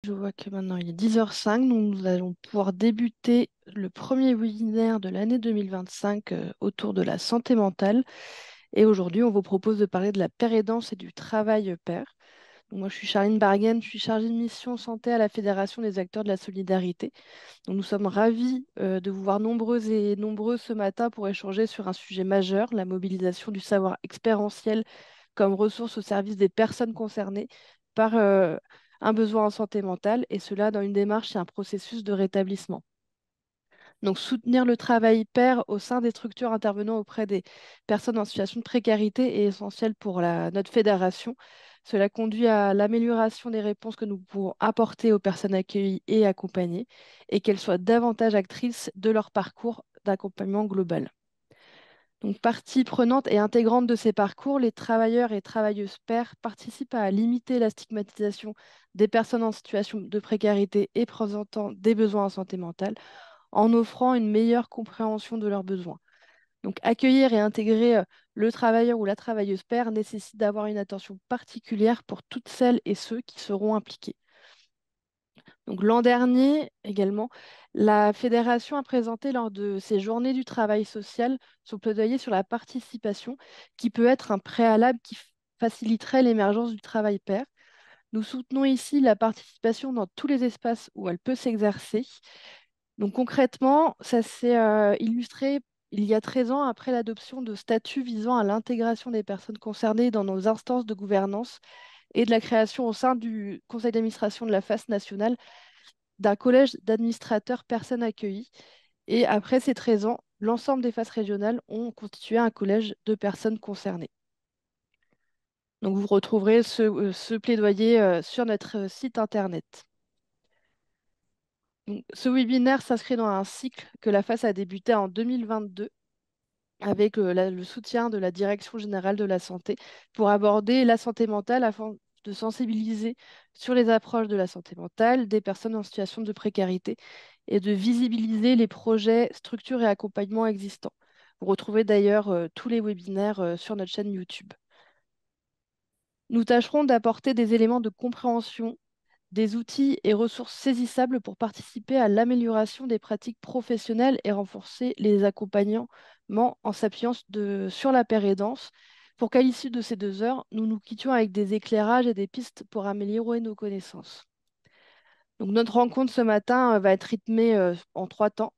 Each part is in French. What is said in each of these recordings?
Je vois que maintenant il est 10h05, donc nous allons pouvoir débuter le premier webinaire de l'année 2025 autour de la santé mentale. Et aujourd'hui, on vous propose de parler de la pérédance et du travail pair. Donc moi, je suis Charline Barguen, je suis chargée de mission santé à la Fédération des acteurs de la solidarité. Donc nous sommes ravis de vous voir nombreuses et nombreux ce matin pour échanger sur un sujet majeur, la mobilisation du savoir expérientiel comme ressource au service des personnes concernées par un besoin en santé mentale, et cela dans une démarche et un processus de rétablissement. Donc, soutenir le travail pair au sein des structures intervenant auprès des personnes en situation de précarité est essentiel pour notre fédération. Cela conduit à l'amélioration des réponses que nous pouvons apporter aux personnes accueillies et accompagnées, et qu'elles soient davantage actrices de leur parcours d'accompagnement global. Donc, partie prenante et intégrante de ces parcours, les travailleurs et travailleuses pairs participent à limiter la stigmatisation des personnes en situation de précarité et présentant des besoins en santé mentale en offrant une meilleure compréhension de leurs besoins. Donc, accueillir et intégrer le travailleur ou la travailleuse pair nécessite d'avoir une attention particulière pour toutes celles et ceux qui seront impliqués. Donc, l'an dernier également, la fédération a présenté lors de ses journées du travail social son plaidoyer sur la participation, qui peut être un préalable qui faciliterait l'émergence du travail pair. Nous soutenons ici la participation dans tous les espaces où elle peut s'exercer. Donc concrètement, ça s'est illustré il y a 13 ans après l'adoption de statuts visant à l'intégration des personnes concernées dans nos instances de gouvernance et de la création au sein du conseil d'administration de la FAS nationale d'un collège d'administrateurs personnes accueillies. Et après ces 13 ans, l'ensemble des FAS régionales ont constitué un collège de personnes concernées. Donc vous retrouverez ce plaidoyer sur notre site internet. Donc, ce webinaire s'inscrit dans un cycle que la FAS a débuté en 2022 avec le soutien de la Direction générale de la santé pour aborder la santé mentale afin de sensibiliser sur les approches de la santé mentale des personnes en situation de précarité et de visibiliser les projets, structures et accompagnements existants. Vous retrouvez d'ailleurs tous les webinaires sur notre chaîne YouTube. Nous tâcherons d'apporter des éléments de compréhension, des outils et ressources saisissables pour participer à l'amélioration des pratiques professionnelles et renforcer les accompagnements en s'appuyant sur la paire aidance, pour qu'à l'issue de ces 2 heures, nous nous quittions avec des éclairages et des pistes pour améliorer nos connaissances. Donc, notre rencontre ce matin va être rythmée en 3 temps.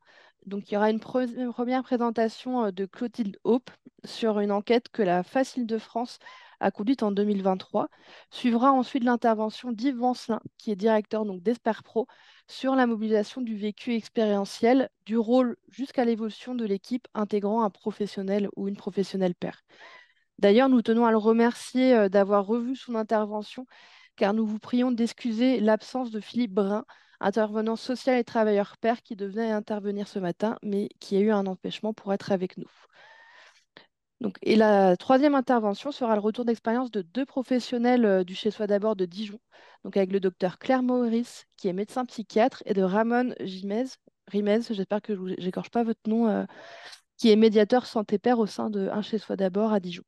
Donc, il y aura une première présentation de Clotilde Hope sur une enquête que la FAS Île-de-France a conduite en 2023. Suivra ensuite l'intervention d'Yves Vancelin, qui est directeur d'Esper Pro, sur la mobilisation du vécu expérientiel, du rôle jusqu'à l'évolution de l'équipe intégrant un professionnel ou une professionnelle pair. D'ailleurs, nous tenons à le remercier d'avoir revu son intervention, car nous vous prions d'excuser l'absence de Philippe Brun, intervenant social et travailleur pair qui devait intervenir ce matin, mais qui a eu un empêchement pour être avec nous. Donc, et la troisième intervention sera le retour d'expérience de 2 professionnels du Chez Soi d'abord de Dijon, donc avec le docteur Claire Maurice, qui est médecin psychiatre, et de Ramon Rimez, j'espère que je n'écorche pas votre nom, qui est médiateur santé pair au sein de Un Chez Soi d'abord à Dijon.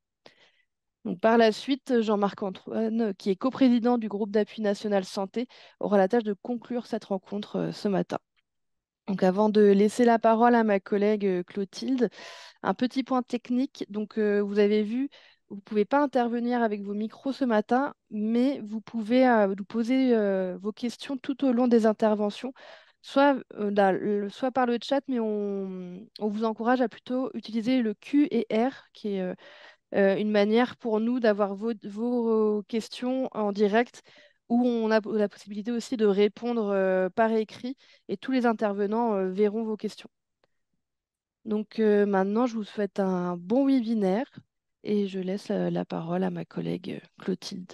Donc, par la suite, Jean-Marc Antoine, qui est coprésident du groupe d'appui national santé, aura la tâche de conclure cette rencontre ce matin. Donc, avant de laisser la parole à ma collègue Clotilde, un petit point technique. Donc, vous avez vu, vous ne pouvez pas intervenir avec vos micros ce matin, mais vous pouvez nous poser vos questions tout au long des interventions, soit par le chat, mais on vous encourage à plutôt utiliser le Q et R, qui est une manière pour nous d'avoir vos questions en direct, où on a la possibilité aussi de répondre par écrit, et tous les intervenants verront vos questions. Donc maintenant, je vous souhaite un bon webinaire et je laisse la parole à ma collègue Clotilde.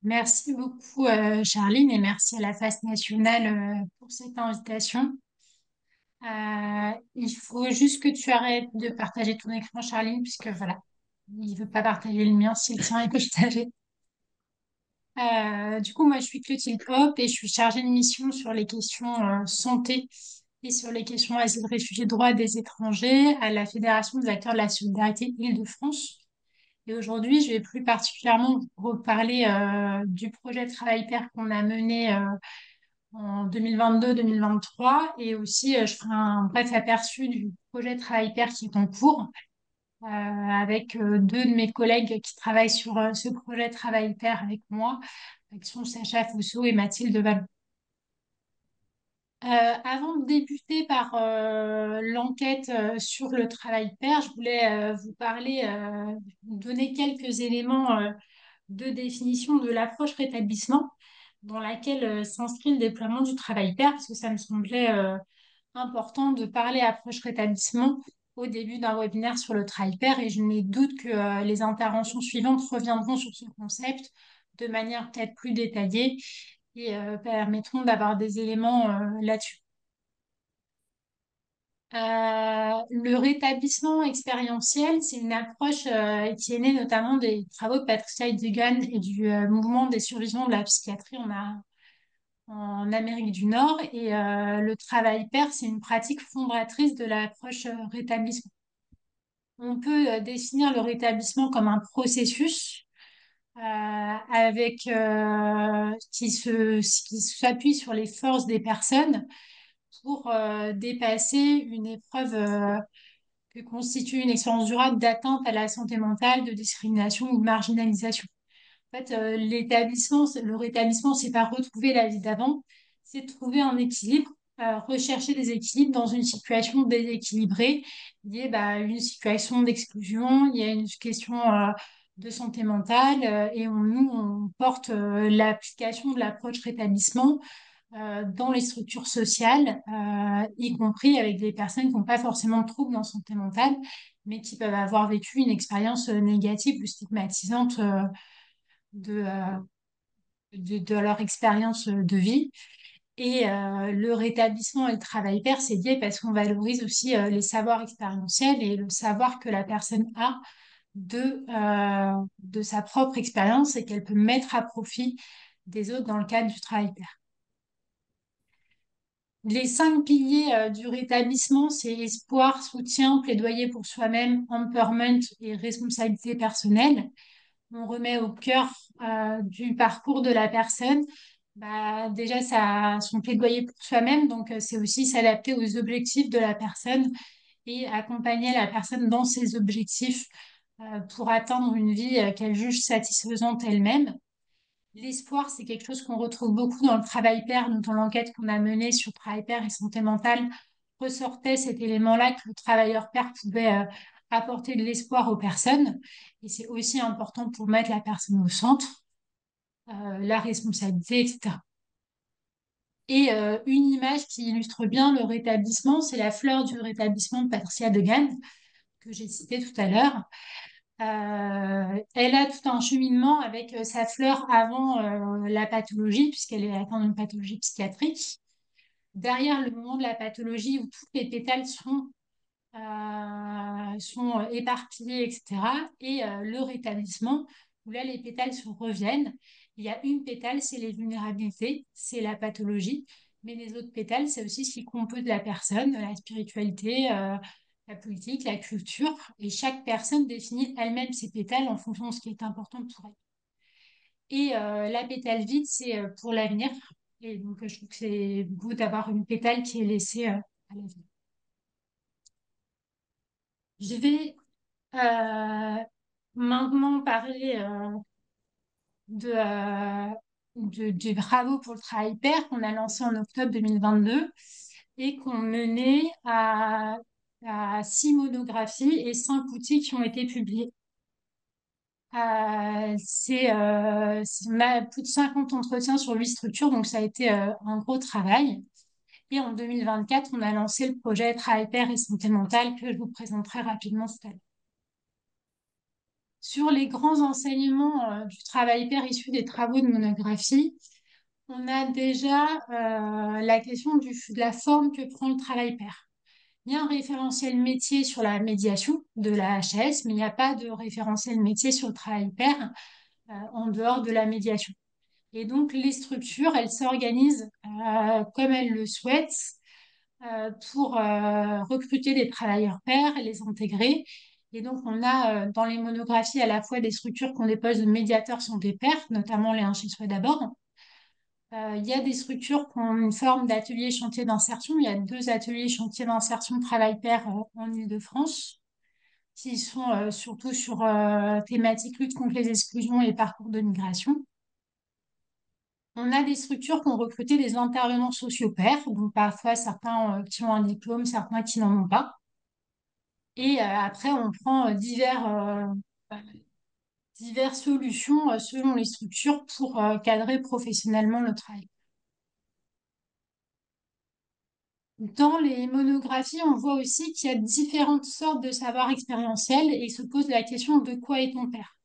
Merci beaucoup, Charline, et merci à la FAS nationale pour cette invitation. Il faut juste que tu arrêtes de partager ton écran, Charline, puisque voilà, il ne veut pas partager le mien si le tien est partagé. Du coup, moi, je suis Clotilde Hop et je suis chargée de mission sur les questions santé et sur les questions asile, réfugiés, droits des étrangers à la Fédération des acteurs de la solidarité Île-de-France. Et aujourd'hui, je vais plus particulièrement vous reparler du projet de travail pair qu'on a mené en 2022-2023 et aussi je ferai un bref aperçu du projet de travail pair qui est en cours avec deux de mes collègues qui travaillent sur ce projet de travail pair avec moi, qui sont Sacha Fosso et Mathilde Vallon. Avant de débuter par l'enquête sur le travail pair, je voulais vous parler, vous donner quelques éléments de définition de l'approche rétablissement dans laquelle s'inscrit le déploiement du travail pair, parce que ça me semblait important de parler approche rétablissement au début d'un webinaire sur le travail pair, et je n'ai doute que les interventions suivantes reviendront sur ce concept de manière peut-être plus détaillée et permettront d'avoir des éléments là-dessus. Le rétablissement expérientiel, c'est une approche qui est née notamment des travaux de Patricia Highsmith et du mouvement des survivants de la psychiatrie en Amérique du Nord. Et le travail pair, c'est une pratique fondatrice de l'approche rétablissement. On peut définir le rétablissement comme un processus qui s'appuie sur les forces des personnes pour dépasser une épreuve que constitue une expérience durable d'atteinte à la santé mentale, de discrimination ou de marginalisation. En fait, le rétablissement, c'est pas retrouver la vie d'avant, c'est trouver un équilibre, rechercher des équilibres dans une situation déséquilibrée, liée à une situation d'exclusion, il y a une question de santé mentale, et nous, on porte l'application de l'approche rétablissement dans les structures sociales, y compris avec des personnes qui n'ont pas forcément de troubles en santé mentale, mais qui peuvent avoir vécu une expérience négative ou stigmatisante de, euh, de leur expérience de vie. Et le rétablissement et le travail pair, c'est lié parce qu'on valorise aussi les savoirs expérientiels et le savoir que la personne a de sa propre expérience et qu'elle peut mettre à profit des autres dans le cadre du travail pair. Les 5 piliers du rétablissement, c'est espoir, soutien, plaidoyer pour soi-même, empowerment et responsabilité personnelle. On remet au cœur du parcours de la personne déjà son plaidoyer pour soi-même, donc c'est aussi s'adapter aux objectifs de la personne et accompagner la personne dans ses objectifs pour atteindre une vie qu'elle juge satisfaisante elle-même. L'espoir, c'est quelque chose qu'on retrouve beaucoup dans le travail pair, dans l'enquête qu'on a menée sur travail pair et santé mentale, ressortait cet élément-là que le travailleur pair pouvait apporter de l'espoir aux personnes. Et c'est aussi important pour mettre la personne au centre, la responsabilité, etc. Et une image qui illustre bien le rétablissement, c'est la fleur du rétablissement de Patricia Degan, que j'ai citée tout à l'heure. Elle a tout un cheminement avec sa fleur avant la pathologie, puisqu'elle est atteinte d'une pathologie psychiatrique. Derrière le moment de la pathologie, où toutes les pétales sont éparpillés, etc. Et le rétablissement, où là, les pétales se reviennent. Il y a une pétale, c'est les vulnérabilités, c'est la pathologie. Mais les autres pétales, c'est aussi ce qui compose la personne, la spiritualité, la politique, la culture. Et chaque personne définit elle-même ses pétales en fonction de ce qui est important pour elle. Et la pétale vide, c'est pour l'avenir. Et donc, je trouve que c'est beau d'avoir une pétale qui est laissée à l'avenir. Je vais maintenant parler de, du Bravo pour le travail pair qu'on a lancé en octobre 2022 et qu'on menait à 6 monographies et 5 outils qui ont été publiés. On a plus de 50 entretiens sur 8 structures, donc ça a été un gros travail. Et en 2024, on a lancé le projet Travail pair et santé mentale que je vous présenterai rapidement tout à l'heure. Sur les grands enseignements du travail pair issus des travaux de monographie, on a déjà la question de la forme que prend le travail pair. Il y a un référentiel métier sur la médiation de la HAS, mais il n'y a pas de référentiel métier sur le travail pair en dehors de la médiation. Et donc, les structures, elles s'organisent comme elles le souhaitent pour recruter des travailleurs pairs et les intégrer. Et donc, on a dans les monographies à la fois des structures qui ont des postes de médiateurs santé-père, notamment les Un chez soi d'abord. Il y a des structures qui ont une forme d'atelier chantier d'insertion. Il y a 2 ateliers chantier d'insertion travail-père en Île-de-France qui sont surtout sur thématique lutte contre les exclusions et parcours de migration. On a des structures qui ont recruté des intervenants sociaux-pairs, donc parfois certains qui ont un diplôme, certains qui n'en ont pas. Et après, on prend diverses solutions selon les structures pour cadrer professionnellement le travail. Dans les monographies, on voit aussi qu'il y a différentes sortes de savoirs expérientiels et il se pose la question de quoi est ton père?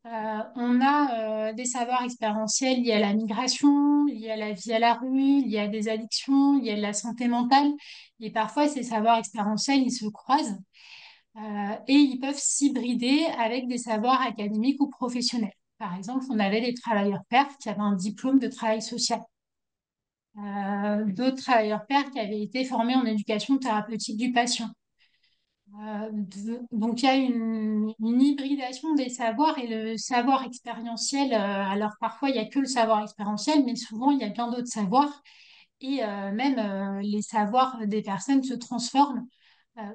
On a des savoirs expérientiels liés à la migration, liés à la vie à la rue, liés à des addictions, liés à la santé mentale. Et parfois, ces savoirs expérientiels, ils se croisent et ils peuvent s'hybrider avec des savoirs académiques ou professionnels. Par exemple, on avait des travailleurs pairs qui avaient un diplôme de travail social. D'autres travailleurs pairs qui avaient été formés en éducation thérapeutique du patient. Donc, il y a une hybridation des savoirs et le savoir expérientiel. Alors, parfois, il n'y a que le savoir expérientiel, mais souvent, il y a plein d'autres savoirs. Et même les savoirs des personnes se transforment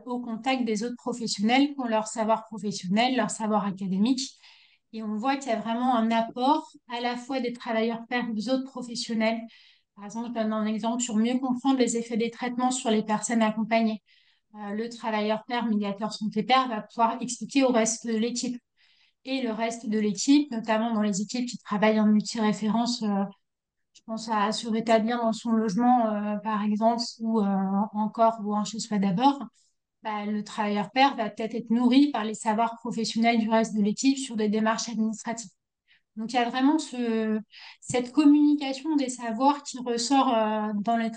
au contact des autres professionnels qui ont leur savoir professionnel, leur savoir académique. Et on voit qu'il y a vraiment un apport à la fois des travailleurs pairs et des autres professionnels. Par exemple, je donne un exemple sur mieux comprendre les effets des traitements sur les personnes accompagnées. Le travailleur pair, médiateur santé pair, va pouvoir expliquer au reste de l'équipe. Et le reste de l'équipe, notamment dans les équipes qui travaillent en multi-référence, je pense à se rétablir dans son logement, par exemple, ou encore ou un chez soi d'abord, bah, le travailleur pair va peut-être être nourri par les savoirs professionnels du reste de l'équipe sur des démarches administratives. Donc il y a vraiment cette communication des savoirs qui ressort dans le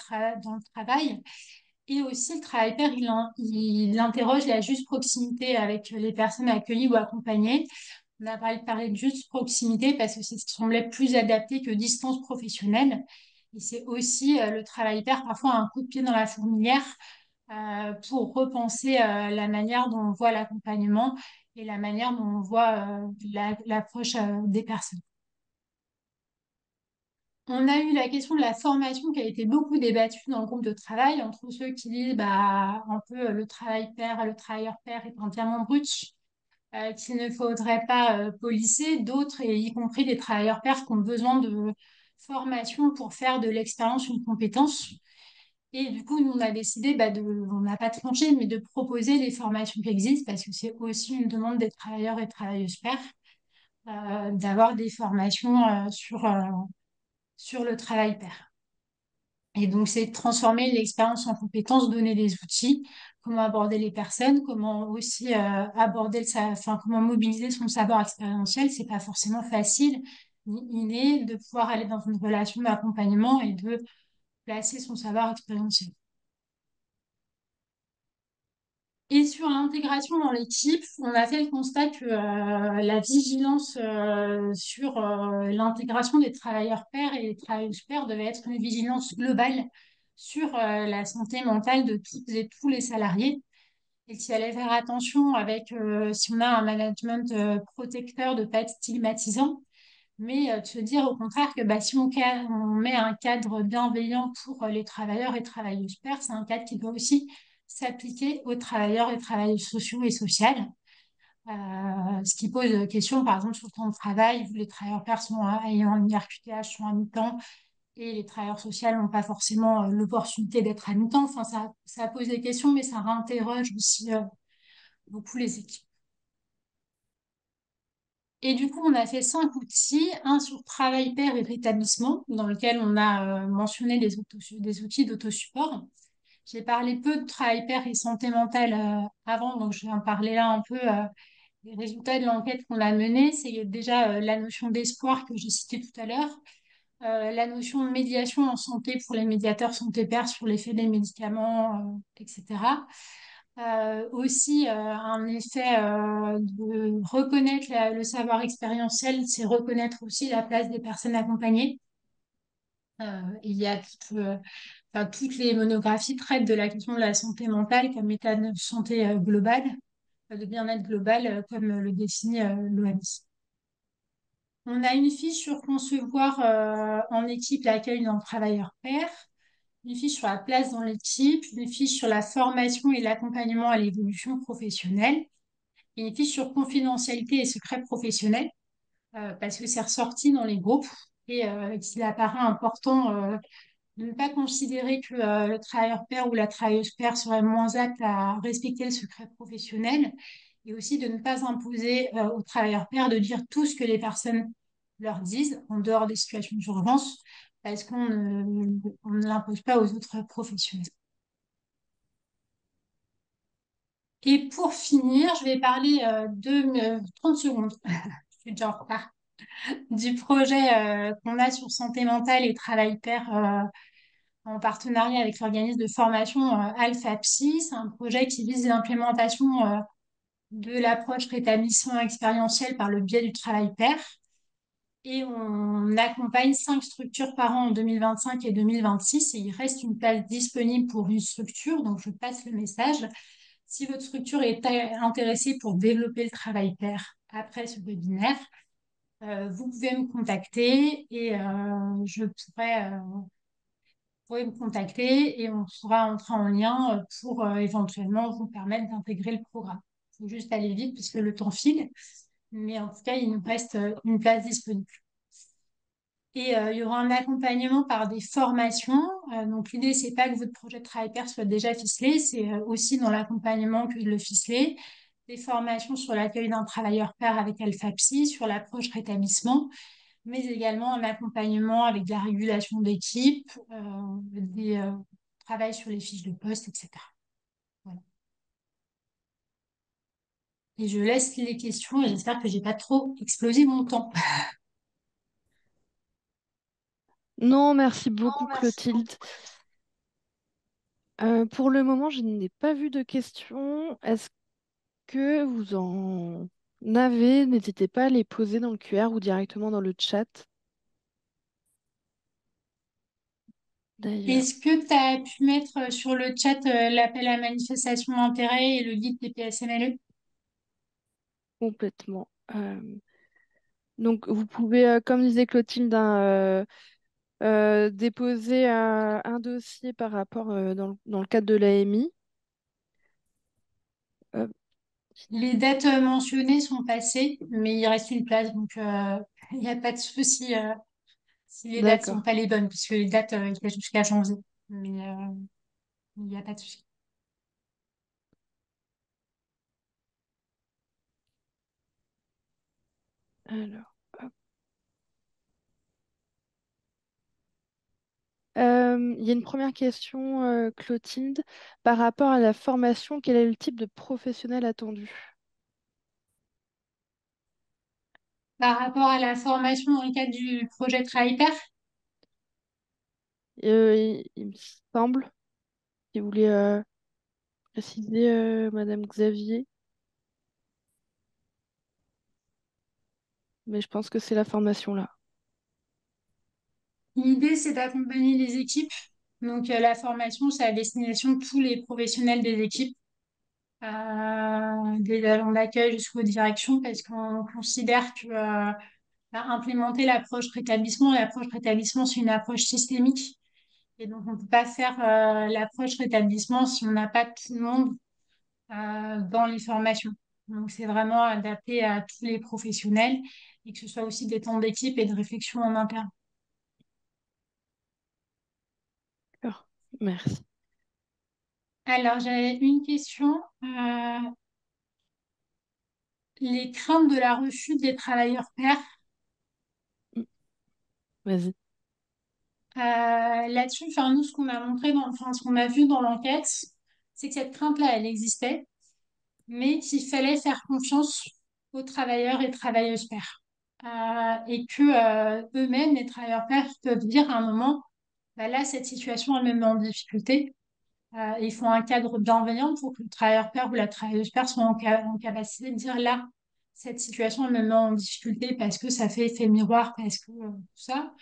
travail. Et aussi, le travail pair, il interroge la juste proximité avec les personnes accueillies ou accompagnées. On a parlé de juste proximité parce que ça semblait plus adapté que distance professionnelle. Et c'est aussi le travail pair, parfois un coup de pied dans la fourmilière pour repenser la manière dont on voit l'accompagnement et la manière dont on voit l'approche des personnes. On a eu la question de la formation qui a été beaucoup débattue dans le groupe de travail entre ceux qui disent bah, un peu le travail pair, le travailleur pair est un diamant brut qu'il ne faudrait pas polisser, d'autres, et y compris des travailleurs pairs qui ont besoin de formation pour faire de l'expérience une compétence. Et du coup, nous, on a décidé, on n'a pas tranché, mais de proposer les formations qui existent parce que c'est aussi une demande des travailleurs et travailleuses pairs d'avoir des formations sur le travail pair. Et donc, c'est de transformer l'expérience en compétences, donner des outils, comment aborder les personnes, comment aussi enfin, comment mobiliser son savoir expérientiel. C'est pas forcément facile ni inné de pouvoir aller dans une relation d'accompagnement et de placer son savoir expérientiel. Et sur l'intégration dans l'équipe, on a fait le constat que la vigilance sur l'intégration des travailleurs pairs et des travailleuses pairs devait être une vigilance globale sur la santé mentale de toutes et tous les salariés. Et qu'il fallait faire attention avec si on a un management protecteur de ne pas être stigmatisant, mais de se dire au contraire que bah, si on met un cadre bienveillant pour les travailleurs et travailleuses pairs, c'est un cadre qui doit aussi s'appliquer aux travailleurs et travailleuses sociaux et sociales. Ce qui pose question, par exemple, sur le temps de travail, où les travailleurs pairs ayant une RQTH sont à mi-temps et les travailleurs sociaux n'ont pas forcément l'opportunité d'être à mi-temps. Enfin, ça pose des questions, mais ça réinterroge aussi beaucoup les équipes. Et du coup, on a fait 5 outils, un sur travail pair et rétablissement, dans lequel on a mentionné des outils d'autosupport. J'ai parlé peu de travail pair et santé mentale avant, donc je vais en parler là un peu des résultats de l'enquête qu'on a menée. C'est déjà la notion d'espoir que j'ai citée tout à l'heure, la notion de médiation en santé pour les médiateurs santé pair sur l'effet des médicaments, etc. Aussi, un effet de reconnaître le savoir expérientiel, c'est reconnaître aussi la place des personnes accompagnées. Il y a enfin, toutes les monographies traitent de la question de la santé mentale comme état de santé globale. de bien-être global, comme le définit l'OMS. On a une fiche sur concevoir en équipe l'accueil d'un travailleur pair, une fiche sur la place dans l'équipe, une fiche sur la formation et l'accompagnement à l'évolution professionnelle, et une fiche sur confidentialité et secret professionnel, parce que c'est ressorti dans les groupes et qu'il apparaît important de ne pas considérer que le travailleur pair ou la travailleuse pair serait moins apte à respecter le secret professionnel et aussi de ne pas imposer aux travailleurs pairs de dire tout ce que les personnes leur disent en dehors des situations d'urgence parce on ne l'impose pas aux autres professionnels. Et pour finir, je vais parler 30 secondes, je suis déjà en retard, du projet qu'on a sur santé mentale et travail pair en partenariat avec l'organisme de formation Alpha Psy. C'est un projet qui vise l'implémentation de l'approche rétablissement expérientiel par le biais du travail pair. Et on accompagne 5 structures par an en 2025 et 2026. Et il reste une place disponible pour une structure. Donc, je passe le message. Si votre structure est intéressée pour développer le travail pair après ce webinaire, vous pouvez me contacter et je pourrez me contacter et on pourra entrer en lien pour éventuellement vous permettre d'intégrer le programme. Il faut juste aller vite puisque le temps file, mais en tout cas, il nous reste une place disponible. Et il y aura un accompagnement par des formations. Donc l'idée, c'est pas que votre projet de travail pair soit déjà ficelé, c'est aussi dans l'accompagnement que de le ficeler. Des formations sur l'accueil d'un travailleur pair avec Alpha Psy, sur l'approche rétablissement, mais également un accompagnement avec de la régulation d'équipe, des travail sur les fiches de poste, etc. Voilà. Et je laisse les questions et j'espère que j'ai pas trop explosé mon temps. Non, merci beaucoup, Clotilde. Pour le moment, je n'ai pas vu de questions. Est-ce que vous en avez? N'hésitez pas à les poser dans le QR ou directement dans le chat. D'ailleurs, Est-ce que tu as pu mettre sur le chat l'appel à manifestation d'intérêt et le guide des PSMLE? complètement. Donc, vous pouvez, comme disait Clotilde, hein, déposer un dossier par rapport dans le cadre de l'AMI. Euh, Les dates mentionnées sont passées, mais il reste une place, donc il n'y a pas de souci si les dates sont d'accord. pas les bonnes, puisque les dates étaient jusqu'à janvier. Mais il n'y a pas de souci. Alors, hop. Il y a une première question, Clotilde. Par rapport à la formation, quel est le type de professionnel attendu? Par rapport à la formation dans le cadre du projet Travail Pair, Il me semble, si vous voulez préciser, Madame Xavier, mais je pense que c'est la formation là. l'idée c'est d'accompagner les équipes. Donc la formation, c'est à destination de tous les professionnels des équipes, des agents d'accueil jusqu'aux directions, parce qu'on considère que implémenter l'approche rétablissement, c'est une approche systémique. Et donc, on ne peut pas faire l'approche rétablissement si on n'a pas tout le monde dans les formations. Donc, c'est vraiment adapté à tous les professionnels et que ce soit aussi des temps d'équipe et de réflexion en interne. D'accord. Merci. Alors, j'avais une question. Les craintes de la rechute des travailleurs pairs. Mm, vas-y. Là-dessus, enfin, nous, ce qu'on a montré enfin, ce qu'on a vu dans l'enquête, c'est que cette crainte-là, elle existait, mais qu'il fallait faire confiance aux travailleurs et travailleuses pairs. Et que eux-mêmes, les travailleurs pairs, peuvent dire à un moment, bah là, cette situation, elle me met en difficulté. Il faut un cadre bienveillant pour que le travailleur pair ou la travailleuse pair soit en capacité de dire là, cette situation, elle me met en difficulté parce que ça fait effet miroir, parce que tout ça.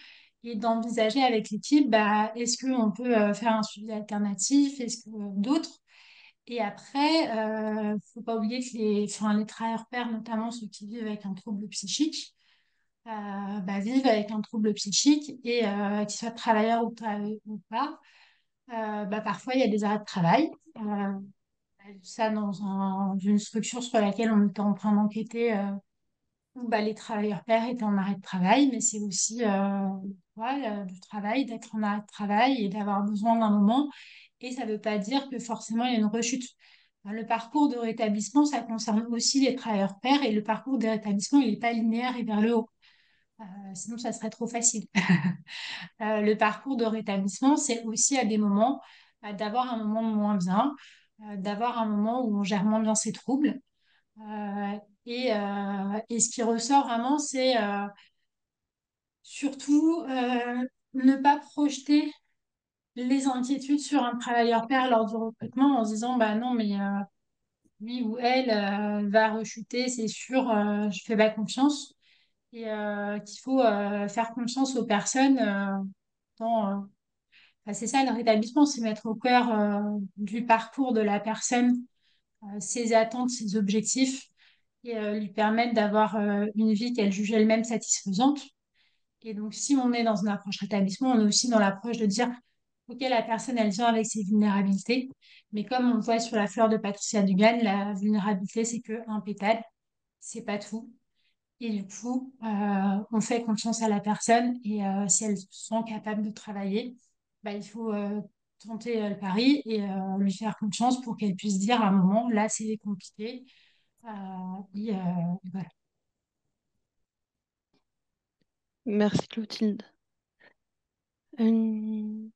Et d'envisager avec l'équipe, bah, est-ce qu'on peut faire un suivi alternatif, est-ce que d'autres? Et après, faut pas oublier que les travailleurs pairs, notamment ceux qui vivent avec un trouble psychique, vivent avec un trouble psychique et qu'ils soient travailleurs ou pas, parfois il y a des arrêts de travail. Ça, dans une structure sur laquelle on était en train d'enquêter, où les travailleurs pairs étaient en arrêt de travail, mais c'est aussi du travail, d'être en arrêt de travail et d'avoir besoin d'un moment. Et ça ne veut pas dire que forcément il y a une rechute. Le parcours de rétablissement, ça concerne aussi les travailleurs pairs et le parcours de rétablissement, il n'est pas linéaire et vers le haut. Sinon, ça serait trop facile. Le parcours de rétablissement, c'est aussi à des moments d'avoir un moment de moins bien, d'avoir un moment où on gère moins bien ses troubles. Et ce qui ressort vraiment, c'est surtout ne pas projeter les inquiétudes sur un travailleur pair lors du recrutement en se disant, bah non, mais lui ou elle va rechuter, c'est sûr, je fais pas confiance. Et qu'il faut faire confiance aux personnes dans, c'est ça le rétablissement, c'est mettre au cœur du parcours de la personne ses attentes, ses objectifs et lui permettre d'avoir une vie qu'elle juge elle-même satisfaisante. Et donc, si on est dans une approche rétablissement, on est aussi dans l'approche de dire, OK, la personne, elle vient avec ses vulnérabilités, mais comme on le voit sur la fleur de Patricia Dugan, la vulnérabilité, c'est qu'un pétale, c'est pas tout. Et du coup, on fait confiance à la personne et si elle se sent capable de travailler, il faut tenter le pari et lui faire confiance pour qu'elle puisse dire à un moment, là, c'est compliqué. Euh, et voilà. Merci Clotilde. Euh,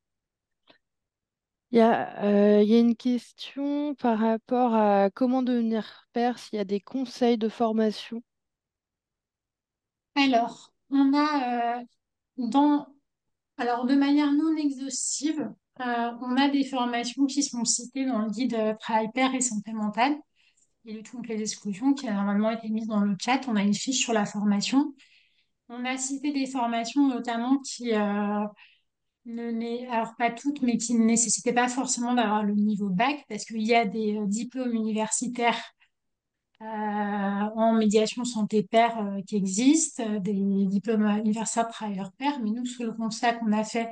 il y a une question par rapport à comment devenir père, s'il y a des conseils de formation. Alors, on a dans, alors de manière non exhaustive, on a des formations qui sont citées dans le guide Travail pair et santé mentale et lutte contre les exclusions qui a normalement été mise dans le chat. On a une fiche sur la formation. On a cité des formations notamment qui alors pas toutes, mais qui ne nécessitaient pas forcément d'avoir le niveau bac, parce qu'il y a des diplômes universitaires en médiation santé pair qui existent, des diplômes universitaires de travailleurs pairs, mais nous, sous le constat qu'on a fait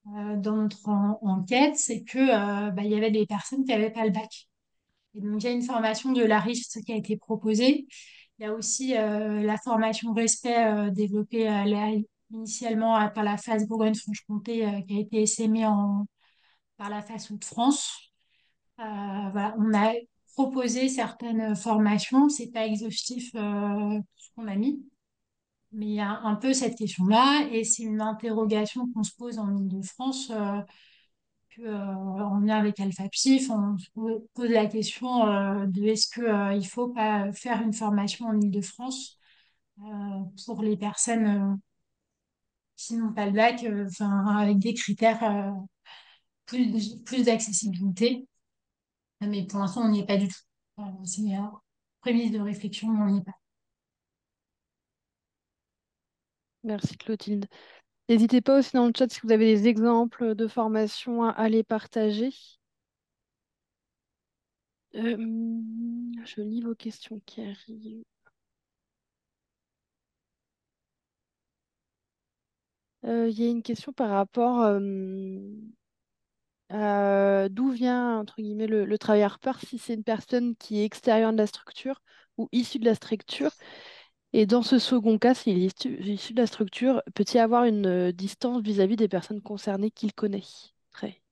dans notre enquête, c'est que il y avait des personnes qui n'avaient pas le bac. Et donc, il y a une formation de la l'ARIFT qui a été proposée. Il y a aussi la formation respect développée initialement par la phase Bourgogne-Franche-Comté qui a été essaimée par la phase Hauts-de-France. Voilà, on a proposé certaines formations. C'est pas exhaustif tout ce qu'on a mis, mais il y a un peu cette question-là et c'est une interrogation qu'on se pose en Île-de-France. En lien avec Alpha Psif, on se pose la question de est-ce que, il faut pas faire une formation en Île-de-France pour les personnes qui n'ont pas le bac, avec des critères plus d'accessibilité. Mais pour l'instant, on n'y est pas du tout. C'est une prémisse de réflexion, mais on n'y est pas. Merci Clotilde. N'hésitez pas aussi dans le chat si vous avez des exemples de formations à les partager. Je lis vos questions qui arrivent. Il y a une question par rapport à d'où vient, entre guillemets, le travailleur peur, si c'est une personne qui est extérieure de la structure ou issue de la structure. Et dans ce second cas, s'il est issu de la structure, peut-il avoir une distance vis-à-vis des personnes concernées qu'il connaît? Très.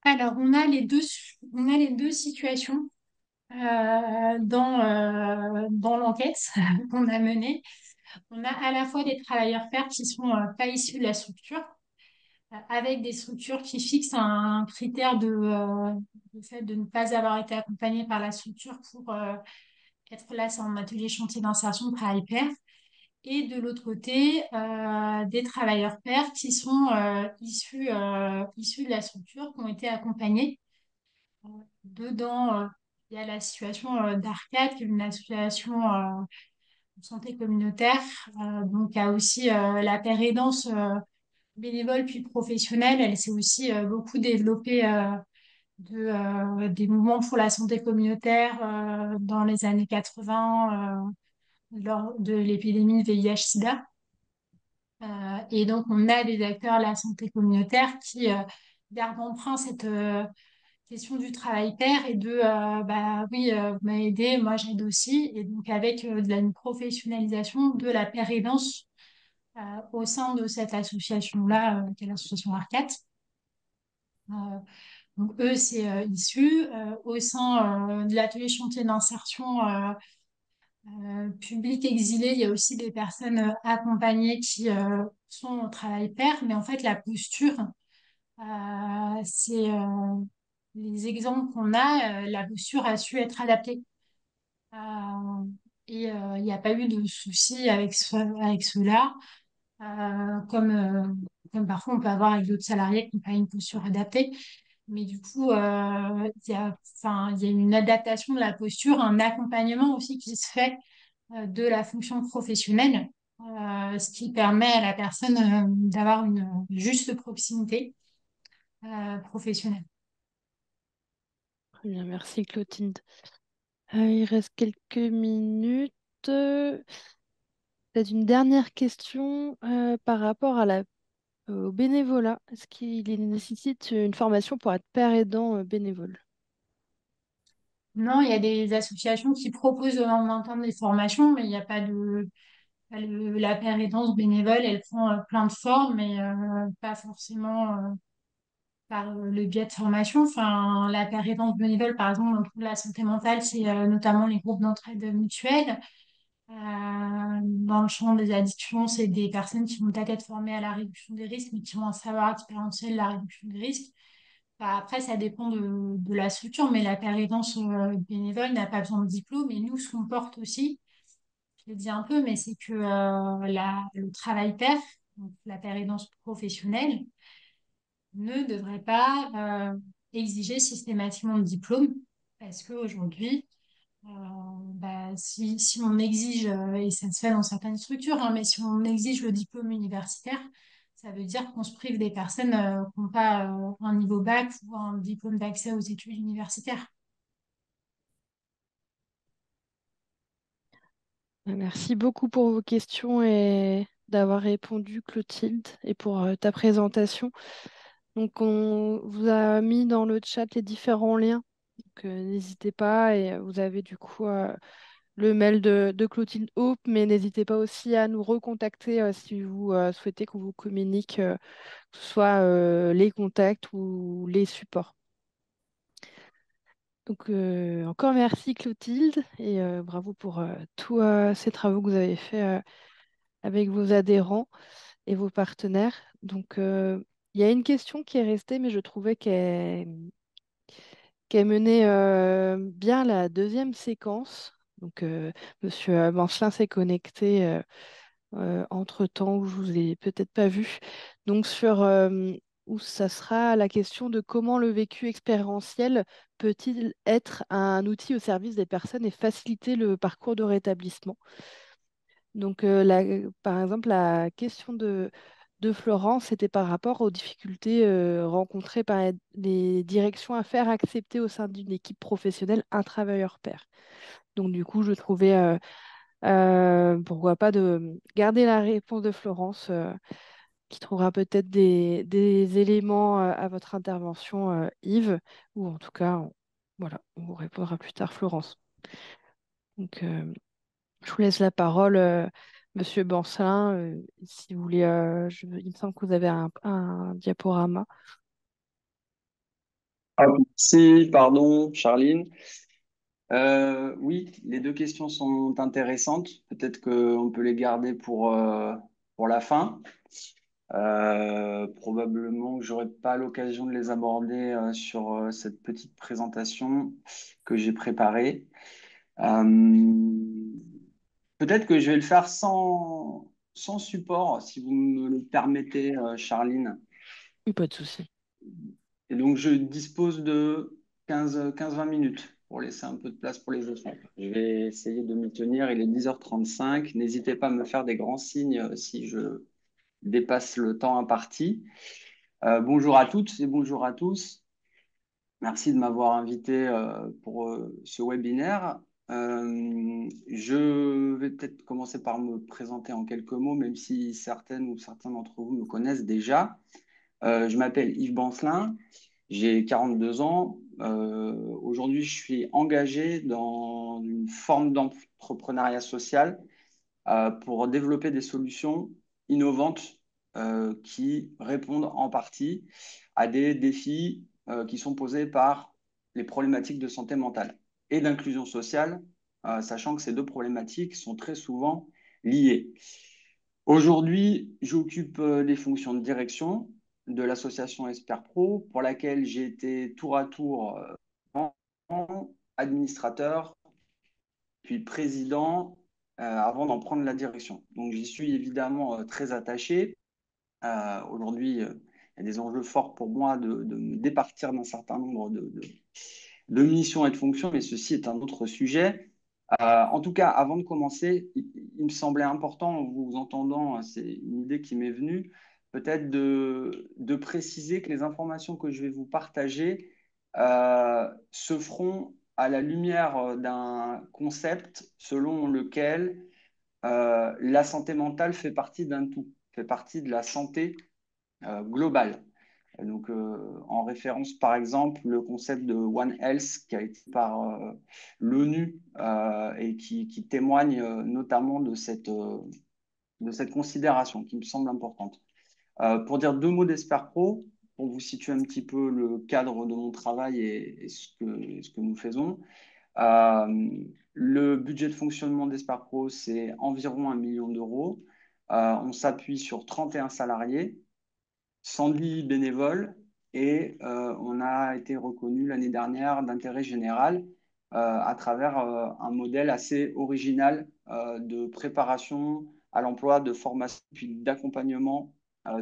Alors, on a les deux situations dans l'enquête qu'on a menée. On a à la fois des travailleurs pairs qui sont pas issus de la structure, avec des structures qui fixent un critère de fait de ne pas avoir été accompagné par la structure pour être là, c'est en atelier chantier d'insertion de travail pair. Et de l'autre côté, des travailleurs pairs qui sont issus de la structure, qui ont été accompagnés. Dedans, il y a la situation d'Arcade, qui est une association de santé communautaire. Donc, il y a aussi la paire aidance bénévole puis professionnelle. Elle s'est aussi beaucoup développée des mouvements pour la santé communautaire dans les années 80 lors de l'épidémie VIH-Sida. Et donc, on a des acteurs de la santé communautaire qui gardent en emprunt cette question du travail pair et bah oui, vous m'avez aidé, moi j'aide aussi. Et donc, avec une professionnalisation de la pérédance au sein de cette association-là, qui est l'association Arcat. Euh, donc, eux, c'est issu au sein de l'atelier chantier d'insertion public exilé. Il y a aussi des personnes accompagnées qui sont au travail pair, mais en fait, la posture, c'est les exemples qu'on a, la posture a su être adaptée. Euh, et il n'y a pas eu de soucis avec cela, comme parfois on peut avoir avec d'autres salariés qui n'ont pas une posture adaptée. Mais du coup, enfin, il y a une adaptation de la posture, un accompagnement aussi qui se fait de la fonction professionnelle, ce qui permet à la personne d'avoir une juste proximité professionnelle. Très bien, merci Clotilde. Il reste quelques minutes. Peut-être une dernière question par rapport au bénévolat. Est-ce qu'il nécessite une formation pour être père aidant bénévole? Non, il y a des associations qui proposent en même temps des formations, mais il n'y a pas la pérédance bénévole, elle prend plein de formes, mais pas forcément par le biais de formation. Enfin, la pérédance bénévole, par exemple, on trouve la santé mentale, c'est notamment les groupes d'entraide mutuelle. Dans le champ des addictions, c'est des personnes qui vont peut-être être formées à la réduction des risques, mais qui ont un savoir expérientiel de la réduction des risques. Enfin, après, ça dépend de la structure, mais la pérédance bénévole n'a pas besoin de diplôme. Et nous, ce qu'on porte aussi, je l'ai dit un peu, mais c'est que le travail pair, donc la pérédance professionnelle, ne devrait pas exiger systématiquement de diplôme, parce qu'aujourd'hui, euh, si on exige, et ça se fait dans certaines structures, hein, mais si on exige le diplôme universitaire, ça veut dire qu'on se prive des personnes qui n'ont pas un niveau bac ou un diplôme d'accès aux études universitaires. Merci beaucoup pour vos questions et d'avoir répondu, Clotilde, et pour ta présentation. Donc, on vous a mis dans le chat les différents liens. Donc, n'hésitez pas. Et vous avez du coup le mail de Clotilde Hope, mais n'hésitez pas aussi à nous recontacter si vous souhaitez qu'on vous communique, que ce soit les contacts ou les supports. Donc, encore merci Clotilde et bravo pour tous ces travaux que vous avez faits avec vos adhérents et vos partenaires. Donc, il y a une question qui est restée, mais je trouvais qu'elle menait bien la deuxième séquence. Donc, Monsieur Bancelin s'est connecté entre-temps où je vous ai peut-être pas vu. Donc, où ça sera la question de comment le vécu expérientiel peut-il être un outil au service des personnes et faciliter le parcours de rétablissement. Donc, par exemple, la question de Florence, c'était par rapport aux difficultés rencontrées par les directions à faire accepter au sein d'une équipe professionnelle un travailleur pair. Donc, du coup, je trouvais, pourquoi pas, de garder la réponse de Florence, qui trouvera peut-être des éléments à votre intervention, Yves, ou en tout cas, voilà, on vous répondra plus tard, Florence. Donc, je vous laisse la parole, Monsieur Bancelin, si vous voulez. Il me semble que vous avez un diaporama. Ah, si, pardon, Charline. Oui, les deux questions sont intéressantes. Peut-être qu'on peut les garder pour la fin. Probablement que j'aurai pas l'occasion de les aborder sur cette petite présentation que j'ai préparée. Euh, Peut-être que je vais le faire sans support, si vous me le permettez, Charline. Oui, pas de souci. Et donc, je dispose de 15-20 minutes pour laisser un peu de place pour les échanges. Je vais essayer de m'y tenir. Il est 10h35. N'hésitez pas à me faire des grands signes si je dépasse le temps imparti. Bonjour à toutes et bonjour à tous. Merci de m'avoir invité pour ce webinaire. Je vais peut-être commencer par me présenter en quelques mots, même si certaines ou certains d'entre vous me connaissent déjà. Je m'appelle Yves Bancelin, j'ai 42 ans. Aujourd'hui, je suis engagé dans une forme d'entrepreneuriat social pour développer des solutions innovantes qui répondent en partie à des défis qui sont posés par les problématiques de santé mentale et d'inclusion sociale, sachant que ces deux problématiques sont très souvent liées. Aujourd'hui, j'occupe des fonctions de direction de l'association Esper Pro, pour laquelle j'ai été tour à tour administrateur, puis président avant d'en prendre la direction. Donc j'y suis évidemment très attaché. Aujourd'hui, il y a des enjeux forts pour moi de me départir d'un certain nombre de missions et de fonctions, mais ceci est un autre sujet. En tout cas, avant de commencer, il me semblait important, en vous entendant, c'est une idée qui m'est venue, peut-être de préciser que les informations que je vais vous partager se feront à la lumière d'un concept selon lequel la santé mentale fait partie d'un tout, fait partie de la santé globale. Donc, en référence, par exemple, le concept de One Health qui a été par l'ONU et qui témoigne notamment de cette considération qui me semble importante. Pour dire deux mots d'Esper Pro, pour vous situer un petit peu le cadre de mon travail et ce que nous faisons. Le budget de fonctionnement d'Esper Pro, c'est environ 1 million d'euros. On s'appuie sur 31 salariés, 110 bénévoles et on a été reconnu l'année dernière d'intérêt général à travers un modèle assez original de préparation à l'emploi, de formation puis d'accompagnement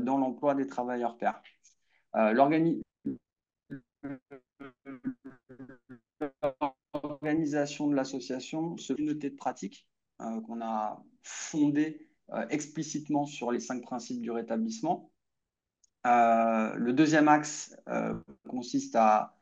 dans l'emploi des travailleurs pairs. L'organisation de l'association, c'est une unité de pratique qu'on a fondée explicitement sur les 5 principes du rétablissement. Le deuxième axe consiste à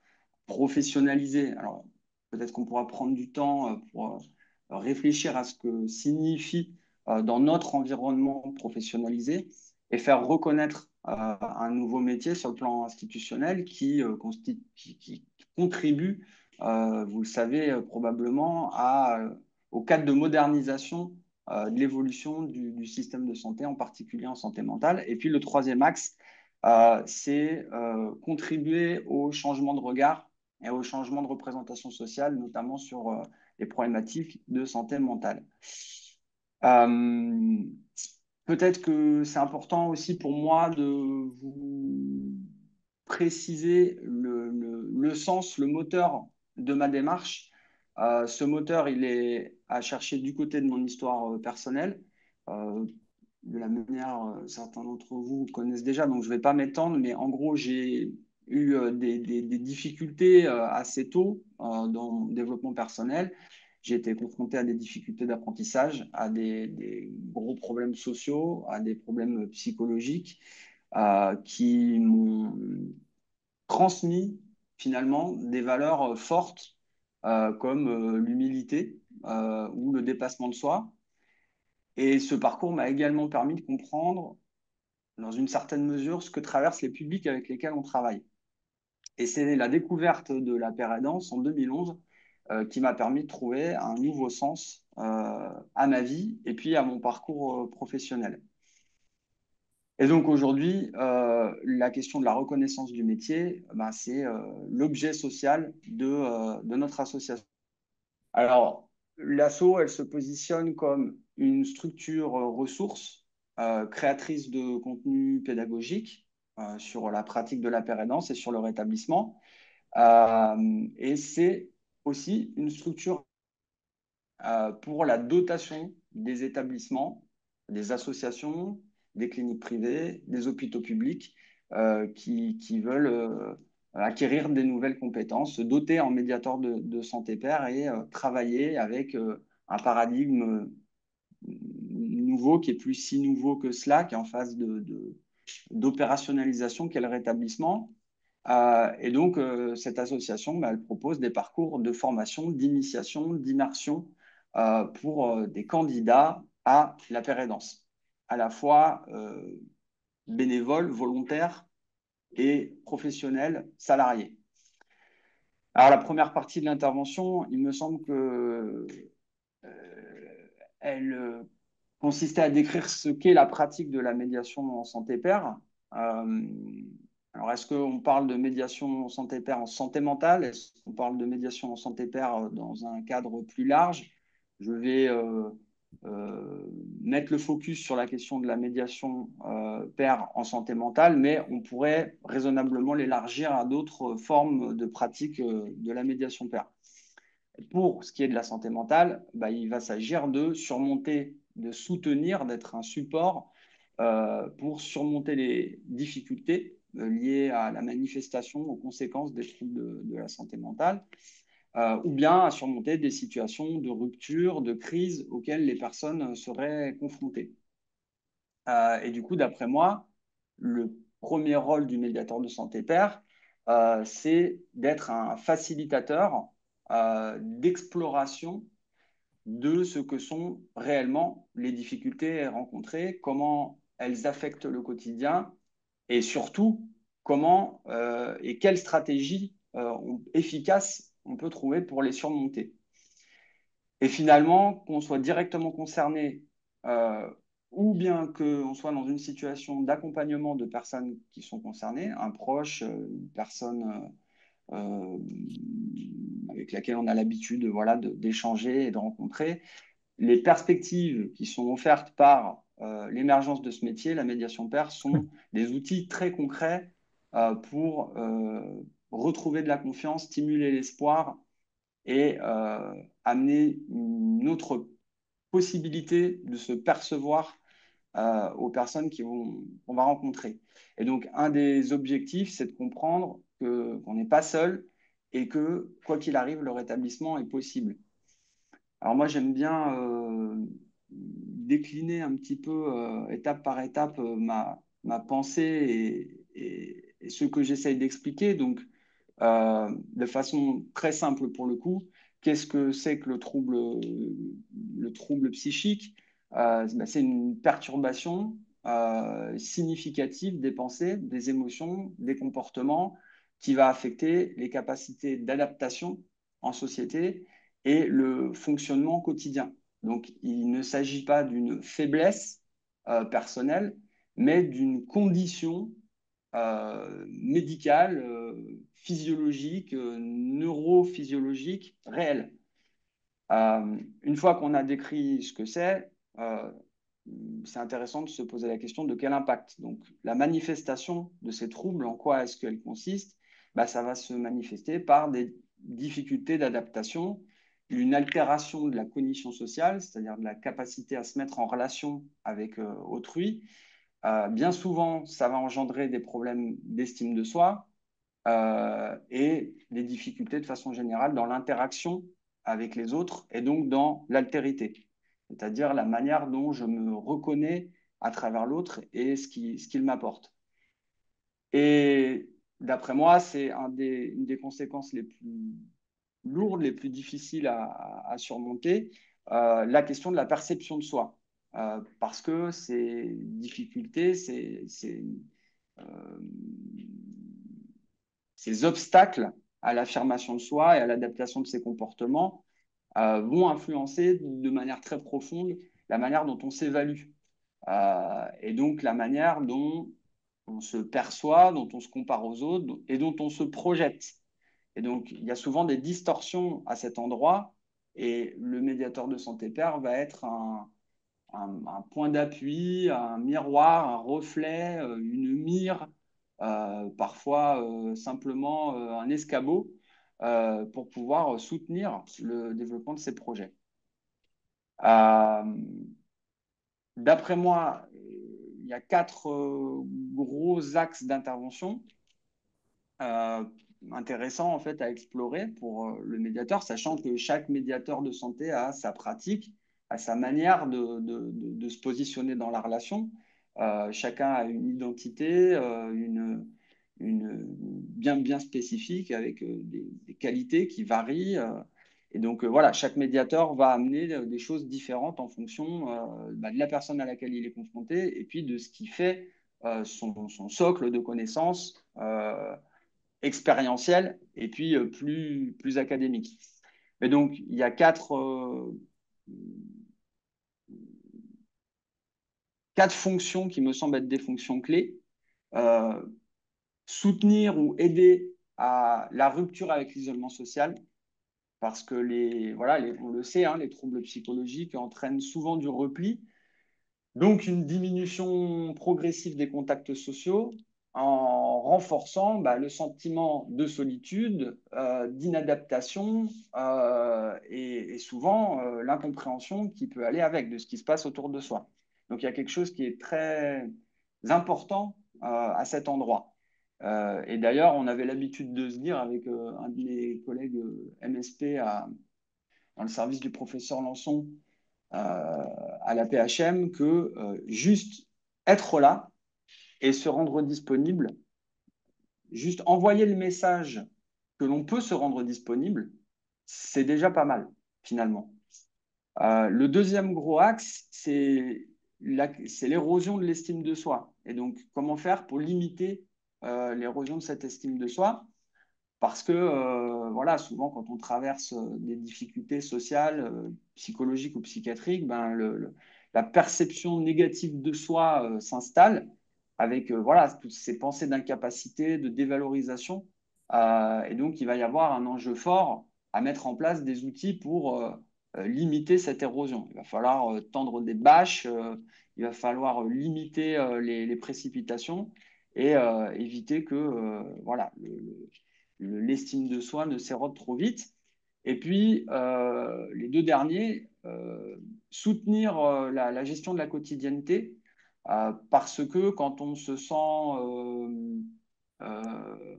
professionnaliser. Alors, peut-être qu'on pourra prendre du temps pour réfléchir à ce que signifie dans notre environnement professionnalisé et faire reconnaître un nouveau métier sur le plan institutionnel qui contribue, vous le savez probablement, au cadre de modernisation de l'évolution du système de santé, en particulier en santé mentale. Et puis le troisième axe, c'est contribuer au changement de regard et au changement de représentation sociale, notamment sur les problématiques de santé mentale. Peut-être que c'est important aussi pour moi de vous préciser le sens, le moteur de ma démarche. Ce moteur, il est à chercher du côté de mon histoire personnelle. De la manière, certains d'entre vous connaissent déjà, donc je ne vais pas m'étendre, mais en gros, j'ai eu des difficultés assez tôt dans mon développement personnel. J'ai été confronté à des difficultés d'apprentissage, à des gros problèmes sociaux, à des problèmes psychologiques qui m'ont transmis finalement des valeurs fortes comme l'humilité ou le dépassement de soi. Et ce parcours m'a également permis de comprendre, dans une certaine mesure, ce que traversent les publics avec lesquels on travaille. Et c'est la découverte de la paire aidance en 2011 qui m'a permis de trouver un nouveau sens à ma vie et puis à mon parcours professionnel. Et donc aujourd'hui, la question de la reconnaissance du métier, ben, c'est l'objet social de notre association. Alors, l'asso, elle se positionne comme une structure ressource créatrice de contenu pédagogique sur la pratique de la paire aidance et sur le rétablissement. Et c'est aussi une structure pour la dotation des établissements, des associations, des cliniques privées, des hôpitaux publics qui veulent acquérir des nouvelles compétences, se doter en médiateur de santé pair et travailler avec un paradigme nouveau qui est plus si nouveau que cela, qui est en phase d'opérationnalisation qu'est le rétablissement. Et donc, cette association, bah, elle propose des parcours de formation, d'initiation, d'immersion pour des candidats à la paix et danse, à la fois bénévoles, volontaires et professionnels, salariés. Alors, la première partie de l'intervention, il me semble que elle consistait à décrire ce qu'est la pratique de la médiation en santé pair. Euh, alors, est-ce qu'on parle de médiation en santé pair en santé mentale? Est-ce qu'on parle de médiation en santé pair dans un cadre plus large? Je vais mettre le focus sur la question de la médiation pair en santé mentale, mais on pourrait raisonnablement l'élargir à d'autres formes de pratique de la médiation pair. Pour ce qui est de la santé mentale, bah, il va s'agir de surmonter, de soutenir, d'être un support pour surmonter les difficultés liées à la manifestation, aux conséquences des troubles de la santé mentale, ou bien à surmonter des situations de rupture, de crise auxquelles les personnes seraient confrontées. Et du coup, d'après moi, le premier rôle du médiateur de santé pair, c'est d'être un facilitateur d'exploration de ce que sont réellement les difficultés rencontrées, comment elles affectent le quotidien et surtout comment et quelles stratégies efficaces on peut trouver pour les surmonter. Et finalement, qu'on soit directement concerné ou bien qu'on soit dans une situation d'accompagnement de personnes qui sont concernées, un proche, une personne avec laquelle on a l'habitude voilà, d'échanger et de rencontrer, les perspectives qui sont offertes par l'émergence de ce métier, la médiation pair, sont des outils très concrets pour retrouver de la confiance, stimuler l'espoir et amener une autre possibilité de se percevoir aux personnes qu'on va rencontrer. Et donc, un des objectifs, c'est de comprendre qu'on n'est pas seul et que, quoi qu'il arrive, le rétablissement est possible. Alors moi, j'aime bien décliner un petit peu, étape par étape, ma pensée et ce que j'essaye d'expliquer. Donc, de façon très simple pour le coup, qu'est-ce que c'est que le trouble psychique? Ben, c'est une perturbation significative des pensées, des émotions, des comportements qui va affecter les capacités d'adaptation en société et le fonctionnement quotidien. Donc, il ne s'agit pas d'une faiblesse personnelle, mais d'une condition médicale, physiologique, neurophysiologique, réelle. Une fois qu'on a décrit ce que c'est intéressant de se poser la question de quel impact. Donc, la manifestation de ces troubles, en quoi est-ce qu'elle consiste? Bah, ça va se manifester par des difficultés d'adaptation, une altération de la cognition sociale, c'est-à-dire de la capacité à se mettre en relation avec autrui. Bien souvent, ça va engendrer des problèmes d'estime de soi et des difficultés de façon générale dans l'interaction avec les autres et donc dans l'altérité, c'est-à-dire la manière dont je me reconnais à travers l'autre et ce qu'il m'apporte. Et d'après moi, c'est une des conséquences les plus lourdes, les plus difficiles à surmonter, la question de la perception de soi. Parce que ces difficultés, euh, ces obstacles à l'affirmation de soi et à l'adaptation de ses comportements vont influencer de manière très profonde la manière dont on s'évalue et donc la manière dont on se perçoit, dont on se compare aux autres et dont on se projette. Et donc, il y a souvent des distorsions à cet endroit et le médiateur de santé pair va être un point d'appui, un miroir, un reflet, une mire, parfois simplement un escabeau pour pouvoir soutenir le développement de ces projets. Euh, D'après moi, il y a 4 gros axes d'intervention intéressants en fait à explorer pour le médiateur, sachant que chaque médiateur de santé a sa pratique, a sa manière de se positionner dans la relation. Chacun a une identité, une bien spécifiques, avec des qualités qui varient. Et donc, voilà, chaque médiateur va amener des choses différentes en fonction de la personne à laquelle il est confronté et puis de ce qui fait son socle de connaissances expérientielles et puis plus académiques. Mais donc, il y a quatre fonctions qui me semblent être des fonctions clés. Euh, Soutenir ou aider à la rupture avec l'isolement social, parce que on le sait, hein, les troubles psychologiques entraînent souvent du repli, donc une diminution progressive des contacts sociaux en renforçant le sentiment de solitude, d'inadaptation et souvent l'incompréhension qui peut aller avec de ce qui se passe autour de soi. Donc il y a quelque chose qui est très important à cet endroit. Et d'ailleurs, on avait l'habitude de se dire avec un de mes collègues MSP dans le service du professeur Lançon à la PHM que juste être là et se rendre disponible, juste envoyer le message que l'on peut se rendre disponible, c'est déjà pas mal finalement. Le deuxième gros axe, c'est l'érosion de l'estime de soi. Et donc, comment faire pour limiter l'érosion de cette estime de soi? Parce que, voilà, souvent, quand on traverse des difficultés sociales, psychologiques ou psychiatriques, la perception négative de soi s'installe avec, voilà, toutes ces pensées d'incapacité, de dévalorisation. Et donc, il va y avoir un enjeu fort à mettre en place des outils pour limiter cette érosion. Il va falloir tendre des bâches, il va falloir limiter les précipitations et éviter que, voilà, l'estime de soi ne s'érode trop vite. Et puis, les deux derniers, soutenir la gestion de la quotidienneté, parce que quand on se sent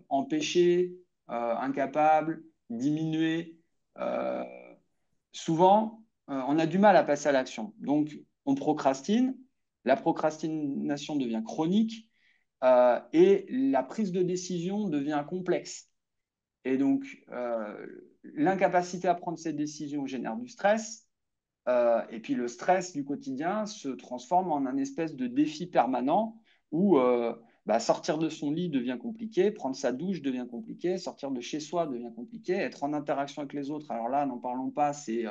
empêché, incapable, diminué, euh, souvent, on a du mal à passer à l'action. Donc, on procrastine, la procrastination devient chronique et la prise de décision devient complexe. Et donc, l'incapacité à prendre ces décisions génère du stress. Et puis, le stress du quotidien se transforme en un espèce de défi permanent où sortir de son lit devient compliqué, prendre sa douche devient compliqué, sortir de chez soi devient compliqué, être en interaction avec les autres, alors là, n'en parlons pas, c'est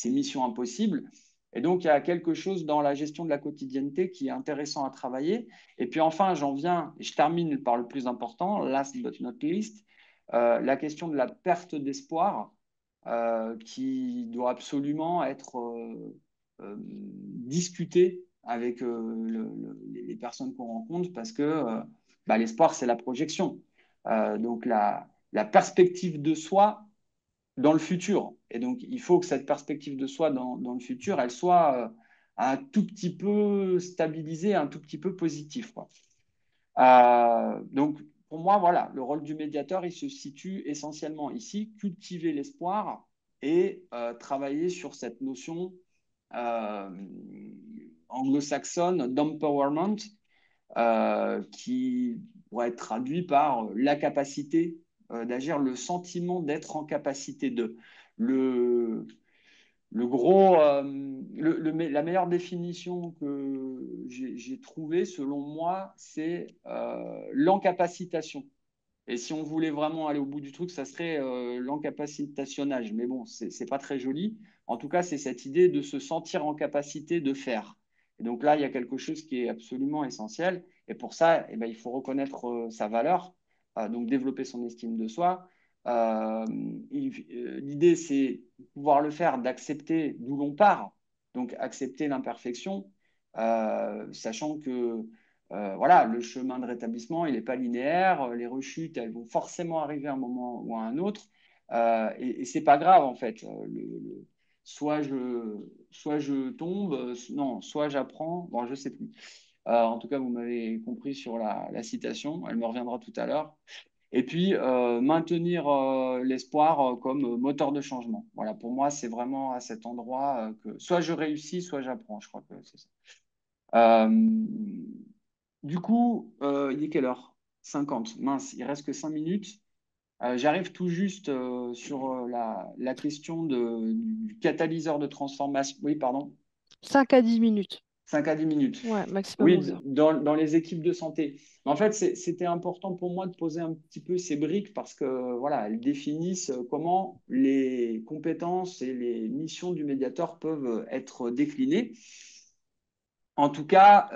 mission impossible. Et donc, il y a quelque chose dans la gestion de la quotidienneté qui est intéressant à travailler. Et puis enfin, j'en viens, et je termine par le plus important, last but not least, la question de la perte d'espoir qui doit absolument être discutée avec les personnes qu'on rencontre parce que l'espoir, c'est la projection. Donc la perspective de soi dans le futur. Et donc, il faut que cette perspective de soi dans le futur, elle soit un tout petit peu stabilisée, un tout petit peu positive, quoi. Donc, pour moi, voilà, le rôle du médiateur, il se situe essentiellement ici, cultiver l'espoir et travailler sur cette notion euh, anglo-saxonne d'empowerment qui pourrait être traduit par la capacité d'agir, le sentiment d'être en capacité de. Le, la meilleure définition que j'ai trouvée, selon moi, c'est l'encapacitation. Et si on voulait vraiment aller au bout du truc, ça serait l'encapacitationnage. Mais bon, c'est pas très joli. En tout cas, c'est cette idée de se sentir en capacité de faire. Et donc là, il y a quelque chose qui est absolument essentiel. Et pour ça, il faut reconnaître sa valeur, donc développer son estime de soi. L'idée, c'est de pouvoir le faire, d'accepter d'où l'on part, donc accepter l'imperfection, sachant que voilà, le chemin de rétablissement, il n'est pas linéaire. Les rechutes, elles vont forcément arriver à un moment ou à un autre. Et c'est pas grave, en fait. Soit je tombe, non, soit j'apprends. Bon, je sais plus. En tout cas, vous m'avez compris sur la citation. Elle me reviendra tout à l'heure. Et puis, maintenir l'espoir comme moteur de changement. Voilà, pour moi, c'est vraiment à cet endroit que soit je réussis, soit j'apprends. Je crois que c'est ça. Du coup, il est quelle heure? 50. Mince, il reste que 5 minutes. J'arrive tout juste sur la question du catalyseur de transformation. Oui, pardon. 5 à 10 minutes. 5 à 10 minutes. Ouais, maximum Oui, 11 heures. dans les équipes de santé. En fait, c'était important pour moi de poser un petit peu ces briques parce que voilà, elles définissent comment les compétences et les missions du médiateur peuvent être déclinées. En tout cas,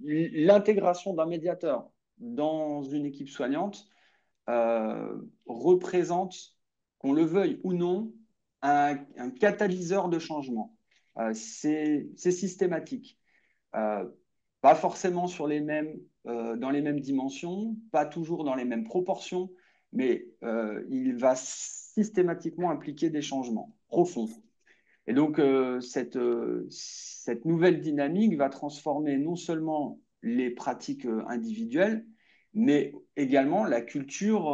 l'intégration d'un médiateur dans une équipe soignante représente, qu'on le veuille ou non, un catalyseur de changement. C'est systématique. Euh, Pas forcément dans les mêmes dimensions, pas toujours dans les mêmes proportions, mais il va systématiquement impliquer des changements profonds. Et donc, cette nouvelle dynamique va transformer non seulement les pratiques individuelles, mais également la culture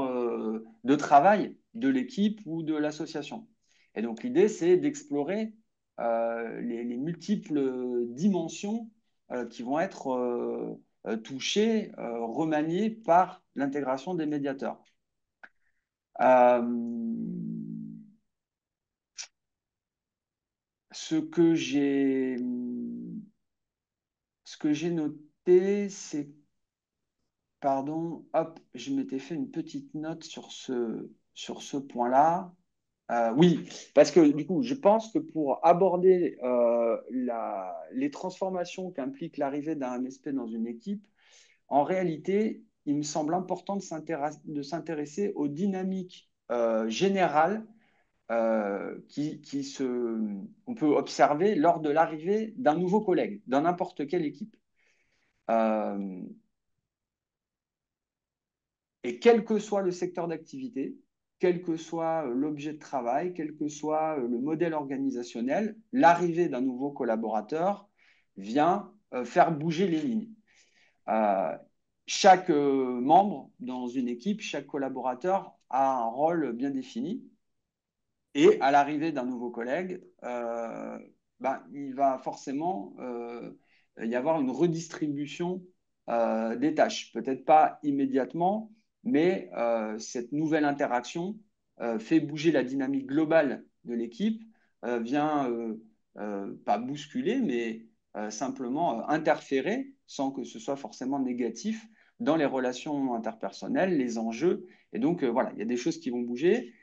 de travail de l'équipe ou de l'association. Et donc, l'idée, c'est d'explorer les multiples dimensions qui vont être touchées, remaniées par l'intégration des médiateurs. Euh, ce que j'ai ce que j'ai noté, c'est, pardon, hop, je m'étais fait une petite note sur ce point-là. Oui, parce que du coup, je pense que pour aborder les transformations qu'implique l'arrivée d'un MSP dans une équipe, en réalité, il me semble important de s'intéresser aux dynamiques générales qu'on peut observer lors de l'arrivée d'un nouveau collègue, dans n'importe quelle équipe. Euh, et quel que soit le secteur d'activité, quel que soit l'objet de travail, quel que soit le modèle organisationnel, l'arrivée d'un nouveau collaborateur vient faire bouger les lignes. Euh, Chaque membre dans une équipe, chaque collaborateur a un rôle bien défini. Et à l'arrivée d'un nouveau collègue, il va forcément y avoir une redistribution des tâches. Peut-être pas immédiatement, mais cette nouvelle interaction fait bouger la dynamique globale de l'équipe, vient pas bousculer, mais simplement interférer, sans que ce soit forcément négatif, dans les relations interpersonnelles, les enjeux. Et donc, voilà, il y a des choses qui vont bouger.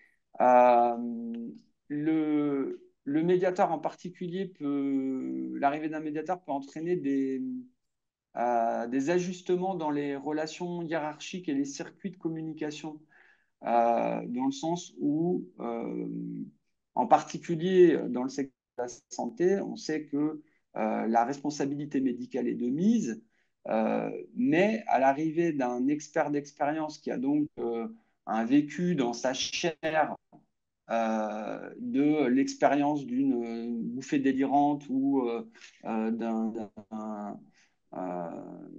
Le médiateur en particulier l'arrivée d'un médiateur peut entraîner des ajustements dans les relations hiérarchiques et les circuits de communication, dans le sens où, en particulier dans le secteur de la santé, on sait que la responsabilité médicale est de mise, mais à l'arrivée d'un expert d'expérience qui a donc un vécu dans sa chair de l'expérience d'une bouffée délirante ou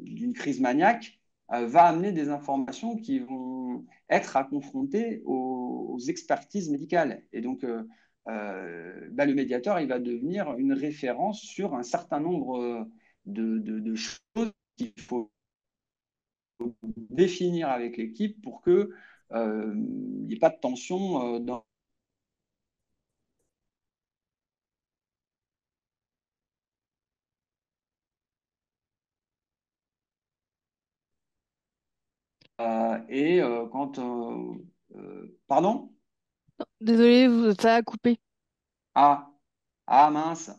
d'une crise maniaque, va amener des informations qui vont être à confronter aux expertises médicales. Et donc, le médiateur, il va devenir une référence sur un certain nombre de choses qu'il faut définir avec l'équipe pour qu'il n'y ait pas de tension dans Pardon? Désolé, ça a coupé. Ah, ah mince.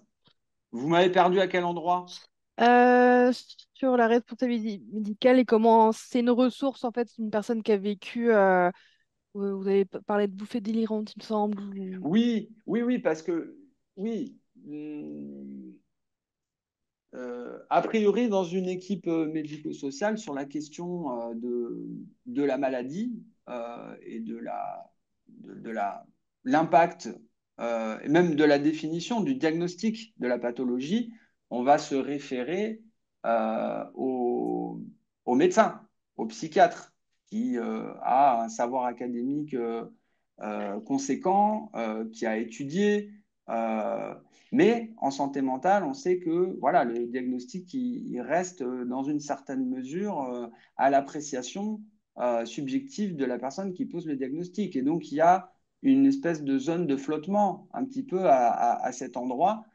Vous m'avez perdu à quel endroit? Euh, Sur la responsabilité médicale et comment c'est une ressource, en fait, une personne qui a vécu, vous avez parlé de bouffée délirante, il me semble. Oui, oui, oui, parce que oui. A priori, dans une équipe médico-sociale, sur la question de la maladie et l'impact et même de la définition du diagnostic de la pathologie, on va se référer au médecin, au psychiatre, qui a un savoir académique conséquent, qui a étudié, Euh, mais en santé mentale, on sait que voilà, le diagnostic, il reste dans une certaine mesure à l'appréciation subjective de la personne qui pose le diagnostic. Et donc, il y a une espèce de zone de flottement un petit peu à cet endroit.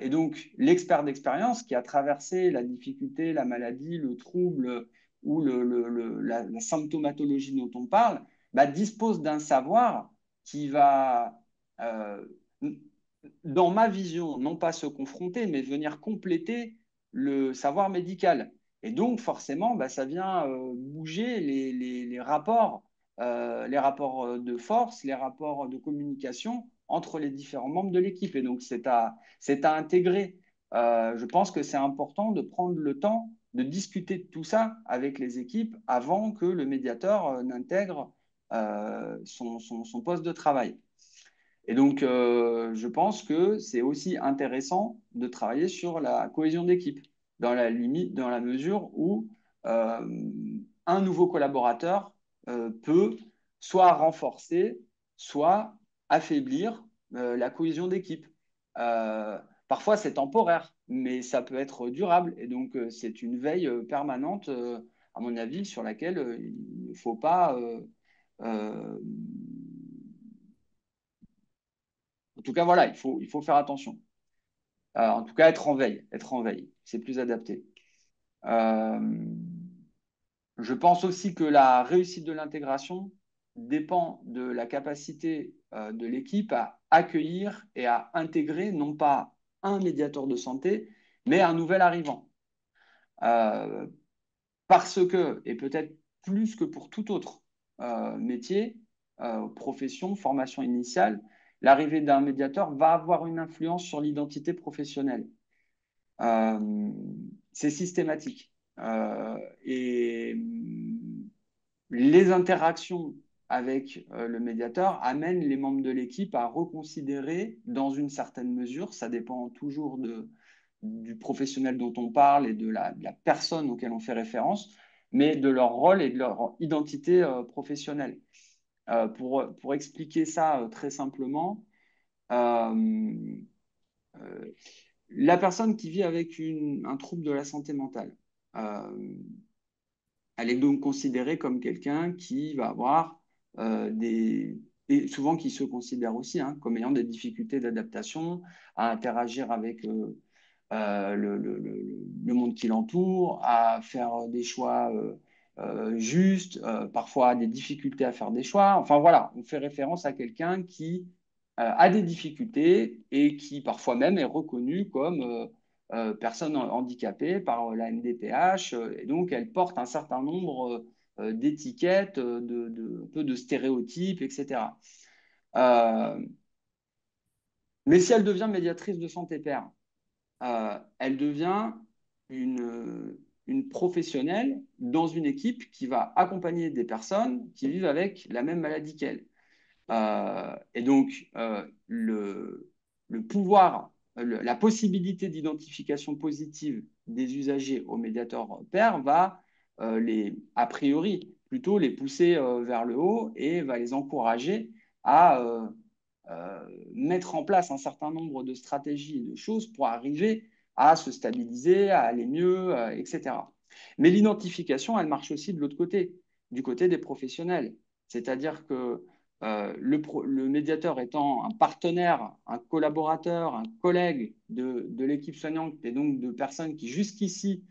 Et donc, l'expert d'expérience qui a traversé la difficulté, la maladie, le trouble ou la symptomatologie dont on parle, bah, dispose d'un savoir qui va, dans ma vision, non pas se confronter, mais venir compléter le savoir médical. Et donc, forcément, bah, ça vient bouger les rapports de force, les rapports de communication entre les différents membres de l'équipe. Et donc, c'est à intégrer. Je pense que c'est important de prendre le temps de discuter de tout ça avec les équipes avant que le médiateur n'intègre son poste de travail. Et donc, je pense que c'est aussi intéressant de travailler sur la cohésion d'équipe, dans la limite, dans la mesure où un nouveau collaborateur peut soit renforcer, soit affaiblir la cohésion d'équipe. Euh, Parfois, c'est temporaire, mais ça peut être durable. Et donc, c'est une veille permanente, à mon avis, sur laquelle il ne faut pas euh, en tout cas, voilà, il faut faire attention. En tout cas, être en veille, c'est plus adapté. Euh, je pense aussi que la réussite de l'intégration dépend de la capacité de l'équipe à accueillir et à intégrer non pas un médiateur de santé, mais un nouvel arrivant. Euh, Parce que, et peut-être plus que pour tout autre métier, profession, formation initiale, l'arrivée d'un médiateur va avoir une influence sur l'identité professionnelle. Euh, c'est systématique. Et les interactions avec le médiateur amènent les membres de l'équipe à reconsidérer dans une certaine mesure, ça dépend toujours du professionnel dont on parle et de la personne auquel on fait référence, mais de leur rôle et de leur identité professionnelle. Pour expliquer ça très simplement, euh, euh, la personne qui vit avec un trouble de la santé mentale, euh, elle est donc considérée comme quelqu'un qui va avoir des... Et souvent qui se considère aussi hein, comme ayant des difficultés d'adaptation, à interagir avec le monde qui l'entoure, à faire des choix justes, parfois des difficultés à faire des choix. Enfin voilà, on fait référence à quelqu'un qui a des difficultés et qui parfois même est reconnu comme personne handicapée par la MDPH. Et donc, elle porte un certain nombre d'étiquettes, un peu de stéréotypes, etc. Euh, mais si elle devient médiatrice de santé père, elle devient une professionnelle dans une équipe qui va accompagner des personnes qui vivent avec la même maladie qu'elle. Et donc, le pouvoir, la possibilité d'identification positive des usagers au médiateur pair va a priori, plutôt les pousser vers le haut et va les encourager à mettre en place un certain nombre de stratégies et de choses pour arriver à se stabiliser, à aller mieux, etc. Mais l'identification, elle marche aussi de l'autre côté, du côté des professionnels. C'est-à-dire que le médiateur étant un partenaire, un collaborateur, un collègue de l'équipe soignante et donc de personnes qui jusqu'ici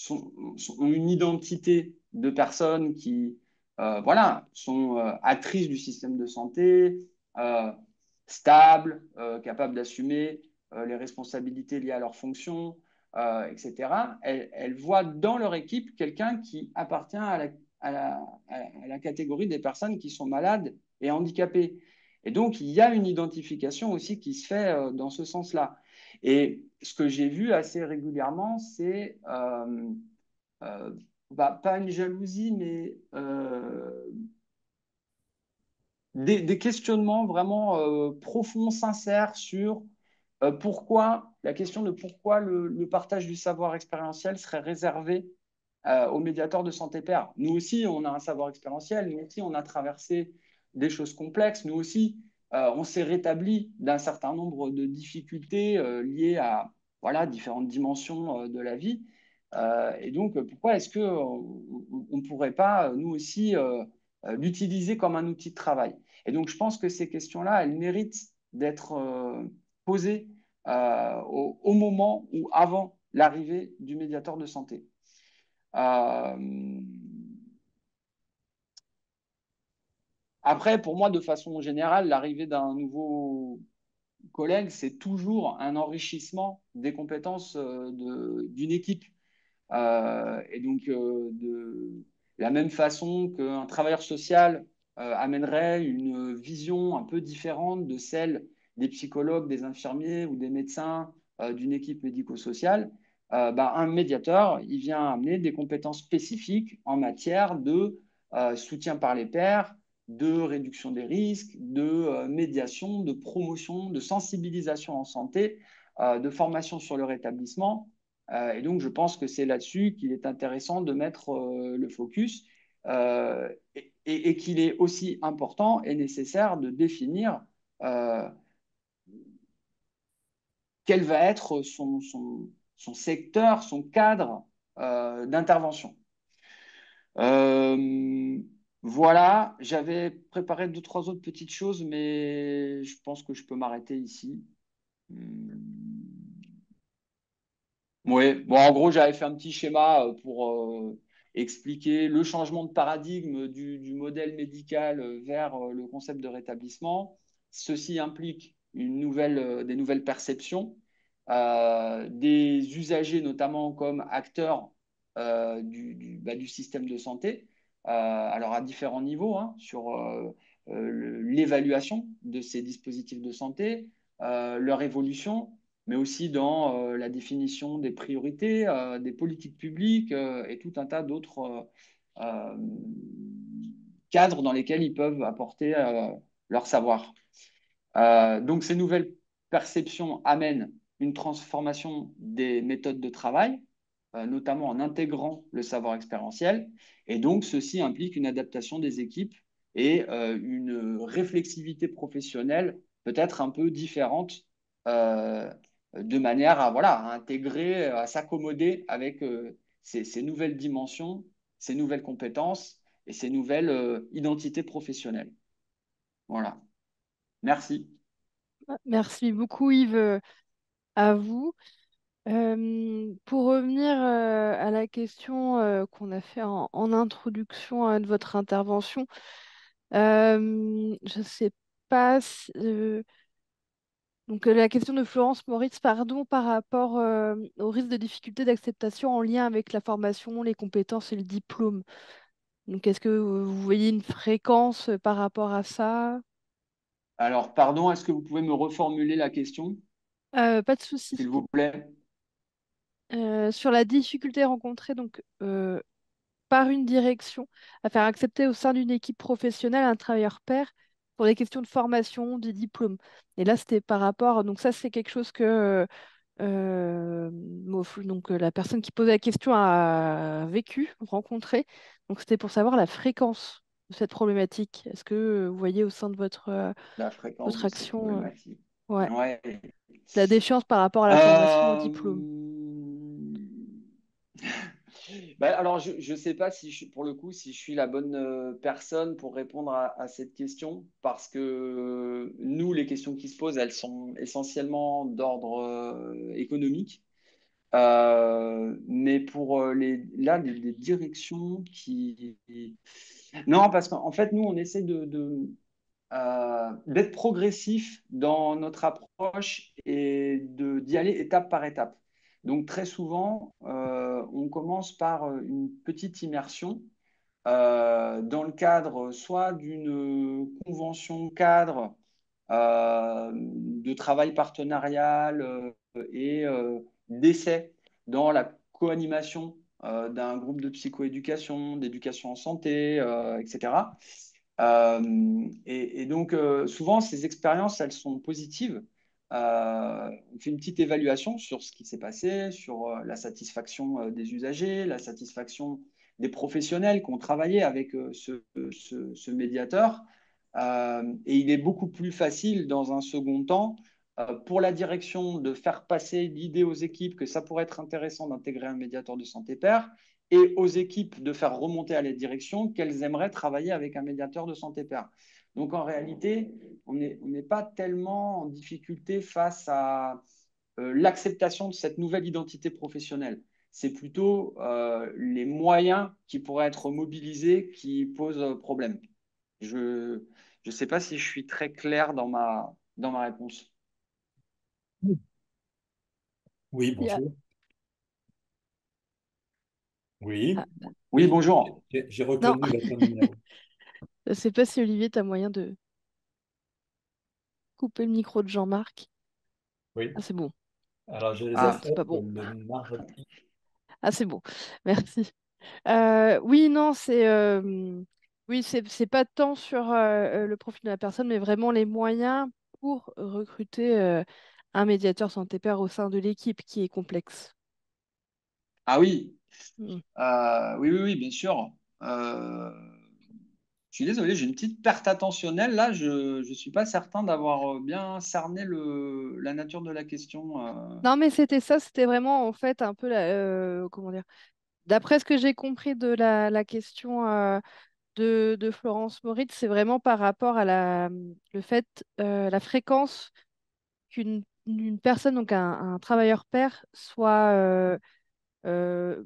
ont une identité de personnes qui voilà, sont actrices du système de santé, euh, stables, capables d'assumer les responsabilités liées à leurs fonctions, etc. Elles voient dans leur équipe quelqu'un qui appartient à la catégorie des personnes qui sont malades et handicapées. Et donc, il y a une identification aussi qui se fait dans ce sens-là. Et ce que j'ai vu assez régulièrement, c'est pas une jalousie, mais des questionnements vraiment profonds, sincères sur la question de pourquoi le partage du savoir expérientiel serait réservé aux médiateurs de santé pair. Nous aussi, on a un savoir expérientiel, nous aussi, on a traversé des choses complexes, nous aussi, on s'est rétabli d'un certain nombre de difficultés liées à voilà, différentes dimensions de la vie. Et donc, pourquoi est-ce qu'on ne pourrait pas, nous aussi, l'utiliser comme un outil de travail? Et donc, je pense que ces questions-là, elles méritent d'être posées au moment ou avant l'arrivée du médiateur de santé. Après, pour moi, de façon générale, l'arrivée d'un nouveau collègue, c'est toujours un enrichissement des compétences d'une équipe. Et donc, de la même façon qu'un travailleur social amènerait une vision un peu différente de celle des psychologues, des infirmiers ou des médecins d'une équipe médico-sociale, un médiateur, il vient amener des compétences spécifiques en matière de soutien par les pairs, de réduction des risques, de médiation, de promotion, de sensibilisation en santé, de formation sur le rétablissement. Et donc, je pense que c'est là-dessus qu'il est intéressant de mettre le focus et qu'il est aussi important et nécessaire de définir euh, quel va être son secteur, son cadre d'intervention. Euh, voilà, j'avais préparé deux, trois autres petites choses, mais je pense que je peux m'arrêter ici. Oui, bon, en gros, j'avais fait un petit schéma pour expliquer le changement de paradigme du modèle médical vers le concept de rétablissement. Ceci implique des nouvelles perceptions, des usagers notamment comme acteurs du système de santé, alors à différents niveaux, hein, sur l'évaluation de ces dispositifs de santé, leur évolution, mais aussi dans la définition des priorités, des politiques publiques et tout un tas d'autres euh, cadres dans lesquels ils peuvent apporter leur savoir. Donc ces nouvelles perceptions amènent une transformation des méthodes de travail, notamment en intégrant le savoir expérientiel, et donc ceci implique une adaptation des équipes et une réflexivité professionnelle peut-être un peu différente de manière à, voilà, à intégrer, à s'accommoder avec ces nouvelles dimensions, ces nouvelles compétences et ces nouvelles identités professionnelles. Voilà. Merci. Merci beaucoup, Yves, à vous. Pour revenir à la question qu'on a fait en introduction de votre intervention, je ne sais pas si, donc la question de Florence Moritz, pardon, par rapport au risque de difficulté d'acceptation en lien avec la formation, les compétences et le diplôme. Donc est-ce que vous voyez une fréquence par rapport à ça? Alors, pardon, est-ce que vous pouvez me reformuler la question, Pas de souci. s'il vous plaît? Sur la difficulté rencontrée donc, par une direction à faire accepter au sein d'une équipe professionnelle un travailleur pair pour des questions de formation, de diplôme. Et là, c'était par rapport, donc ça, c'est quelque chose que la personne qui posait la question a vécu, rencontré. Donc c'était pour savoir la fréquence de cette problématique. Est-ce que vous voyez au sein de La fréquence votre de ces action, problématiques. ouais, Ouais. la déchéance par rapport à la formation au Euh, diplôme? alors, je ne sais pas si pour le coup, si je suis la bonne personne pour répondre à cette question, parce que nous, les questions qui se posent, elles sont essentiellement d'ordre économique. Mais pour les directions qui... Non, parce qu'en fait, nous, on essaie d'être progressif dans notre approche et d'y aller étape par étape. Donc très souvent, on commence par une petite immersion dans le cadre soit d'une convention cadre de travail partenarial et d'essai dans la co-animation d'un groupe de psychoéducation, d'éducation en santé, etc. Et donc, souvent, ces expériences, elles sont positives. On fait une petite évaluation sur ce qui s'est passé, sur la satisfaction des usagers, la satisfaction des professionnels qui ont travaillé avec ce médiateur. Et il est beaucoup plus facile dans un second temps pour la direction de faire passer l'idée aux équipes que ça pourrait être intéressant d'intégrer un médiateur de santé pair et aux équipes de faire remonter à la direction qu'elles aimeraient travailler avec un médiateur de santé pair. Donc en réalité, on n'est pas tellement en difficulté face à l'acceptation de cette nouvelle identité professionnelle. C'est plutôt les moyens qui pourraient être mobilisés qui posent problème. Je ne sais pas si je suis très clair dans ma réponse. Oui, Il y a- bonjour. Oui, ah, Oui, oui, bonjour. j'ai non, reconnu votre numéro. je sais pas si Olivier, tu as moyen de couper le micro de Jean-Marc. Oui, Ah, c'est bon. alors je les ai Non, Ah, c'est fait pas bon. le mardi. Ah, c'est bon. Merci. Oui, non, oui, c'est pas tant sur le profil de la personne, mais vraiment les moyens pour recruter un médiateur santé pair au sein de l'équipe qui est complexe. ah oui. Mm. Oui, oui, oui, bien sûr. Euh, je suis désolé, j'ai une petite perte attentionnelle. Là, je ne suis pas certain d'avoir bien cerné la nature de la question. Non, mais c'était ça, c'était vraiment en fait un peu comment dire. D'après ce que j'ai compris de la question de Florence Moritz, c'est vraiment par rapport à le fait, la fréquence qu'une personne, donc un travailleur pair, euh,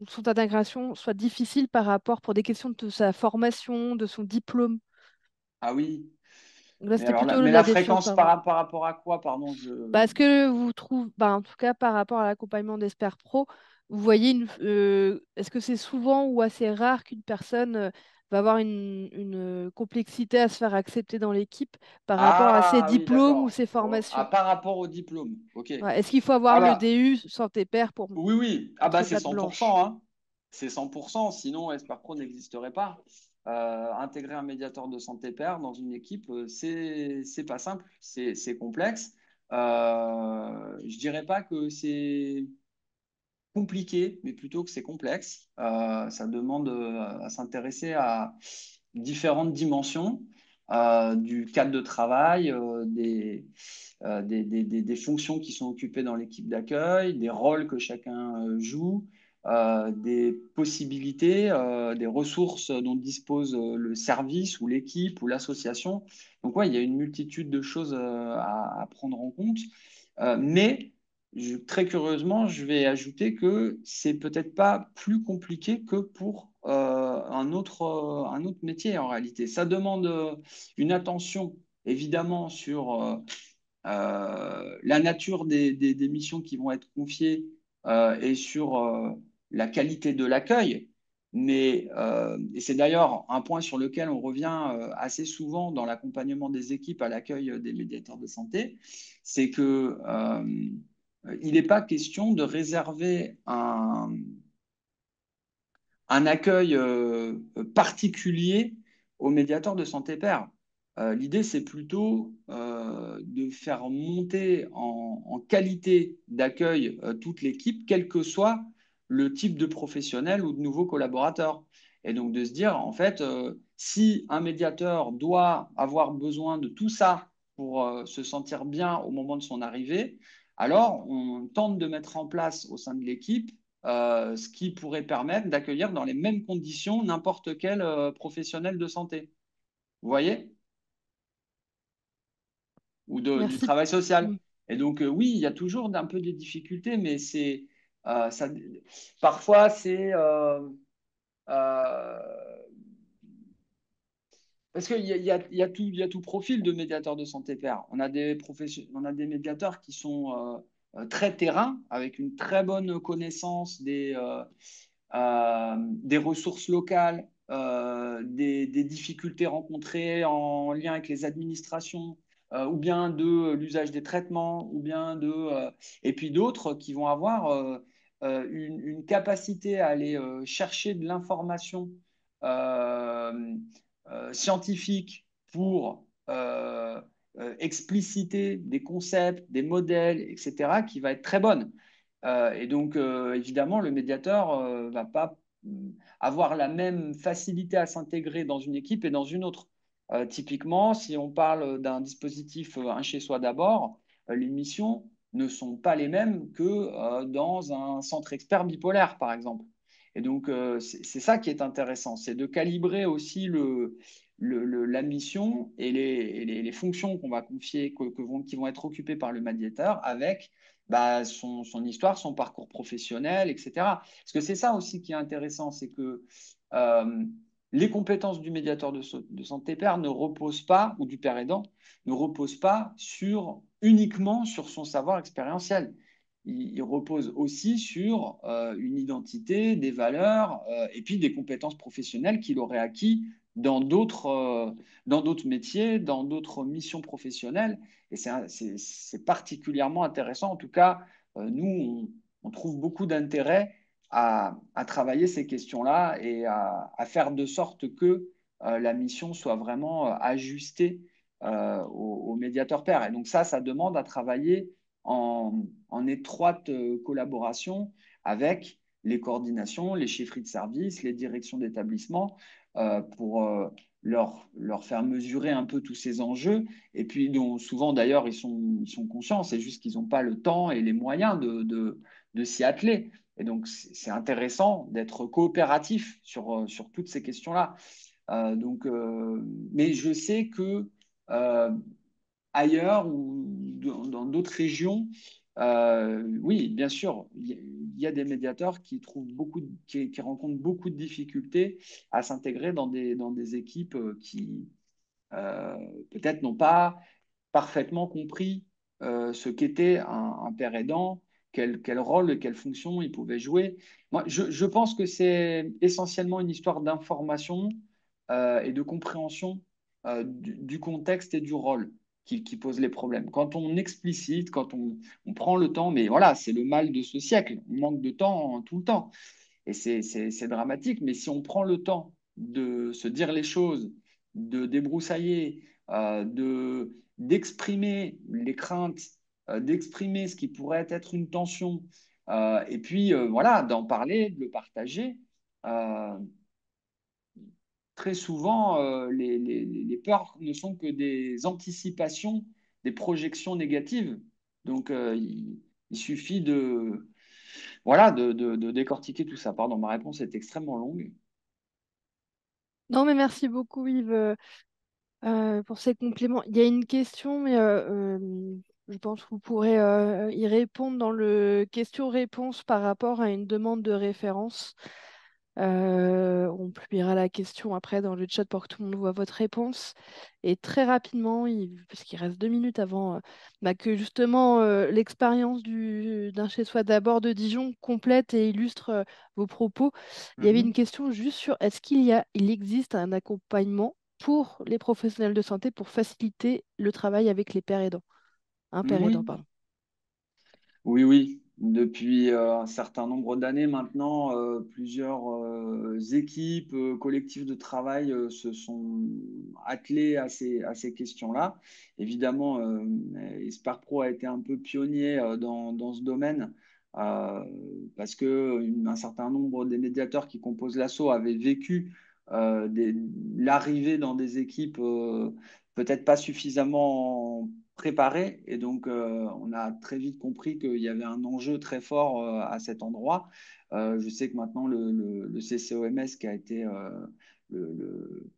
son intégration soit difficile par rapport pour des questions de sa formation, de son diplôme. Ah oui. Donc là, Mais c'était alors, plutôt mais la là-dessus, fréquence pardon. par rapport à quoi? Pardon, Est-ce que vous trouvez, bah, en tout cas par rapport à l'accompagnement d'Esper Pro, vous voyez est-ce que c'est souvent ou assez rare qu'une personne va avoir une complexité à se faire accepter dans l'équipe par rapport à ses Ah oui, diplômes ou d'accord. ses Oh, ah, formations? par rapport au diplôme. OK. Ouais, est-ce qu'il faut avoir Ah le bah, DU santé pair pour oui, oui. Ah bah, être c'est patte 100%, blanche? hein. C'est 100%, sinon Esper Pro n'existerait pas. Intégrer un médiateur de santé pair dans une équipe, c'est pas simple, c'est complexe. Je dirais pas que c'est compliqué, mais plutôt que c'est complexe. Ça demande à s'intéresser à différentes dimensions du cadre de travail, des fonctions qui sont occupées dans l'équipe d'accueil, des rôles que chacun joue, des possibilités, des ressources dont dispose le service ou l'équipe ou l'association. Donc, ouais, il y a une multitude de choses à prendre en compte. Mais très curieusement, je vais ajouter que c'est peut-être pas plus compliqué que pour un autre métier en réalité. Ça demande une attention évidemment sur la nature des missions qui vont être confiées et sur la qualité de l'accueil. Mais, et c'est d'ailleurs un point sur lequel on revient assez souvent dans l'accompagnement des équipes à l'accueil des médiateurs de santé, c'est que il n'est pas question de réserver un accueil particulier aux médiateurs de santé pair. L'idée, c'est plutôt de faire monter en qualité d'accueil toute l'équipe, quel que soit le type de professionnel ou de nouveaux collaborateurs. Et donc de se dire, en fait, si un médiateur doit avoir besoin de tout ça pour se sentir bien au moment de son arrivée, alors on tente de mettre en place au sein de l'équipe ce qui pourrait permettre d'accueillir dans les mêmes conditions n'importe quel professionnel de santé. Vous voyez? Ou du Merci. travail social. Mm. Et donc, oui, il y a toujours un peu des difficultés, mais ça, parfois, euh, parce qu'il il y a tout profil de médiateur de santé pair. On a des médiateurs qui sont très terrain, avec une très bonne connaissance des ressources locales, des difficultés rencontrées en lien avec les administrations, ou bien de l'usage des traitements, et puis d'autres qui vont avoir une capacité à aller chercher de l'information euh, scientifique pour expliciter des concepts, des modèles, etc., qui va être très bonne. Et donc, évidemment, le médiateur va pas avoir la même facilité à s'intégrer dans une équipe et dans une autre. Typiquement, si on parle d'un dispositif un chez soi d'abord, les missions ne sont pas les mêmes que dans un centre expert bipolaire, par exemple. Et donc, c'est ça qui est intéressant, c'est de calibrer aussi la mission et les fonctions qu'on va confier, qui vont être occupées par le médiateur avec bah, son histoire, son parcours professionnel, etc. Parce que c'est ça aussi qui est intéressant, c'est que euh, les compétences du médiateur de santé père ne reposent pas, ou du père aidant, ne reposent pas uniquement sur son savoir expérientiel. Il repose aussi sur une identité, des valeurs et puis des compétences professionnelles qu'il aurait acquis dans d'autres métiers, dans d'autres missions professionnelles. Et c'est particulièrement intéressant. En tout cas, nous, on trouve beaucoup d'intérêt à travailler ces questions-là et à faire de sorte que la mission soit vraiment ajustée au médiateur pair. Et donc ça demande à travailler en étroite collaboration avec les coordinations, les chefferies de service, les directions d'établissement pour leur faire mesurer un peu tous ces enjeux. Et puis, dont souvent d'ailleurs, ils sont conscients, c'est juste qu'ils n'ont pas le temps et les moyens de s'y atteler. Et donc, c'est intéressant d'être coopératif sur toutes ces questions-là. Mais je sais que euh, ailleurs ou dans d'autres régions, oui, bien sûr, il y a des médiateurs qui qui rencontrent beaucoup de difficultés à s'intégrer dans des équipes qui euh, peut-être n'ont pas parfaitement compris ce qu'était un père aidant, quel rôle et quelle fonction il pouvait jouer. Moi, je pense que c'est essentiellement une histoire d'information et de compréhension du contexte et du rôle qui pose les problèmes. Quand on explicite, quand on prend le temps, mais voilà, c'est le mal de ce siècle, on manque de temps tout le temps. Et c'est dramatique, mais si on prend le temps de se dire les choses, de débroussailler, d'exprimer les craintes, d'exprimer ce qui pourrait être une tension, et puis voilà, d'en parler, de le partager. euh, Très souvent, les peurs ne sont que des anticipations, des projections négatives. Donc, il suffit voilà, de décortiquer tout ça. Pardon, ma réponse est extrêmement longue. Non, mais merci beaucoup, Yves, pour ces compléments. Il y a une question, mais je pense que vous pourrez y répondre dans le question-réponse par rapport à une demande de référence. On publiera la question après dans le chat pour que tout le monde voit votre réponse. Et très rapidement, parce qu'il reste 2 minutes avant bah, que justement l'expérience d'un chez-soi d'abord de Dijon complète et illustre vos propos, il y avait une Mhm. question juste sur il existe un accompagnement pour les professionnels de santé pour faciliter le travail avec les pères aidants. Un père aidant, Oui, pardon. oui, oui. Depuis un certain nombre d'années maintenant, plusieurs équipes, collectifs de travail se sont attelés à ces questions-là. Évidemment, Espar Pro a été un peu pionnier dans ce domaine euh, parce que un certain nombre des médiateurs qui composent l'ASSO avaient vécu l'arrivée dans des équipes peut-être pas suffisamment préparé. Et donc, on a très vite compris qu'il y avait un enjeu très fort à cet endroit. Je sais que maintenant, le CCOMS, qui a été le, le,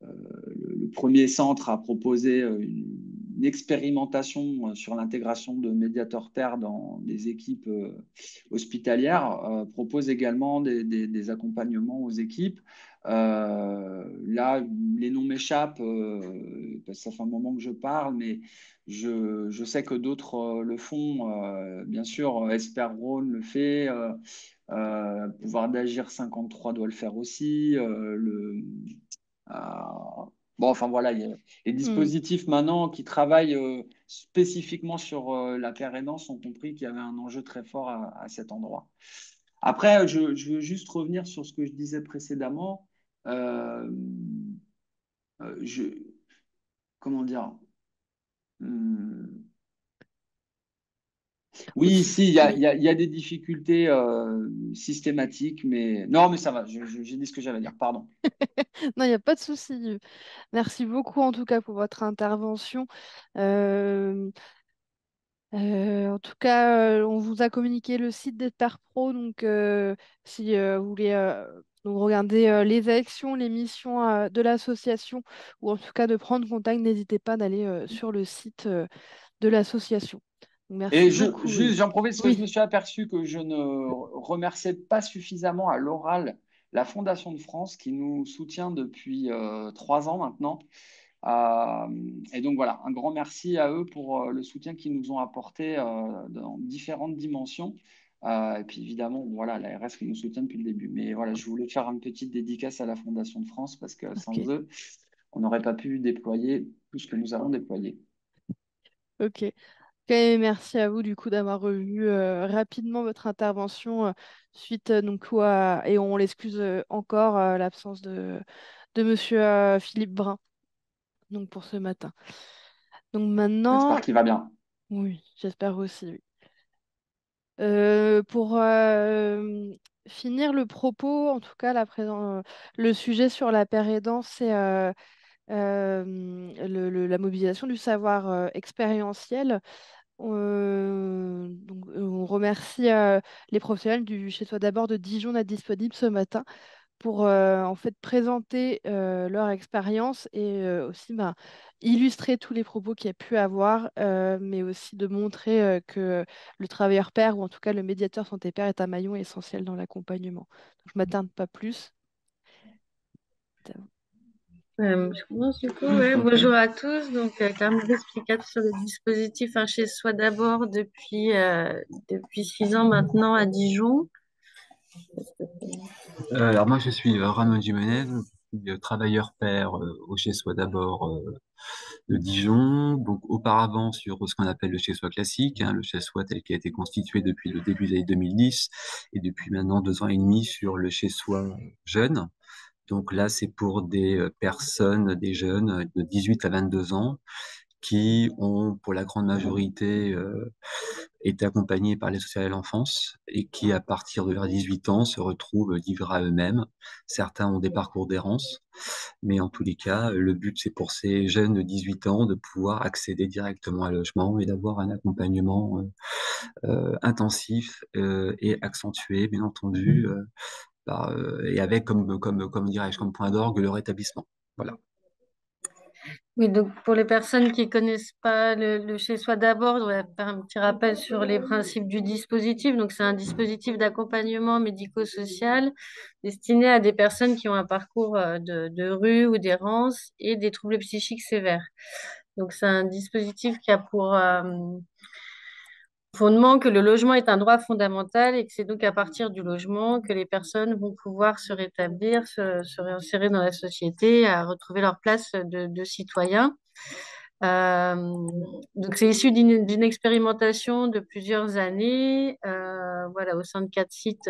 euh, le premier centre à proposer une expérimentation sur l'intégration de médiateurs pairs dans des équipes hospitalières, propose également des accompagnements aux équipes. Là, les noms m'échappent, parce que ça fait un moment que je parle, mais je sais que d'autres le font. Bien sûr, Esper Rhône le fait. Pouvoir d'agir 53 doit le faire aussi. Euh, bon, enfin voilà, il y a les Hmm. dispositifs maintenant qui travaillent spécifiquement sur la pérénance ont compris qu'il y avait un enjeu très fort à cet endroit. Après, je veux juste revenir sur ce que je disais précédemment. Euh, je, comment dire? hum, Oui, si, Oui. il y a des difficultés systématiques, mais non, mais ça va, j'ai dit ce que j'avais à dire, pardon. Non, il n'y a pas de souci. Merci beaucoup en tout cas pour votre intervention. Euh, en tout cas, on vous a communiqué le site d'Esper Pro, donc si vous voulez donc regarder les actions, les missions de l'association, ou en tout cas de prendre contact, n'hésitez pas d'aller sur le site de l'association. Donc, merci Et beaucoup. juste, j'en profite parce que je me Oui, suis aperçu que je ne remerciais pas suffisamment à l'oral la Fondation de France qui nous soutient depuis 3 ans maintenant. Et donc voilà, un grand merci à eux pour le soutien qu'ils nous ont apporté dans différentes dimensions. Et puis évidemment, voilà, la l'ARS qui nous soutient depuis le début. Mais voilà, je voulais faire une petite dédicace à la Fondation de France parce que sans ok, eux, on n'aurait pas pu déployer tout ce que nous avons déployé. ok. Ok, merci à vous du coup d'avoir revu rapidement votre intervention suite donc et on l'excuse encore l'absence de Monsieur Philippe Brun donc pour ce matin. Donc J'espère maintenant, qu'il va bien. oui, j'espère aussi. Oui. Pour finir le propos, en tout cas le sujet sur la paire aidant, c'est la mobilisation du savoir expérientiel. On remercie les professionnels du Chez Soi d'abord de Dijon d'être disponibles ce matin pour en fait présenter leur expérience et aussi illustrer tous les propos qu'il y a pu avoir, mais aussi de montrer que le travailleur pair ou en tout cas le médiateur santé pair est un maillon essentiel dans l'accompagnement. Donc, je ne m'attarde pas plus. Je commence du coup, ouais. Bonjour à tous. Donc, Carmen explicateur sur le dispositif Un chez soi d'abord depuis 6 ans maintenant à Dijon. Alors moi je suis Ramon Jimenez, je suis travailleur pair au chez soi d'abord de Dijon, donc auparavant sur ce qu'on appelle le chez soi classique, hein, le chez soi tel qu'il a été constitué depuis le début des années 2010 et depuis maintenant 2 ans et demi sur le chez soi jeune. Donc là c'est pour des personnes, des jeunes de 18 à 22 ans qui ont pour la grande majorité été accompagnés par l'aide sociale à l'enfance et qui, à partir de leurs 18 ans, se retrouvent livrés à eux-mêmes. Certains ont des parcours d'errance, mais en tous les cas, le but, c'est pour ces jeunes de 18 ans de pouvoir accéder directement à un logement et d'avoir un accompagnement intensif et accentué, bien entendu, et avec comme dirais-je, comme point d'orgue le rétablissement. Voilà. Oui, donc pour les personnes qui connaissent pas le chez soi d'abord, on va faire un petit rappel sur les principes du dispositif. Donc, c'est un dispositif d'accompagnement médico-social destiné à des personnes qui ont un parcours de rue ou d'errance et des troubles psychiques sévères. Donc, c'est un dispositif qui a pour fondement que le logement est un droit fondamental et que c'est donc à partir du logement que les personnes vont pouvoir se rétablir, se réinsérer dans la société, à retrouver leur place de citoyen. Euh, donc, c'est issu d'une expérimentation de plusieurs années, voilà, au sein de 4 sites,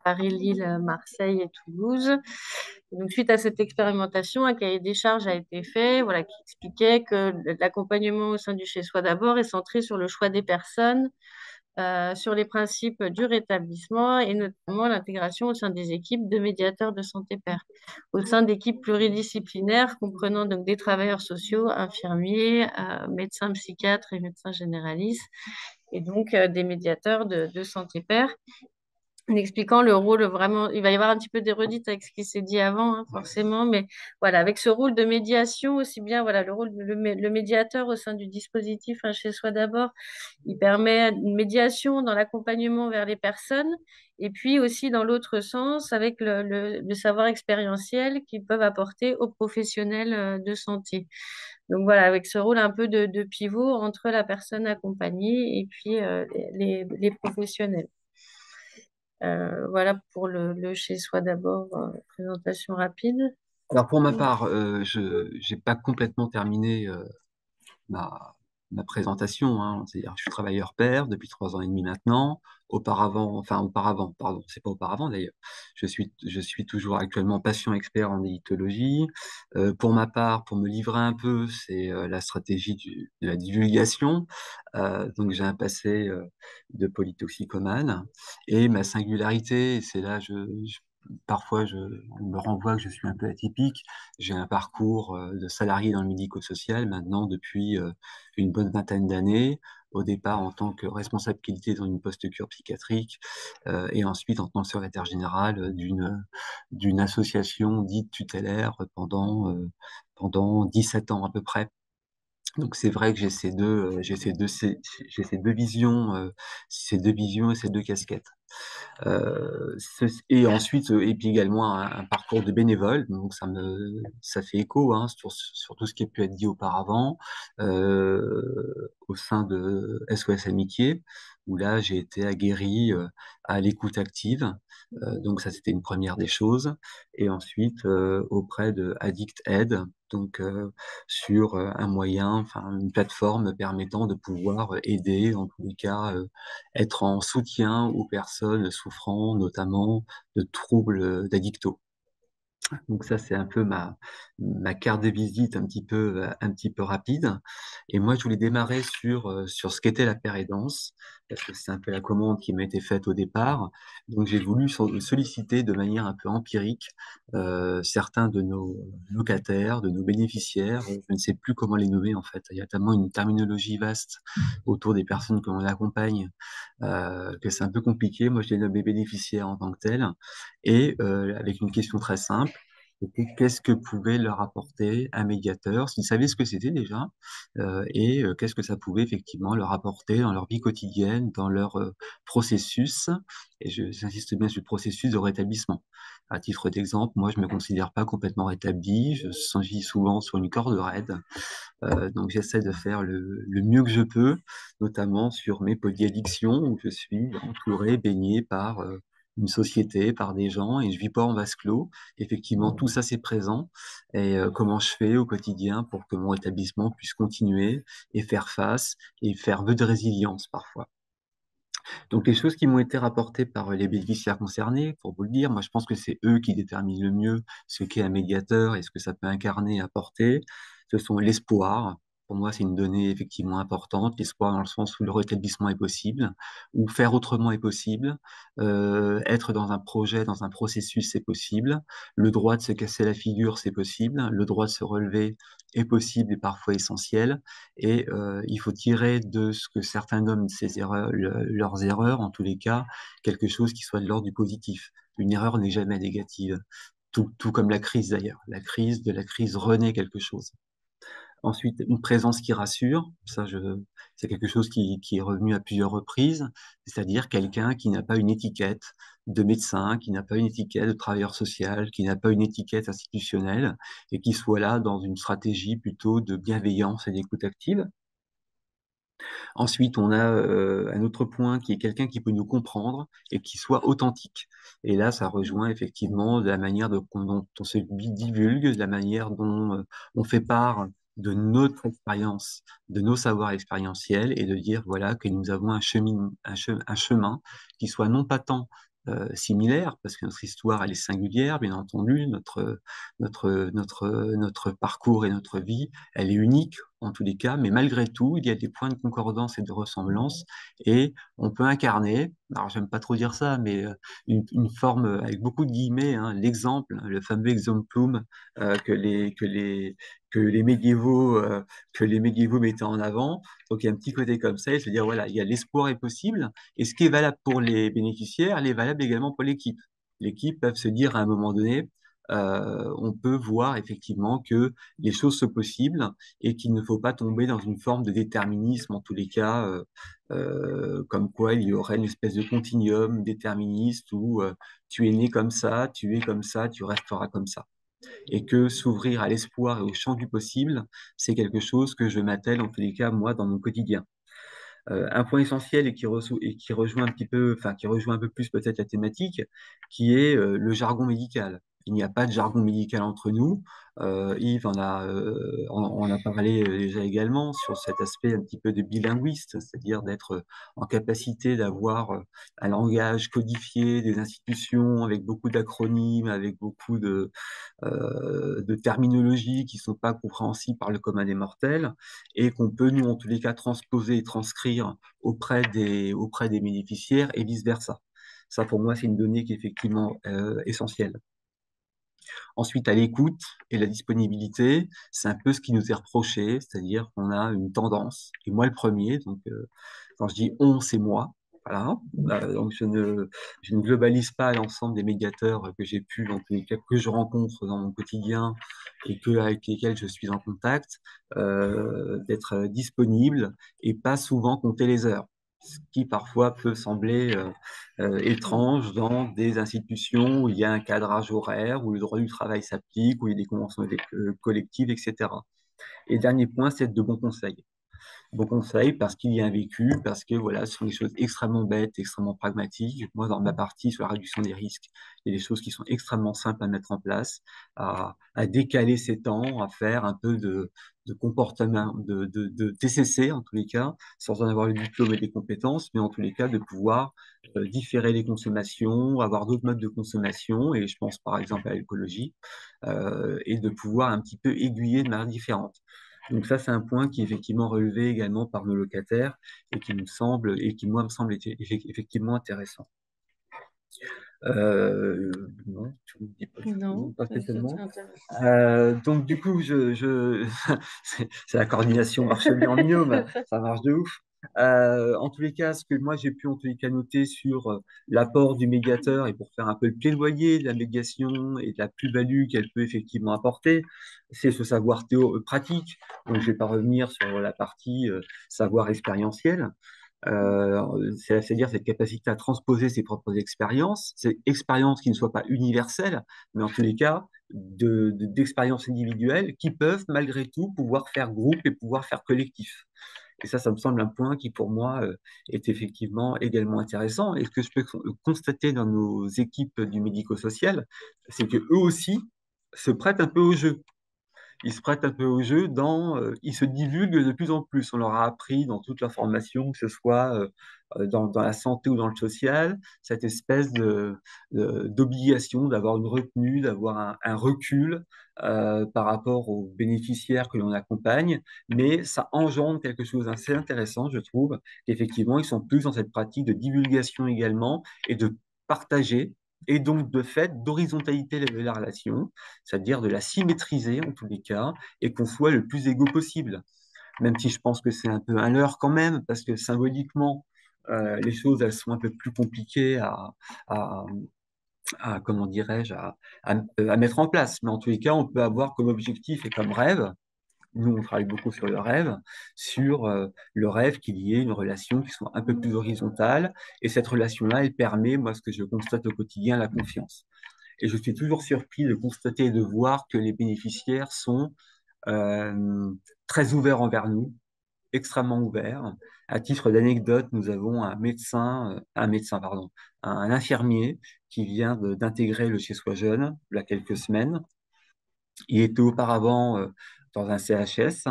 Paris, Lille, Marseille et Toulouse. Donc, suite à cette expérimentation, un cahier des charges a été fait, voilà, qui expliquait que l'accompagnement au sein du chez soi d'abord est centré sur le choix des personnes, sur les principes du rétablissement et notamment l'intégration au sein des équipes de médiateurs de santé pair, au sein d'équipes pluridisciplinaires comprenant donc des travailleurs sociaux, infirmiers, médecins psychiatres et médecins généralistes, et donc des médiateurs de santé pair en expliquant le rôle vraiment, il va y avoir un petit peu d'érudite avec ce qui s'est dit avant, hein, forcément, mais voilà, avec ce rôle de médiation, aussi bien voilà, le rôle le médiateur au sein du dispositif hein, chez soi d'abord, il permet une médiation dans l'accompagnement vers les personnes, et puis aussi dans l'autre sens, avec le savoir expérientiel qu'ils peuvent apporter aux professionnels de santé. Donc voilà, avec ce rôle un peu de pivot entre la personne accompagnée et puis les professionnels. Voilà pour le chez soi d'abord, présentation rapide. Alors pour ma part, je n'ai pas complètement terminé ma, ma présentation, hein. C'est-à-dire que je suis travailleur pair depuis 3 ans et demi maintenant. Auparavant, pardon, c'est pas auparavant d'ailleurs. Je suis toujours actuellement patient expert en éditologie. Pour ma part, pour me livrer un peu, c'est la stratégie de la divulgation. Donc j'ai un passé de polytoxicomane. Et ma singularité, c'est là, parfois, on me renvoie que je suis un peu atypique. J'ai un parcours de salarié dans le médico-social maintenant depuis une bonne vingtaine d'années. Au départ en tant que responsable qualité dans une post-cure psychiatrique et ensuite en tant que secrétaire général d'une association dite tutélaire pendant 17 ans à peu près. Donc c'est vrai que j'ai ces deux visions, et ces deux casquettes. Et ensuite, et puis également un parcours de bénévole, donc ça fait écho hein, sur tout ce qui a pu être dit auparavant au sein de SOS Amitié, où là j'ai été aguerri à l'écoute active, donc ça c'était une première des choses, et ensuite auprès de Addict Aid, donc sur un moyen, enfin une plateforme permettant de pouvoir aider, en tous les cas, être en soutien aux personnes souffrant notamment de troubles d'addicto. Donc ça, c'est un peu ma carte de visite un petit peu rapide. Et moi, je voulais démarrer sur ce qu'était la pérédance, parce que c'est un peu la commande qui m'a été faite au départ. Donc j'ai voulu solliciter de manière un peu empirique certains de nos locataires, de nos bénéficiaires. Je ne sais plus comment les nommer en fait. Il y a tellement une terminologie vaste autour des personnes que l'on accompagne que c'est un peu compliqué. Moi, je les nomme mes bénéficiaires en tant que tels. Et avec une question très simple, c'était qu'est-ce que pouvait leur apporter un médiateur, s'ils savaient ce que c'était déjà, et qu'est-ce que ça pouvait effectivement leur apporter dans leur vie quotidienne, dans leur processus, et j'insiste bien sur le processus de rétablissement. À titre d'exemple, moi, je me considère pas complètement rétabli, je suis souvent sur une corde raide, donc j'essaie de faire le mieux que je peux, notamment sur mes polyaddictions, où je suis entouré, baigné par une société, par des gens, et je vis pas en vase clos. Effectivement, tout ça c'est présent. Et comment je fais au quotidien pour que mon établissement puisse continuer et faire face et faire vœu de résilience parfois. Donc les choses qui m'ont été rapportées par les bénéficiaires concernés, pour vous le dire, moi je pense que c'est eux qui déterminent le mieux ce qu'est un médiateur et ce que ça peut incarner, apporter. Ce sont l'espoir. Pour moi, c'est une donnée effectivement importante, l'espoir dans le sens où le rétablissement est possible, ou faire autrement est possible, être dans un projet, dans un processus, c'est possible, le droit de se casser la figure, c'est possible, le droit de se relever est possible et parfois essentiel, et il faut tirer de ce que certains nomment ces erreurs, leurs erreurs, en tous les cas, quelque chose qui soit de l'ordre du positif. Une erreur n'est jamais négative, tout comme la crise d'ailleurs. De la crise renaît quelque chose. Ensuite, une présence qui rassure, c'est quelque chose qui est revenu à plusieurs reprises, c'est-à-dire quelqu'un qui n'a pas une étiquette de médecin, qui n'a pas une étiquette de travailleur social, qui n'a pas une étiquette institutionnelle, et qui soit là dans une stratégie plutôt de bienveillance et d'écoute active. Ensuite, on a un autre point qui est quelqu'un qui peut nous comprendre et qui soit authentique. Et là, ça rejoint effectivement de la manière dont on se divulgue, de la manière dont on fait part de notre expérience, de nos savoirs expérientiels, et de dire voilà que nous avons un chemin qui soit non pas tant similaire, parce que notre histoire elle est singulière, bien entendu, notre parcours et notre vie, elle est unique en tous les cas, mais malgré tout, il y a des points de concordance et de ressemblance, et on peut incarner, alors j'aime pas trop dire ça, mais une forme avec beaucoup de guillemets, hein, l'exemple, le fameux exemplum que les médiévaux mettaient en avant. Donc il y a un petit côté comme ça, et se dire voilà, il y a l'espoir est possible, et ce qui est valable pour les bénéficiaires, elle est valable également pour l'équipe. L'équipe peut se dire à un moment donné, on peut voir effectivement que les choses sont possibles et qu'il ne faut pas tomber dans une forme de déterminisme, en tous les cas, comme quoi il y aurait une espèce de continuum déterministe où tu es né comme ça, tu es comme ça, tu resteras comme ça. Et que s'ouvrir à l'espoir et au champ du possible, c'est quelque chose que je m'attelle, en tous les cas, moi, dans mon quotidien. Un point essentiel et qui rejoint un petit peu, enfin qui rejoint un peu plus peut-être la thématique, qui est le jargon médical. Il n'y a pas de jargon médical entre nous. Yves en a parlé déjà également sur cet aspect un petit peu de bilinguiste, c'est-à-dire d'être en capacité d'avoir un langage codifié des institutions avec beaucoup d'acronymes, avec beaucoup de terminologies qui ne sont pas compréhensibles par le commun des mortels et qu'on peut, nous, en tous les cas, transposer et transcrire auprès des bénéficiaires et vice-versa. Ça, pour moi, c'est une donnée qui est effectivement essentielle. Ensuite, à l'écoute et la disponibilité, c'est un peu ce qui nous est reproché, c'est-à-dire qu'on a une tendance, et moi le premier, donc quand je dis on, c'est moi, voilà. Donc je ne globalise pas l'ensemble des médiateurs que j'ai pu, en tous les cas, que je rencontre dans mon quotidien et avec lesquels je suis en contact, d'être disponible et pas souvent compter les heures, ce qui parfois peut sembler étrange dans des institutions où il y a un cadrage horaire, où le droit du travail s'applique, où il y a des conventions collectives, etc. Et dernier point, c'est de bons conseils. Bons conseils parce qu'il y a un vécu, parce que voilà, ce sont des choses extrêmement bêtes, extrêmement pragmatiques. Moi, dans ma partie sur la réduction des risques, il y a des choses qui sont extrêmement simples à mettre en place, à décaler ses temps, à faire un peu de comportement, de TCC en tous les cas, sans en avoir le diplôme et les compétences, mais en tous les cas de pouvoir différer les consommations, avoir d'autres modes de consommation, et je pense par exemple à l'écologie, et de pouvoir un petit peu aiguiller de manière différente. Donc ça, c'est un point qui est effectivement relevé également par nos locataires et qui nous semble, et qui moi me semble effectivement intéressant. Non, je ne dis pas, Non, pas ça, c'est spécialement. intéressant. Donc du coup, c'est la coordination marche bien en binôme, ça marche de ouf. En tous les cas, ce que moi j'ai pu en tous les cas noter sur l'apport du médiateur et pour faire un peu le plaidoyer de la médiation et de la plus-value qu'elle peut effectivement apporter, c'est ce savoir pratique. Donc je vais pas revenir sur la partie savoir expérientiel. C'est-à-dire cette capacité à transposer ses propres expériences, ces expériences qui ne soient pas universelles, mais en tous les cas d'expériences individuelles qui peuvent malgré tout pouvoir faire groupe et pouvoir faire collectif. Et ça me semble un point qui pour moi est effectivement également intéressant. Et ce que je peux constater dans nos équipes du médico-social, c'est que eux aussi se prêtent un peu au jeu. Ils se prêtent un peu au jeu ils se divulguent de plus en plus. On leur a appris dans toute leur formation, que ce soit dans la santé ou dans le social, cette espèce d'obligation d'avoir une retenue, d'avoir un recul par rapport aux bénéficiaires que l'on accompagne. Mais ça engendre quelque chose d'assez intéressant, je trouve. Effectivement, ils sont plus dans cette pratique de divulgation également et de partager et donc de fait d'horizontalité de la relation, c'est-à-dire de la symétriser en tous les cas, et qu'on soit le plus égaux possible. Même si je pense que c'est un peu un leurre quand même, parce que symboliquement, les choses, elles sont un peu plus compliquées à, comment dirais-je, à mettre en place. Mais en tous les cas, on peut avoir comme objectif et comme rêve, nous, on travaille beaucoup sur le rêve qu'il y ait une relation qui soit un peu plus horizontale. Et cette relation-là, elle permet, moi, ce que je constate au quotidien, la confiance. Et je suis toujours surpris de constater et de voir que les bénéficiaires sont euh, très ouverts envers nous, extrêmement ouverts. À titre d'anecdote, nous avons pardon, un infirmier qui vient d'intégrer le Chez Soi Jeune il y a quelques semaines. Il était auparavant dans un CHS,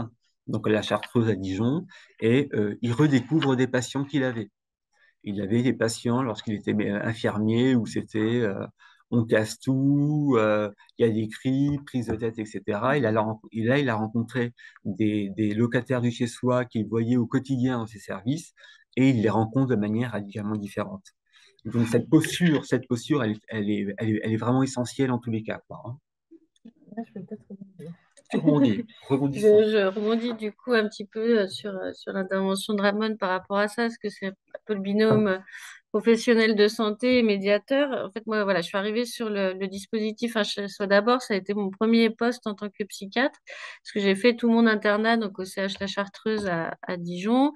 donc à la Chartreuse à Dijon, et il redécouvre des patients qu'il avait. Il avait des patients lorsqu'il était infirmier où c'était on casse tout, il y a des cris, prise de tête, etc. Il a rencontré des locataires du chez-soi qu'il voyait au quotidien dans ses services et il les rencontre de manière radicalement différente. Donc cette posture, elle est vraiment essentielle en tous les cas, quoi, hein. Là, je peux peut-être rebondir. Tu rebondis, rebondissons. Je rebondis du coup un petit peu sur l'intervention de Ramon par rapport à ça, parce que c'est un peu le binôme professionnel de santé et médiateur. En fait, moi, voilà, je suis arrivée sur le dispositif HSO d'abord. Ça a été mon premier poste en tant que psychiatre, parce que j'ai fait tout mon internat donc au CH La Chartreuse à Dijon.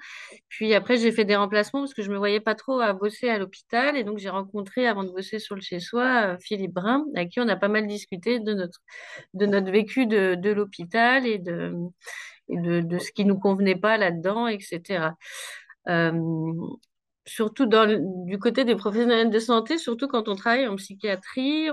Puis après, j'ai fait des remplacements parce que je me voyais pas trop à bosser à l'hôpital. Et donc, j'ai rencontré, avant de bosser sur le chez-soi, Philippe Brun, avec qui on a pas mal discuté de notre vécu de l'hôpital et de ce qui nous convenait pas là-dedans, etc. Euh, surtout du côté des professionnels de santé, surtout quand on travaille en psychiatrie,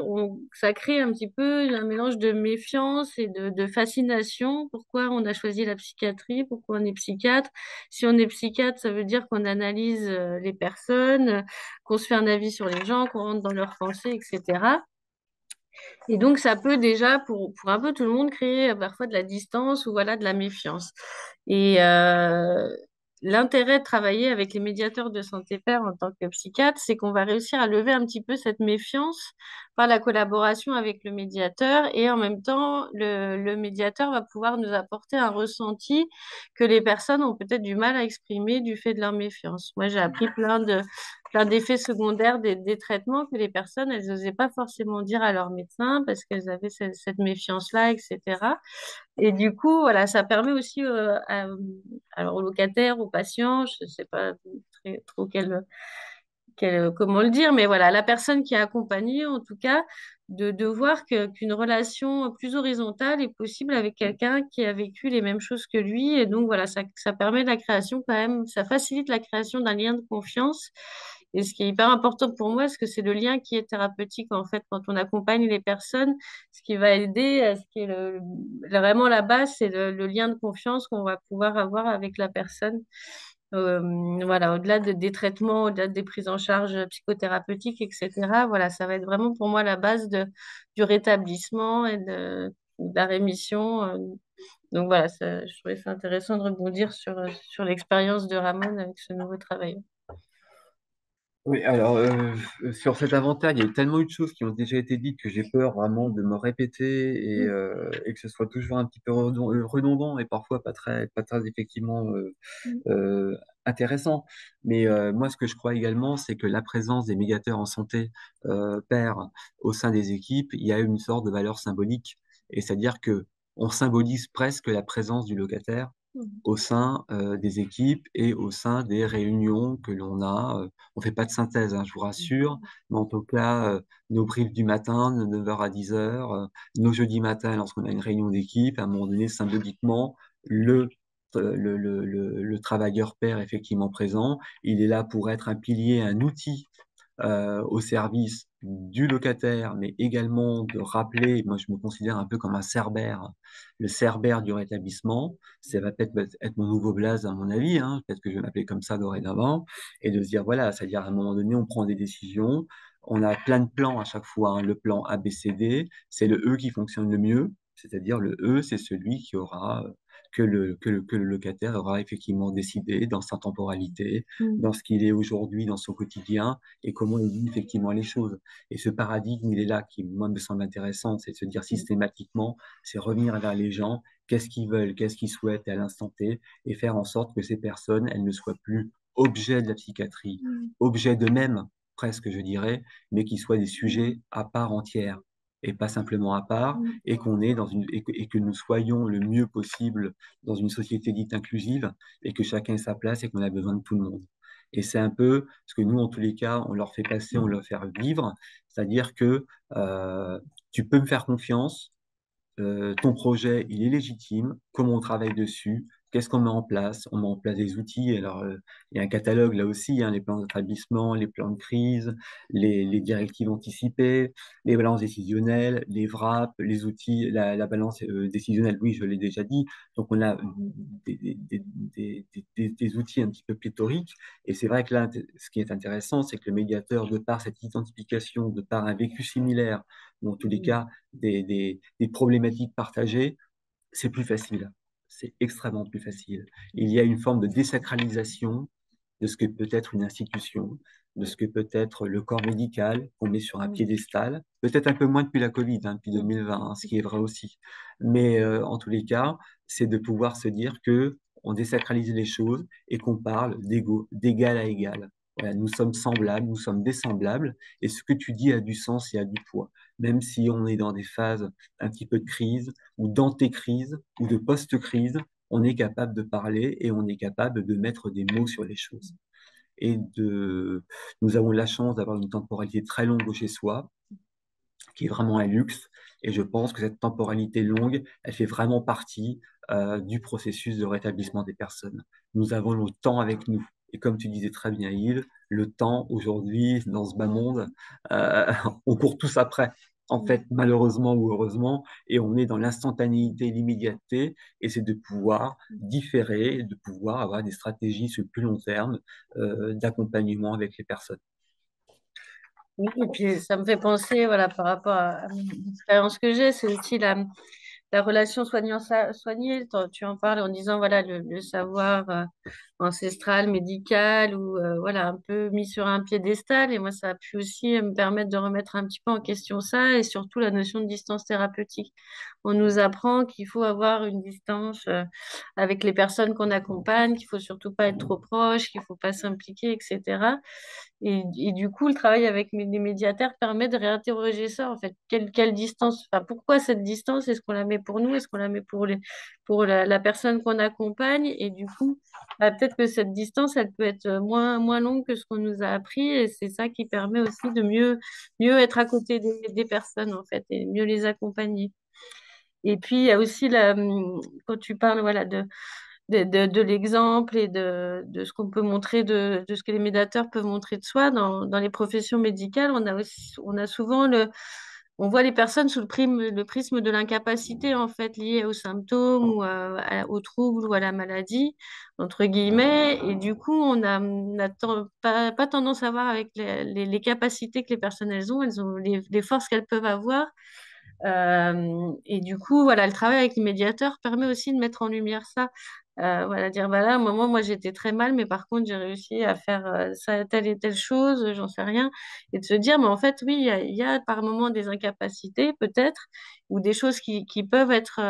ça crée un petit peu un mélange de méfiance et de fascination. Pourquoi on a choisi la psychiatrie? Pourquoi on est psychiatre? Si on est psychiatre, ça veut dire qu'on analyse les personnes, qu'on se fait un avis sur les gens, qu'on rentre dans leurs pensées, etc. Et donc, ça peut déjà, pour un peu tout le monde, créer parfois de la distance ou voilà, de la méfiance. Et l'intérêt de travailler avec les médiateurs de santé pair en tant que psychiatre, c'est qu'on va réussir à lever un petit peu cette méfiance par la collaboration avec le médiateur et en même temps, le médiateur va pouvoir nous apporter un ressenti que les personnes ont peut-être du mal à exprimer du fait de leur méfiance. Moi, j'ai appris plein d'effets secondaires des traitements que les personnes, elles n'osaient pas forcément dire à leur médecin parce qu'elles avaient cette méfiance-là, etc. Et du coup, voilà, ça permet aussi alors aux locataires, aux patients, je ne sais pas trop comment le dire, mais voilà, la personne qui est accompagnée, en tout cas, de voir qu'une relation plus horizontale est possible avec quelqu'un qui a vécu les mêmes choses que lui. Et donc, voilà, ça permet la création quand même, ça facilite la création d'un lien de confiance. Et ce qui est hyper important pour moi, parce que c'est le lien qui est thérapeutique, en fait, quand on accompagne les personnes, ce qui va aider, ce qui est vraiment la base, c'est le lien de confiance qu'on va pouvoir avoir avec la personne. Voilà, au-delà des traitements, au-delà des prises en charge psychothérapeutiques, etc. Voilà, ça va être vraiment pour moi la base du rétablissement et de la rémission. Donc voilà, je trouvais ça intéressant de rebondir sur l'expérience de Ramon avec ce nouveau travail. Oui, alors sur cet inventaire, il y a tellement eu de choses qui ont déjà été dites que j'ai peur vraiment de me répéter et que ce soit toujours un petit peu redondant et parfois pas très effectivement intéressant. Mais moi, ce que je crois également, c'est que la présence des médiateurs en santé pair au sein des équipes, il y a une sorte de valeur symbolique. Et c'est-à-dire que on symbolise presque la présence du locataire au sein des équipes et au sein des réunions que l'on a. On fait pas de synthèse, hein, je vous rassure, mais en tout cas, nos briefs du matin, de 9h à 10h, nos jeudis matins, lorsqu'on a une réunion d'équipe, à un moment donné, symboliquement, le travailleur pair effectivement présent, il est là pour être un pilier, un outil au service du locataire, mais également de rappeler, moi je me considère un peu comme un cerbère, le cerbère du rétablissement, ça va peut-être être mon nouveau blaze à mon avis, hein, peut-être que je vais m'appeler comme ça dorénavant, et de se dire voilà, c'est-à-dire à un moment donné on prend des décisions, on a plein de plans à chaque fois, hein, le plan A, B, C, D, c'est le E qui fonctionne le mieux, c'est-à-dire le E, c'est celui qui aura que le locataire aura effectivement décidé dans sa temporalité, dans ce qu'il est aujourd'hui, dans son quotidien, et comment il vit effectivement les choses. Et ce paradigme, il est là qui, moi, me semble intéressant, c'est de se dire systématiquement, c'est revenir vers les gens, qu'est-ce qu'ils veulent, qu'est-ce qu'ils souhaitent à l'instant T, et faire en sorte que ces personnes, elles ne soient plus objets de la psychiatrie, objets d'eux-mêmes, presque, je dirais, mais qui soient des sujets à part entière et pas simplement à part, et qu'on est et que nous soyons le mieux possible dans une société dite inclusive, et que chacun ait sa place et qu'on a besoin de tout le monde. Et c'est un peu ce que nous, en tous les cas, on leur fait passer, on leur fait vivre, c'est-à-dire que tu peux me faire confiance, ton projet, il est légitime, comment on travaille dessus, qu'est-ce qu'on met en place? On met en place des outils. Alors, il y a un catalogue là aussi, hein, les plans d'établissement, les plans de crise, les directives anticipées, les balances décisionnelles, les VRAP, les outils, la balance décisionnelle, oui, je l'ai déjà dit. Donc, on a des outils un petit peu pléthoriques. Et c'est vrai que là, ce qui est intéressant, c'est que le médiateur, de par cette identification, de par un vécu similaire, ou en tous les cas, des problématiques partagées, c'est plus facile. C'est extrêmement plus facile. Il y a une forme de désacralisation de ce que peut être une institution, de ce que peut être le corps médical qu'on met sur un piédestal. Peut-être un peu moins depuis la Covid, hein, depuis 2020, hein, ce qui est vrai aussi. Mais en tous les cas, c'est de pouvoir se dire que on désacralise les choses et qu'on parle d'égal à égal. Voilà, nous sommes semblables, nous sommes dessemblables, et ce que tu dis a du sens et a du poids. Même si on est dans des phases un petit peu de crise, ou d'anté-crise, ou de post-crise, on est capable de parler et on est capable de mettre des mots sur les choses. Nous avons la chance d'avoir une temporalité très longue chez soi, qui est vraiment un luxe. Et je pense que cette temporalité longue, elle fait vraiment partie du processus de rétablissement des personnes. Nous avons le temps avec nous. Et comme tu disais très bien, Yves, le temps aujourd'hui, dans ce bas monde, euh, on court tous après. En fait, malheureusement ou heureusement, et on est dans l'instantanéité, l'immédiateté, et c'est de pouvoir différer, de pouvoir avoir des stratégies sur le plus long terme d'accompagnement avec les personnes. Oui, et puis ça me fait penser, voilà, par rapport à l'expérience que j'ai, c'est aussi la relation soignant-soigné. Tu en parles en disant, voilà, le savoir ancestral, médical, ou voilà, un peu mis sur un piédestal. Et moi, ça a pu aussi me permettre de remettre un petit peu en question ça, et surtout la notion de distance thérapeutique. On nous apprend qu'il faut avoir une distance avec les personnes qu'on accompagne, qu'il faut surtout pas être trop proche, qu'il faut pas s'impliquer, etc. Et du coup, le travail avec les médiateurs permet de réinterroger ça, en fait. Quelle distance, enfin, pourquoi cette distance? Est-ce qu'on la met pour nous? Est-ce qu'on la met pour la personne qu'on accompagne? Et du coup, bah, peut-être que cette distance, elle peut être moins longue que ce qu'on nous a appris. Et c'est ça qui permet aussi de mieux être à côté des personnes, en fait, et mieux les accompagner. Et puis, il y a aussi, quand tu parles, voilà, de l'exemple et de ce qu'on peut montrer, de ce que les médiateurs peuvent montrer de soi dans les professions médicales, on a souvent on voit les personnes sous le prisme de l'incapacité, en fait, liée aux symptômes ou aux troubles ou à la maladie, entre guillemets. Et du coup, on a pas tendance à voir avec les capacités que les personnes elles ont les forces qu'elles peuvent avoir. Et du coup, voilà, le travail avec les médiateurs permet aussi de mettre en lumière ça. Voilà, dire, voilà, moi j'étais très mal, mais par contre, j'ai réussi à faire ça, telle et telle chose, j'en sais rien. Et de se dire, mais en fait, oui, il y a par moments des incapacités, peut-être, ou des choses qui peuvent être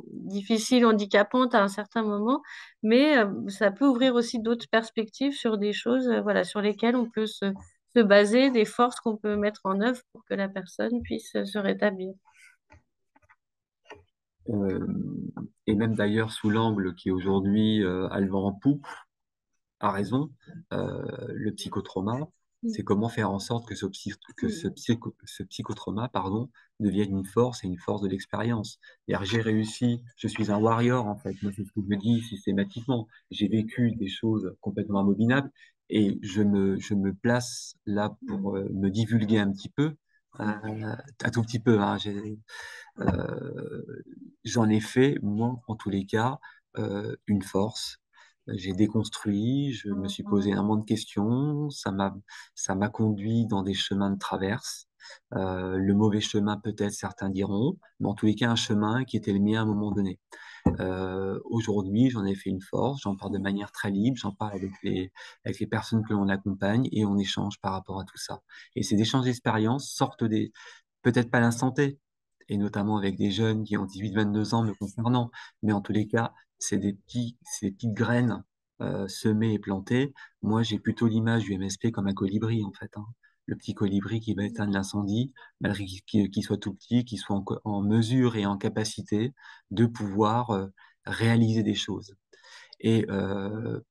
difficiles, handicapantes à un certain moment, mais ça peut ouvrir aussi d'autres perspectives sur des choses, voilà, sur lesquelles on peut se baser, des forces qu'on peut mettre en œuvre pour que la personne puisse se rétablir. Euh, et même d'ailleurs sous l'angle qui aujourd'hui a le vent en poupe, a raison, le psychotrauma, c'est comment faire en sorte que ce psychotrauma, pardon, devienne une force et une force de l'expérience. C'est-à-dire, j'ai réussi, je suis un warrior en fait, moi c'est ce que je me dis systématiquement. J'ai vécu des choses complètement abominables et je me place là pour me divulguer un petit peu, un tout petit peu, hein, euh, j'en ai fait, moi, en tous les cas, une force. J'ai déconstruit, je me suis posé un monde de questions, ça m'a conduit dans des chemins de traverse. Le mauvais chemin, peut-être, certains diront, mais en tous les cas, un chemin qui était le mien à un moment donné. Aujourd'hui, j'en ai fait une force, j'en parle de manière très libre, j'en parle avec les personnes que l'on accompagne et on échange par rapport à tout ça. Et ces échanges d'expériences sortent peut-être pas à l'instant T, et notamment avec des jeunes qui ont 18-22 ans me concernant, mais en tous les cas, c'est des petites graines semées et plantées. Moi, j'ai plutôt l'image du MSP comme un colibri, en fait, hein. Le petit colibri qui va éteindre l'incendie, malgré qu'il soit tout petit, qu'il soit en mesure et en capacité de pouvoir réaliser des choses. Et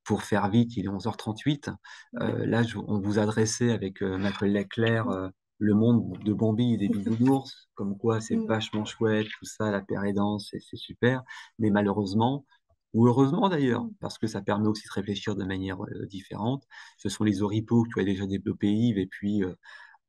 pour faire vite, il est 11h38. Là, on vous adressait avec ma collègue Claire le monde de Bambi et des bisounours, comme quoi c'est vachement chouette, tout ça, la pérédance, c'est super. Mais malheureusement, ou heureusement d'ailleurs, parce que ça permet aussi de réfléchir de manière différente, ce sont les oripeaux que tu as déjà développés, Yves, et puis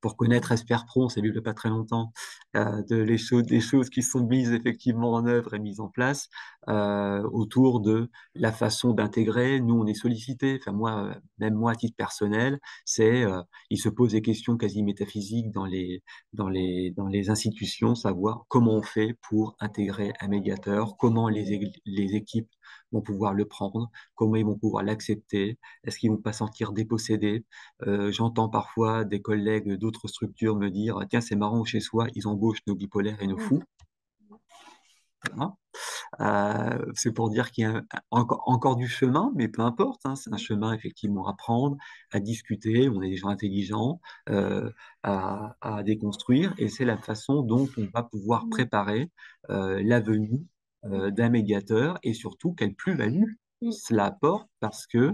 pour connaître Esper-Pro, on s'est vu il n'y a pas très longtemps, des choses qui sont mises effectivement en œuvre et mises en place autour de la façon d'intégrer. Nous, on est sollicité, enfin moi, même moi à titre personnel, il se pose des questions quasi métaphysiques dans les institutions, savoir comment on fait pour intégrer un médiateur, comment les équipes vont pouvoir le prendre, comment ils vont pouvoir l'accepter, est-ce qu'ils vont pas sentir dépossédés. J'entends parfois des collègues d'autres structures me dire, tiens, c'est marrant, chez soi, ils embauchent nos bipolaires et nos fous. Hein. C'est pour dire qu'il y a encore du chemin, mais peu importe, hein, c'est un chemin effectivement à prendre, à discuter, on est des gens intelligents, à déconstruire, et c'est la façon dont on va pouvoir préparer la venue d'un médiateur, et surtout quelle plus-value cela apporte, parce que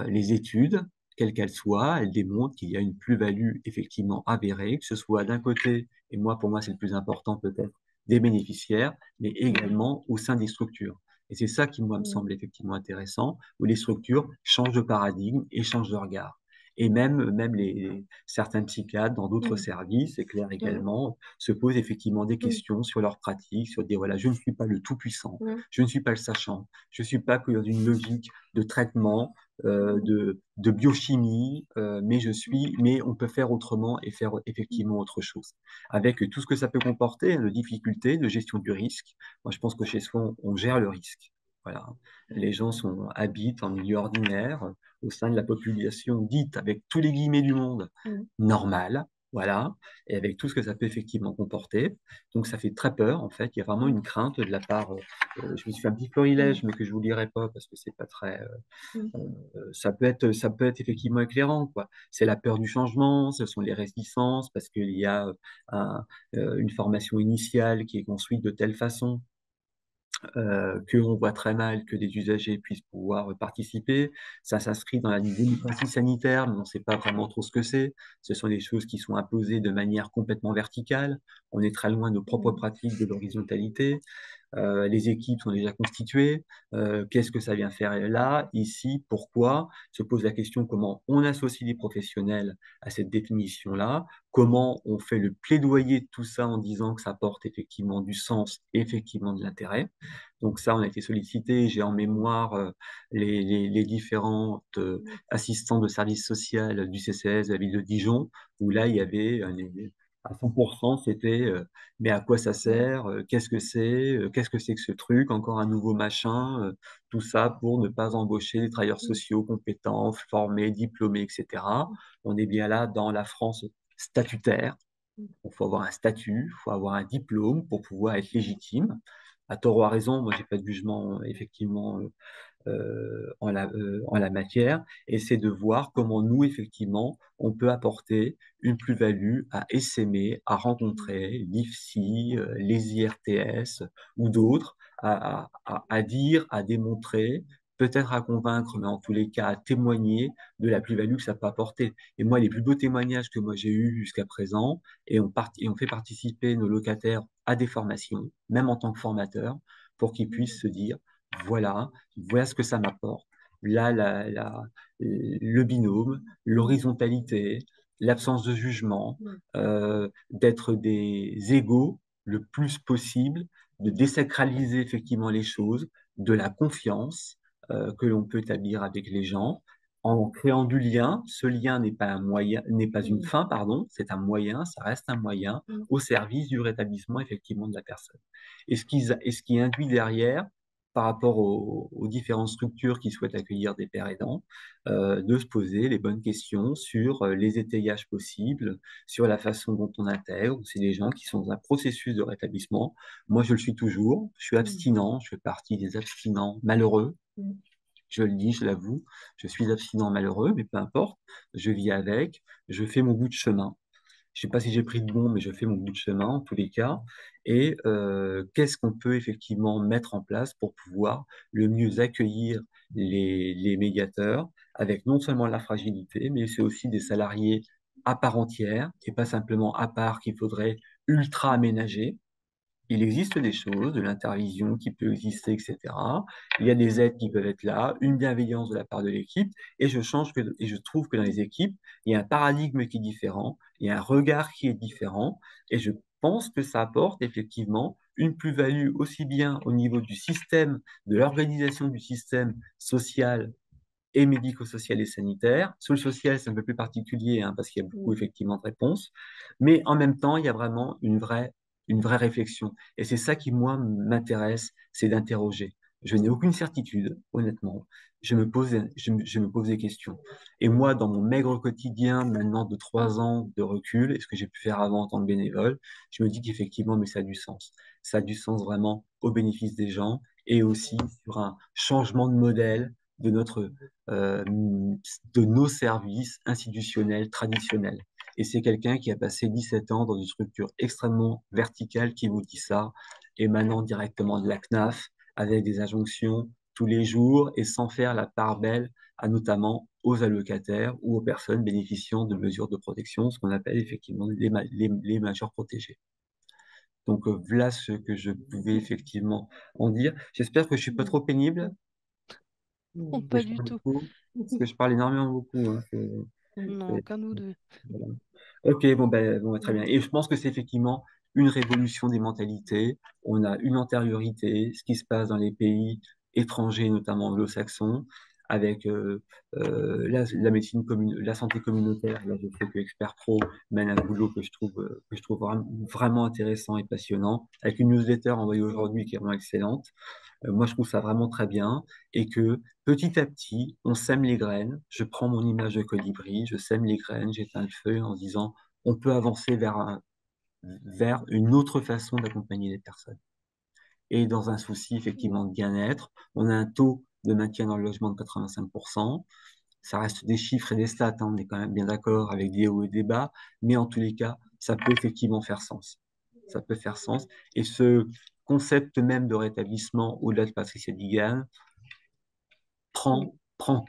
les études, quelles qu'elles soient, elles démontrent qu'il y a une plus-value effectivement avérée, que ce soit d'un côté, et moi pour moi c'est le plus important peut-être, des bénéficiaires, mais également au sein des structures. Et c'est ça qui, moi, me semble effectivement intéressant, où les structures changent de paradigme et changent de regard. Et même certains psychiatres dans d'autres services, c'est clair également, se posent effectivement des questions sur leur pratique, sur dire, voilà, je ne suis pas le tout-puissant, je ne suis pas le sachant, je ne suis pas que dans une logique de traitement, de biochimie, mais on peut faire autrement et faire effectivement autre chose. Avec tout ce que ça peut comporter, de difficultés, de gestion du risque. Moi, je pense que chez soi, on gère le risque. Voilà. Les gens habitent en milieu ordinaire, au sein de la population dite, avec tous les guillemets du monde, normale, voilà, et avec tout ce que ça peut effectivement comporter. Donc ça fait très peur, en fait. Il y a vraiment une crainte de la part. Je me suis fait un petit florilège, mais que je vous lirai pas parce que c'est pas très. Ça peut être effectivement éclairant, quoi. C'est la peur du changement, ce sont les réticences, parce qu'il y a une formation initiale qui est construite de telle façon qu'on voit très mal que des usagers puissent pouvoir participer. Ça s'inscrit dans la démocratie sanitaire, mais on ne sait pas vraiment trop ce que c'est. Ce sont des choses qui sont imposées de manière complètement verticale. On est très loin de nos propres pratiques de l'horizontalité. Les équipes sont déjà constituées. Qu'est-ce que ça vient faire là, ici, pourquoi? Se pose la question comment on associe les professionnels à cette définition-là, comment on fait le plaidoyer de tout ça en disant que ça porte effectivement du sens et effectivement de l'intérêt. Donc ça, on a été sollicité. J'ai en mémoire les différentes assistants de service social du CCS de la ville de Dijon, où là, il y avait à 100%, c'était mais à quoi ça sert? Qu'est-ce que c'est que ce truc? Encore un nouveau machin? Tout ça pour ne pas embaucher des travailleurs sociaux compétents, formés, diplômés, etc. On est bien là dans la France statutaire. Il faut avoir un statut, il faut avoir un diplôme pour pouvoir être légitime. À tort ou à raison, moi, j'ai pas de jugement effectivement en la matière, et c'est de voir comment nous, effectivement, on peut apporter une plus-value à essaimer, à rencontrer l'IFSI, les IRTS ou d'autres, à dire, à démontrer, peut-être à convaincre, mais en tous les cas à témoigner de la plus-value que ça peut apporter. Et moi, les plus beaux témoignages que moi j'ai eus jusqu'à présent, et on fait participer nos locataires à des formations, même en tant que formateurs, pour qu'ils puissent se dire, voilà ce que ça m'apporte. Là, le binôme, l'horizontalité, l'absence de jugement, d'être des égaux le plus possible, de désacraliser effectivement les choses, de la confiance que l'on peut établir avec les gens, en créant du lien. Ce lien n'est pas un moyen, n'est pas une fin, pardon, c'est un moyen, ça reste un moyen au service du rétablissement effectivement de la personne. Et ce qui induit derrière, par rapport aux différentes structures qui souhaitent accueillir des pères aidants, de se poser les bonnes questions sur les étayages possibles, sur la façon dont on intègre. C'est des gens qui sont dans un processus de rétablissement. Moi, je le suis toujours. Je suis abstinent. Je fais partie des abstinents malheureux. Je le dis, je l'avoue. Je suis abstinent malheureux, mais peu importe. Je vis avec. Je fais mon bout de chemin. Je ne sais pas si j'ai pris de bon, mais je fais mon bout de chemin en tous les cas. Et qu'est-ce qu'on peut effectivement mettre en place pour pouvoir le mieux accueillir les médiateurs avec non seulement la fragilité, mais c'est aussi des salariés à part entière et pas simplement à part qu'il faudrait ultra aménager. Il existe des choses, de l'intervision qui peut exister, etc. Il y a des aides qui peuvent être là, une bienveillance de la part de l'équipe, et et je trouve que dans les équipes, il y a un paradigme qui est différent, il y a un regard qui est différent, et je pense que ça apporte effectivement une plus-value aussi bien au niveau du système, de l'organisation du système social et médico-social et sanitaire. Sur le social, c'est un peu plus particulier hein, parce qu'il y a beaucoup effectivement de réponses, mais en même temps, il y a vraiment une vraie réflexion. Et c'est ça qui, moi, m'intéresse, c'est d'interroger. Je n'ai aucune certitude, honnêtement. Je me pose des questions. Et moi, dans mon maigre quotidien, maintenant de 3 ans de recul, et ce que j'ai pu faire avant en tant que bénévole, je me dis qu'effectivement, mais ça a du sens. Ça a du sens vraiment au bénéfice des gens et aussi sur un changement de modèle de de nos services institutionnels traditionnels. Et c'est quelqu'un qui a passé 17 ans dans une structure extrêmement verticale qui vous dit ça, émanant directement de la CNAF, avec des injonctions tous les jours et sans faire la part belle à notamment aux allocataires ou aux personnes bénéficiant de mesures de protection, ce qu'on appelle effectivement les majeurs protégés. Donc, voilà ce que je pouvais effectivement en dire. J'espère que je suis pas trop pénible, Non, que pas je du parle tout. beaucoup, parce que je parle énormément beaucoup, hein. Non, C'est- aucun de nous deux. voilà. Ok, bon, très bien. Et je pense que c'est effectivement une révolution des mentalités. On a une antériorité, ce qui se passe dans les pays étrangers, notamment anglo-saxons, avec la médecine commune, la santé communautaire. Là, je sais que Expert Pro mène un boulot que je trouve vraiment intéressant et passionnant, avec une newsletter envoyée aujourd'hui qui est vraiment excellente. Moi, je trouve ça vraiment très bien et que petit à petit, on sème les graines. Je prends mon image de colibri, je sème les graines, j'éteins le feu en se disant, on peut avancer vers une autre façon d'accompagner les personnes. Et dans un souci effectivement de bien-être, on a un taux de maintien dans le logement de 85%. Ça reste des chiffres et des stats, hein, on est quand même bien d'accord avec des hauts et des bas, mais en tous les cas, ça peut effectivement faire sens. Ça peut faire sens. Et ce concept même de rétablissement, au-delà de Patricia Digan, prend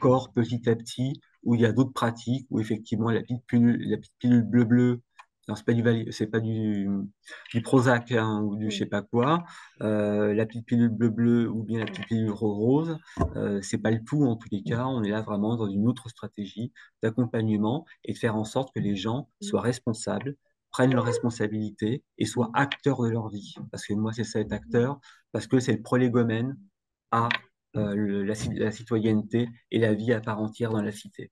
corps petit à petit, où il y a d'autres pratiques, où effectivement la petite pilule bleu-bleu, non, c'est pas du Prozac, hein, ou du je sais pas quoi, la petite pilule bleu-bleu ou bien la petite pilule rose, c'est pas le tout en tous les cas, on est là vraiment dans une autre stratégie d'accompagnement et de faire en sorte que les gens soient responsables, prennent leurs responsabilités et soient acteurs de leur vie. Parce que moi, c'est ça être acteur, parce que c'est le prolégomène à la citoyenneté et la vie à part entière dans la cité.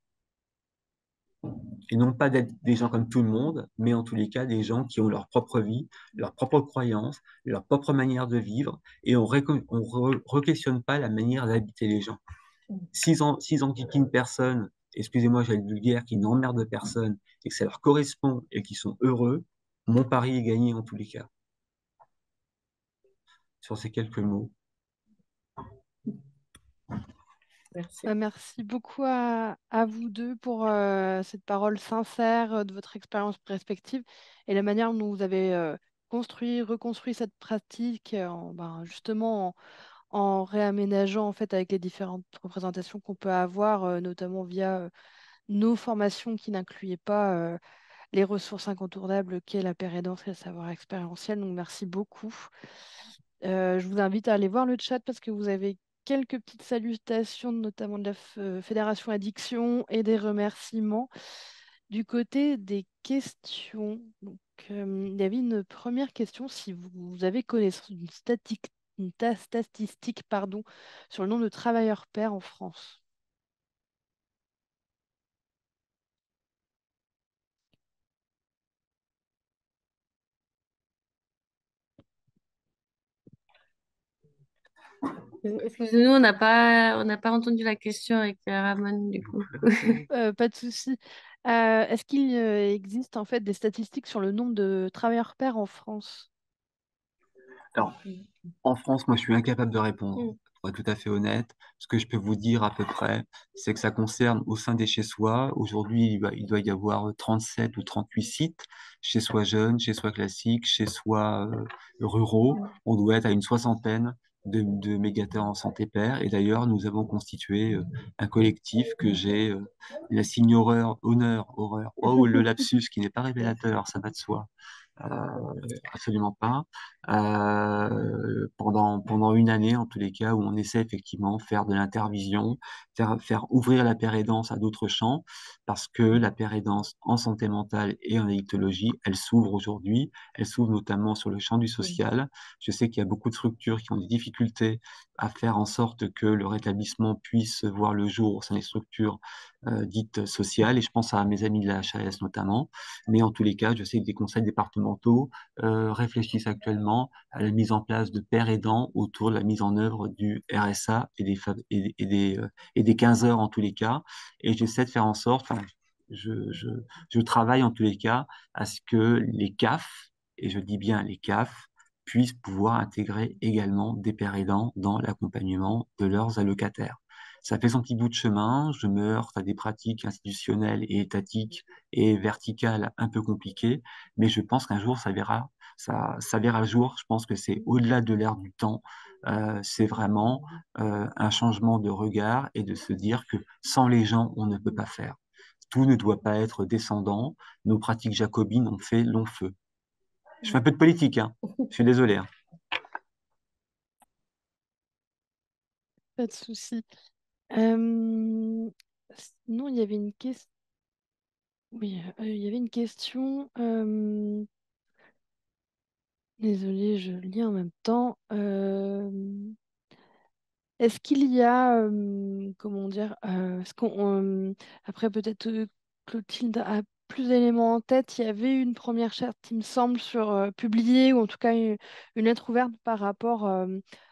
Et non pas d'être des gens comme tout le monde, mais en tous les cas des gens qui ont leur propre vie, leur propre croyance, leur propre manière de vivre, et on re-questionne pas la manière d'habiter les gens. S'ils enquiquinent une personne, excusez-moi, j'ai le vulgaire, qui n'emmerde personne, et que ça leur correspond et qu'ils sont heureux, mon pari est gagné en tous les cas. Sur ces quelques mots. Merci. Merci beaucoup à vous deux pour cette parole sincère de votre expérience respective et la manière dont vous avez construit, reconstruit cette pratique justement en réaménageant en fait avec les différentes représentations qu'on peut avoir, notamment via nos formations qui n'incluaient pas les ressources incontournables qu'est la pérédance et le savoir expérientiel. Donc merci beaucoup. Je vous invite à aller voir le chat parce que vous avez quelques petites salutations, notamment de la Fédération Addiction et des remerciements. Du côté des questions, donc, il y avait une première question, si vous avez connaissance d'une statistique pardon, sur le nombre de travailleurs pairs en France. Excusez-nous, on n'a pas entendu la question avec Ramon, du coup. Pas de souci. Est-ce qu'il existe en fait des statistiques sur le nombre de travailleurs pairs en France? Alors, en France, moi, je suis incapable de répondre. Pour être tout à fait honnête, ce que je peux vous dire à peu près, c'est que ça concerne au sein des chez-soi. Aujourd'hui, il doit y avoir 37 ou 38 sites, chez-soi jeunes, chez-soi classiques, chez-soi ruraux. On doit être à une soixantaine de médiateurs en santé pair. Et d'ailleurs, nous avons constitué un collectif que j'ai la signe horreur. Oh, le lapsus qui n'est pas révélateur, ça va de soi. Absolument pas. Pendant une année, en tous les cas, où on essaie effectivement de faire de l'intervision, faire ouvrir la pérédance à d'autres champs, parce que la pérédance en santé mentale et en addictologie, elle s'ouvre aujourd'hui, elle s'ouvre notamment sur le champ du social. Je sais qu'il y a beaucoup de structures qui ont des difficultés à faire en sorte que le rétablissement puisse voir le jour au sein des structures dites sociales, et je pense à mes amis de la HAS notamment. Mais en tous les cas, je sais que des conseils départementaux réfléchissent actuellement à la mise en place de pairs aidants autour de la mise en œuvre du RSA et des 15 heures en tous les cas. Et j'essaie de faire en sorte, enfin, je travaille en tous les cas à ce que les CAF, et je dis bien les CAF, puissent pouvoir intégrer également des pairs aidants dans l'accompagnement de leurs allocataires. Ça fait son petit bout de chemin, je me heurte à des pratiques institutionnelles et étatiques et verticales un peu compliquées, mais je pense qu'un jour ça verra le jour. Je pense que c'est au-delà de l'ère du temps. C'est vraiment un changement de regard et de se dire que sans les gens, on ne peut pas faire. Tout ne doit pas être descendant. Nos pratiques jacobines ont fait long feu. Je fais un peu de politique, hein. Je suis désolé, hein. Pas de souci. Euh, Sinon, il y avait une question. Oui, il y avait une question. Désolée, je lis en même temps. Est-ce qu'il y a, comment dire, est-ce après peut-être Clotilde a plus d'éléments en tête, il y avait une première charte, il me semble, sur publiée, ou en tout cas une lettre ouverte par rapport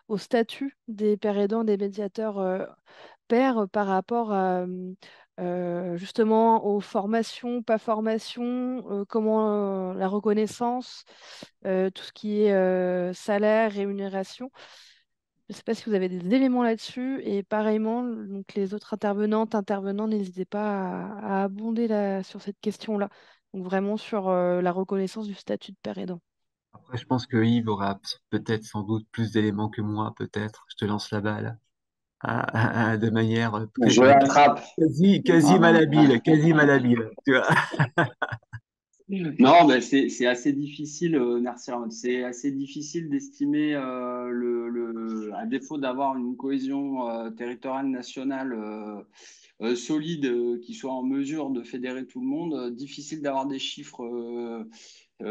au statut des pères aidants, des médiateurs pairs, par rapport à, justement aux formations, pas formations, comment la reconnaissance, tout ce qui est salaire, rémunération. Je ne sais pas si vous avez des éléments là-dessus. Et pareillement, donc les autres intervenantes, intervenants, n'hésitez pas à abonder sur cette question-là. Donc vraiment sur la reconnaissance du statut de père aidant. Après, je pense que Yves aura peut-être sans doute plus d'éléments que moi, peut-être. Je te lance la balle. De manière Je l'attrape. quasi malhabile, quasi malhabile. Tu vois. Non, mais c'est assez difficile, merci Ramon. C'est assez difficile d'estimer à défaut d'avoir une cohésion territoriale nationale solide qui soit en mesure de fédérer tout le monde. Difficile d'avoir des chiffres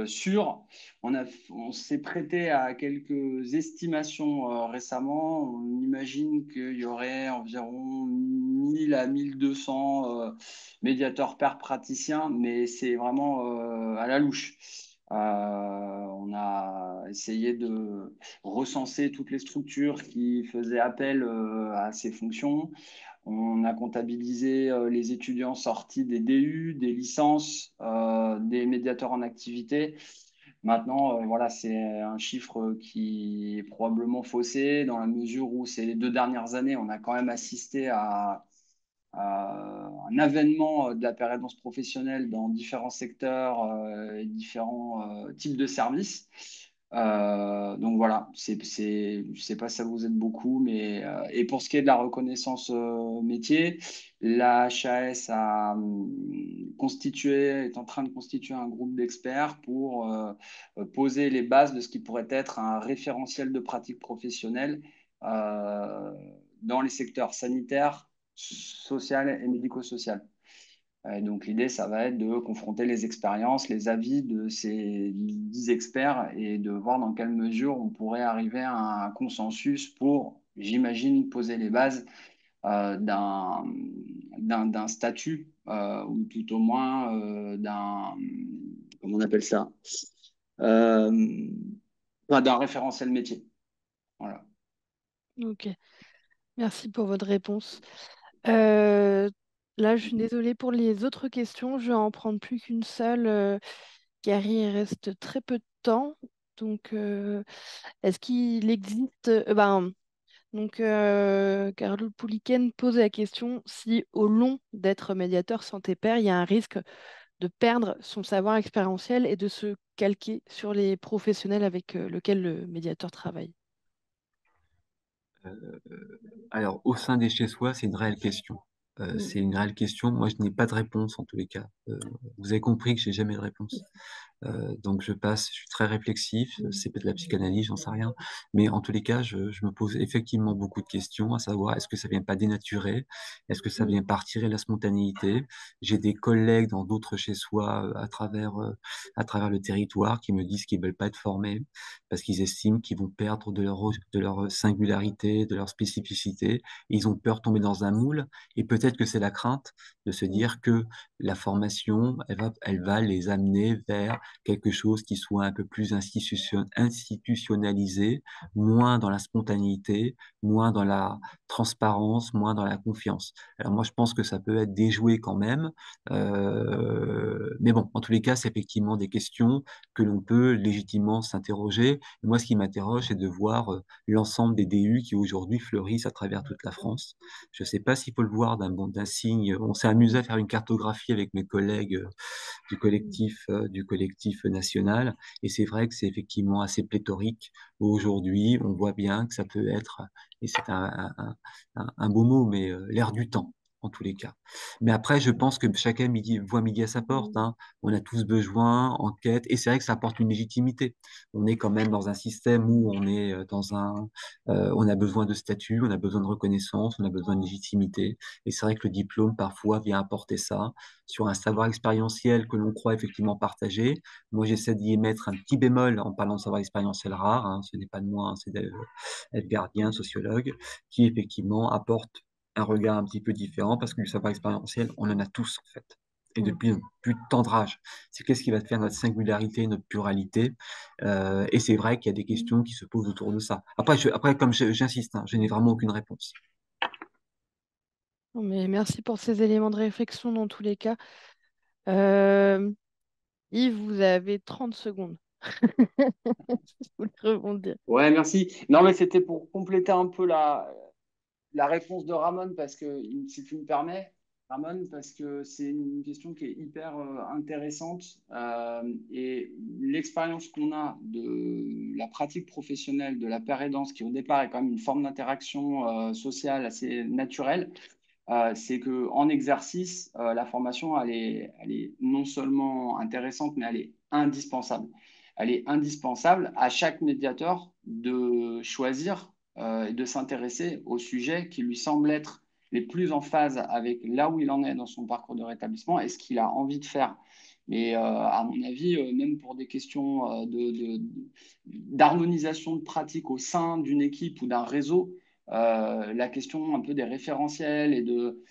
sûrs. On s'est prêté à quelques estimations récemment. On imagine qu'il y aurait environ 1000 à 1200 médiateurs pairs praticiens, mais c'est vraiment à la louche. On a essayé de recenser toutes les structures qui faisaient appel à ces fonctions. On a comptabilisé les étudiants sortis des DU, des licences, des médiateurs en activité. Maintenant, voilà, c'est un chiffre qui est probablement faussé dans la mesure où ces les 2 dernières années, on a quand même assisté à un avènement de la pérédance professionnelle dans différents secteurs et différents types de services. Donc voilà, je ne sais pas si ça vous aide beaucoup, mais et pour ce qui est de la reconnaissance métier, la HAS est en train de constituer un groupe d'experts pour poser les bases de ce qui pourrait être un référentiel de pratique professionnelle euh, dans les secteurs sanitaires, social et médico-social. Donc l'idée, ça va être de confronter les expériences, les avis de ces 10 experts et de voir dans quelle mesure on pourrait arriver à un consensus pour, j'imagine, poser les bases d'un statut ou tout au moins comment on appelle ça, euh, d'un référentiel métier. Voilà. Ok, merci pour votre réponse. Euh, Là, je suis désolée pour les autres questions. Je vais en prendre plus qu'une seule, car il reste très peu de temps. Donc, est-ce qu'il existe... donc, Carlo Pouliken pose la question si, au long d'être médiateur santé pair, il y a un risque de perdre son savoir expérientiel et de se calquer sur les professionnels avec lesquels le médiateur travaille. Alors, au sein des chez-soi, c'est une réelle question. Mm. C'est une réelle question. Moi, je n'ai pas de réponse en tous les cas. Vous avez compris que j'ai jamais de réponse. Donc je suis très réflexif, c'est peut-être la psychanalyse, j'en sais rien, mais en tous les cas, je me pose effectivement beaucoup de questions, à savoir est-ce que ça vient pas dénaturer, est-ce que ça vient pas retirer la spontanéité. J'ai des collègues dans d'autres chez soi à travers le territoire qui me disent qu'ils veulent pas être formés parce qu'ils estiment qu'ils vont perdre de leur singularité, de leur spécificité. Ils ont peur de tomber dans un moule et peut-être que c'est la crainte de se dire que la formation, elle va les amener vers quelque chose qui soit un peu plus institutionnalisé, moins dans la spontanéité, moins dans la transparence, moins dans la confiance. Alors moi, je pense que ça peut être déjoué quand même, mais bon, en tous les cas, c'est effectivement des questions que l'on peut légitimement s'interroger. Moi, ce qui m'interroge, c'est de voir l'ensemble des DU qui aujourd'hui fleurissent à travers toute la France. Je ne sais pas s'il faut le voir d'un signe. On s'est amusé à faire une cartographie avec mes collègues du collectif national. Et c'est vrai que c'est effectivement assez pléthorique. Aujourd'hui, on voit bien que ça peut être, et c'est un beau mot, mais l'air du temps. en tous les cas. Mais après, je pense que chacun voit midi à sa porte, hein. On a tous besoin, enquête, et c'est vrai que ça apporte une légitimité. On est quand même dans un système où on est on a besoin de statut, on a besoin de reconnaissance, on a besoin de légitimité. Et c'est vrai que le diplôme, parfois, vient apporter ça sur un savoir expérientiel que l'on croit effectivement partagé. Moi, j'essaie d'y mettre un petit bémol en parlant de savoir expérientiel rare, hein. Ce n'est pas de moi, hein, c'est Gardien, sociologue, qui effectivement apporte un regard un petit peu différent parce que du savoir expérientiel, on en a tous en fait. Et Mm. depuis notre plus tendre âge. C'est qu'est-ce qui va faire notre singularité, notre pluralité. Et c'est vrai qu'il y a des questions qui se posent autour de ça. Après comme j'insiste, hein, je n'ai vraiment aucune réponse. Non, mais merci pour ces éléments de réflexion dans tous les cas. Euh, Yves, vous avez 30 secondes. Je voulais rebondir. Ouais, merci. Non, mais c'était pour compléter un peu la réponse de Ramon, parce que, si tu me permets, Ramon, parce que c'est une question qui est hyper intéressante. Et l'expérience qu'on a de la pratique professionnelle de la paire aidance, qui au départ est quand même une forme d'interaction sociale assez naturelle, c'est qu'en exercice, la formation, elle est non seulement intéressante, mais elle est indispensable. Elle est indispensable à chaque médiateur de choisir et de s'intéresser aux sujets qui lui semblent être les plus en phase avec là où il en est dans son parcours de rétablissement et ce qu'il a envie de faire. Mais à mon avis, même pour des questions d'harmonisation de pratique au sein d'une équipe ou d'un réseau, la question un peu des référentiels et de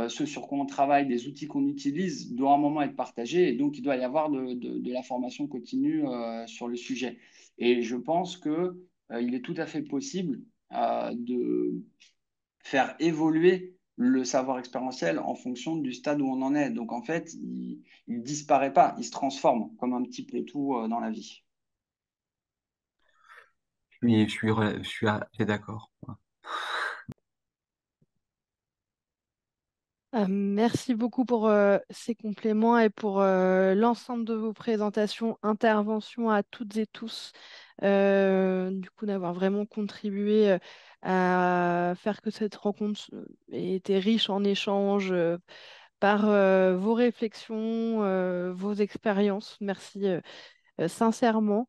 ce sur quoi on travaille, des outils qu'on utilise, doit à un moment être partagé. Et donc, il doit y avoir de la formation continue sur le sujet. Et je pense que il est tout à fait possible de faire évoluer le savoir expérientiel en fonction du stade où on en est. Donc, en fait, il ne disparaît pas, il se transforme comme un petit peu tout dans la vie. Je suis assez d'accord. Merci beaucoup pour ces compléments et pour l'ensemble de vos présentations, interventions à toutes et tous. Du coup, d'avoir vraiment contribué à faire que cette rencontre ait été riche en échanges par vos réflexions, vos expériences. Merci sincèrement.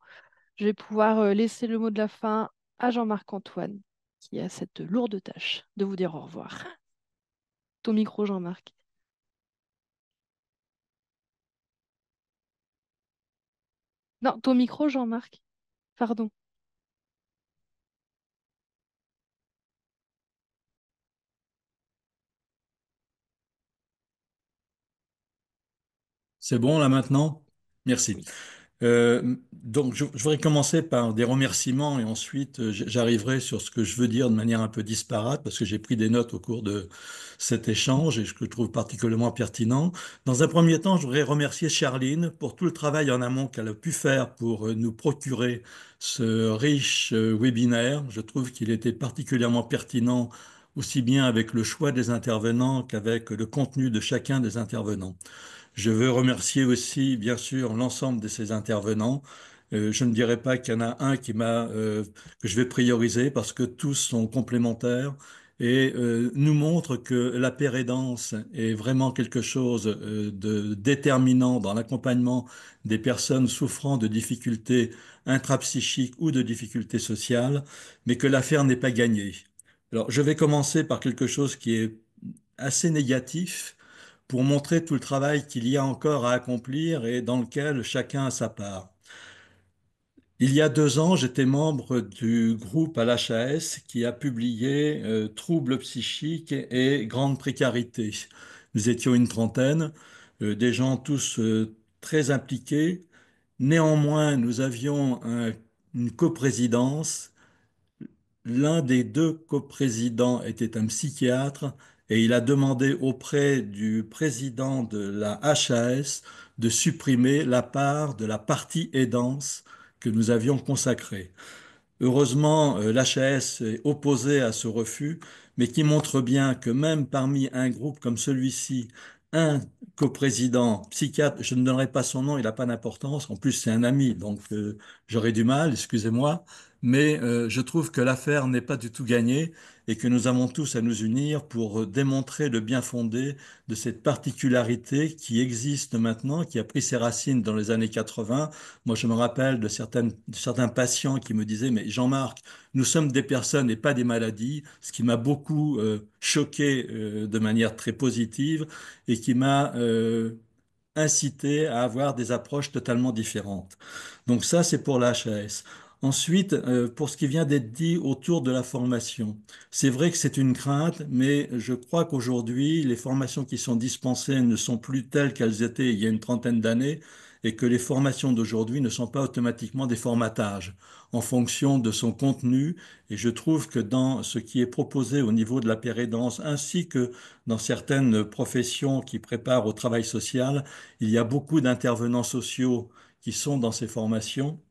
Je vais pouvoir laisser le mot de la fin à Jean-Marc Antoine, qui a cette lourde tâche de vous dire au revoir. Ton micro, Jean-Marc. Non, ton micro, Jean-Marc. Pardon. C'est bon là maintenant? Merci. Oui. Donc, je voudrais commencer par des remerciements et ensuite j'arriverai sur ce que je veux dire de manière un peu disparate parce que j'ai pris des notes au cours de cet échange et je le trouve particulièrement pertinent. Dans un premier temps, je voudrais remercier Charline pour tout le travail en amont qu'elle a pu faire pour nous procurer ce riche webinaire. Je trouve qu'il était particulièrement pertinent aussi bien avec le choix des intervenants qu'avec le contenu de chacun des intervenants. Je veux remercier aussi, bien sûr, l'ensemble de ces intervenants. Je ne dirais pas qu'il y en a un que je vais prioriser parce que tous sont complémentaires et nous montrent que la pérédance est vraiment quelque chose de déterminant dans l'accompagnement des personnes souffrant de difficultés intrapsychiques ou de difficultés sociales, mais que l'affaire n'est pas gagnée. Alors, je vais commencer par quelque chose qui est assez négatif pour montrer tout le travail qu'il y a encore à accomplir et dans lequel chacun a sa part. Il y a 2 ans, j'étais membre du groupe à l'HAS qui a publié Troubles psychiques et grande précarité. Nous étions une trentaine, des gens tous très impliqués. Néanmoins, nous avions une coprésidence. L'un des deux coprésidents était un psychiatre et il a demandé auprès du président de la HAS de supprimer la part de la partie aidance que nous avions consacrée. Heureusement, l'HAS est opposé à ce refus, mais qui montre bien que même parmi un groupe comme celui-ci, un coprésident psychiatre, je ne donnerai pas son nom, il n'a pas d'importance, en plus c'est un ami, donc j'aurai du mal, excusez-moi, mais je trouve que l'affaire n'est pas du tout gagnée et que nous avons tous à nous unir pour démontrer le bien fondé de cette particularité qui existe maintenant, qui a pris ses racines dans les années 80. Moi, je me rappelle de certains patients qui me disaient, mais Jean-Marc, nous sommes des personnes et pas des maladies, ce qui m'a beaucoup choqué de manière très positive et qui m'a incité à avoir des approches totalement différentes. Donc ça, c'est pour la HAS. Ensuite, pour ce qui vient d'être dit autour de la formation, c'est vrai que c'est une crainte, mais je crois qu'aujourd'hui, les formations qui sont dispensées ne sont plus telles qu'elles étaient il y a une trentaine d'années et que les formations d'aujourd'hui ne sont pas automatiquement des formatages en fonction de son contenu. Et je trouve que dans ce qui est proposé au niveau de la pérédance, ainsi que dans certaines professions qui préparent au travail social, il y a beaucoup d'intervenants sociaux qui sont dans ces formations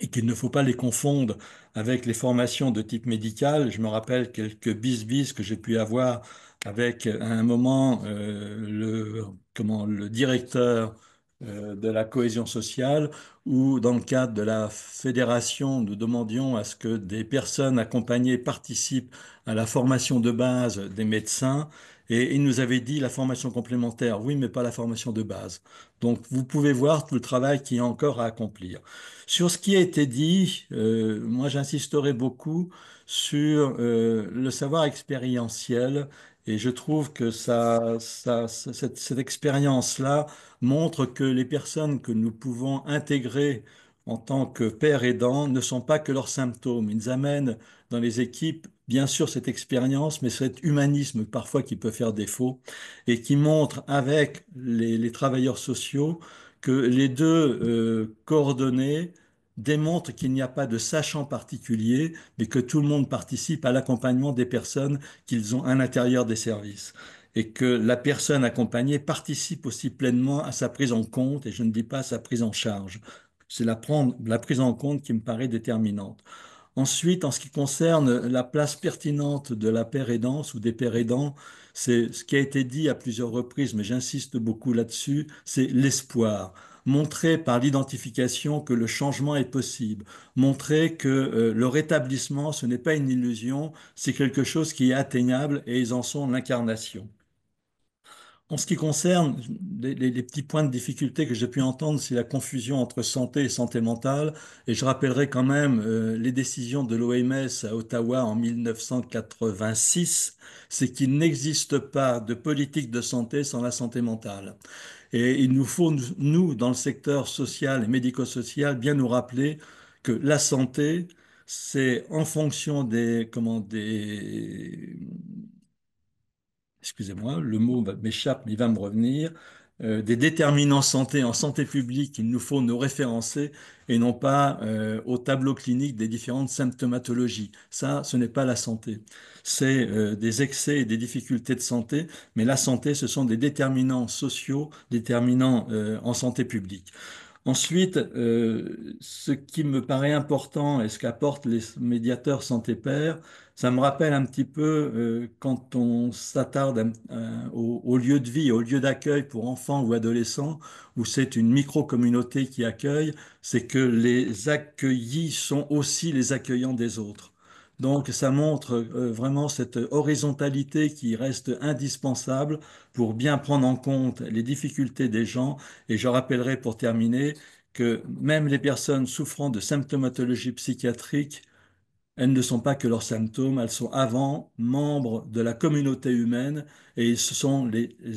et qu'il ne faut pas les confondre avec les formations de type médical. Je me rappelle quelques bis que j'ai pu avoir avec à un moment le directeur de la cohésion sociale où dans le cadre de la fédération, nous demandions à ce que des personnes accompagnées participent à la formation de base des médecins. Et il nous avait dit la formation complémentaire, oui, mais pas la formation de base. Donc, vous pouvez voir tout le travail qu'il y a encore à accomplir. Sur ce qui a été dit, moi j'insisterai beaucoup sur le savoir expérientiel et je trouve que cette expérience-là montre que les personnes que nous pouvons intégrer en tant que pères aidants ne sont pas que leurs symptômes. Ils amènent dans les équipes, bien sûr, cette expérience, mais cet humanisme parfois qui peut faire défaut et qui montre avec les travailleurs sociaux que les deux coordonnés démontrent qu'il n'y a pas de sachant particulier, mais que tout le monde participe à l'accompagnement des personnes qu'ils ont à l'intérieur des services. Et que la personne accompagnée participe aussi pleinement à sa prise en compte, et je ne dis pas à sa prise en charge. C'est la prise en compte qui me paraît déterminante. Ensuite, en ce qui concerne la place pertinente de la paire aidance ou des pères aidants, c'est ce qui a été dit à plusieurs reprises, mais j'insiste beaucoup là-dessus, c'est l'espoir. Montrer par l'identification que le changement est possible. Montrer que le rétablissement, ce n'est pas une illusion, c'est quelque chose qui est atteignable et ils en sont l'incarnation. En ce qui concerne les petits points de difficulté que j'ai pu entendre, c'est la confusion entre santé et santé mentale. Et je rappellerai quand même les décisions de l'OMS à Ottawa en 1986, c'est qu'il n'existe pas de politique de santé sans la santé mentale. Et il nous faut, nous, dans le secteur social et médico-social, bien nous rappeler que la santé, c'est en fonction excusez-moi, le mot m'échappe, mais il va me revenir, des déterminants santé en santé publique, il nous faut nous référencer et non pas au tableau clinique des différentes symptomatologies. Ça, ce n'est pas la santé. C'est des excès et des difficultés de santé, mais la santé, ce sont des déterminants sociaux, déterminants en santé publique. Ensuite, ce qui me paraît important et ce qu'apportent les médiateurs santé-père, ça me rappelle un petit peu quand on s'attarde au lieu de vie, au lieu d'accueil pour enfants ou adolescents, où c'est une micro-communauté qui accueille, c'est que les accueillis sont aussi les accueillants des autres. Donc ça montre vraiment cette horizontalité qui reste indispensable pour bien prendre en compte les difficultés des gens. Et je rappellerai pour terminer que même les personnes souffrant de symptomatologie psychiatrique, elles ne sont pas que leurs symptômes, elles sont avant membres de la communauté humaine et ce sont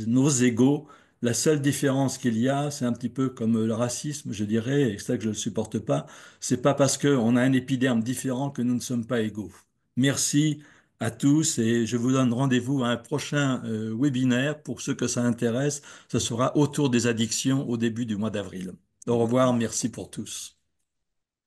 nos égaux. La seule différence qu'il y a, c'est un petit peu comme le racisme, je dirais, et c'est ça que je ne supporte pas, c'est pas parce qu'on a un épiderme différent que nous ne sommes pas égaux. Merci à tous et je vous donne rendez-vous à un prochain webinaire pour ceux que ça intéresse. Ce sera autour des addictions au début du mois d'avril. Au revoir, merci pour tous.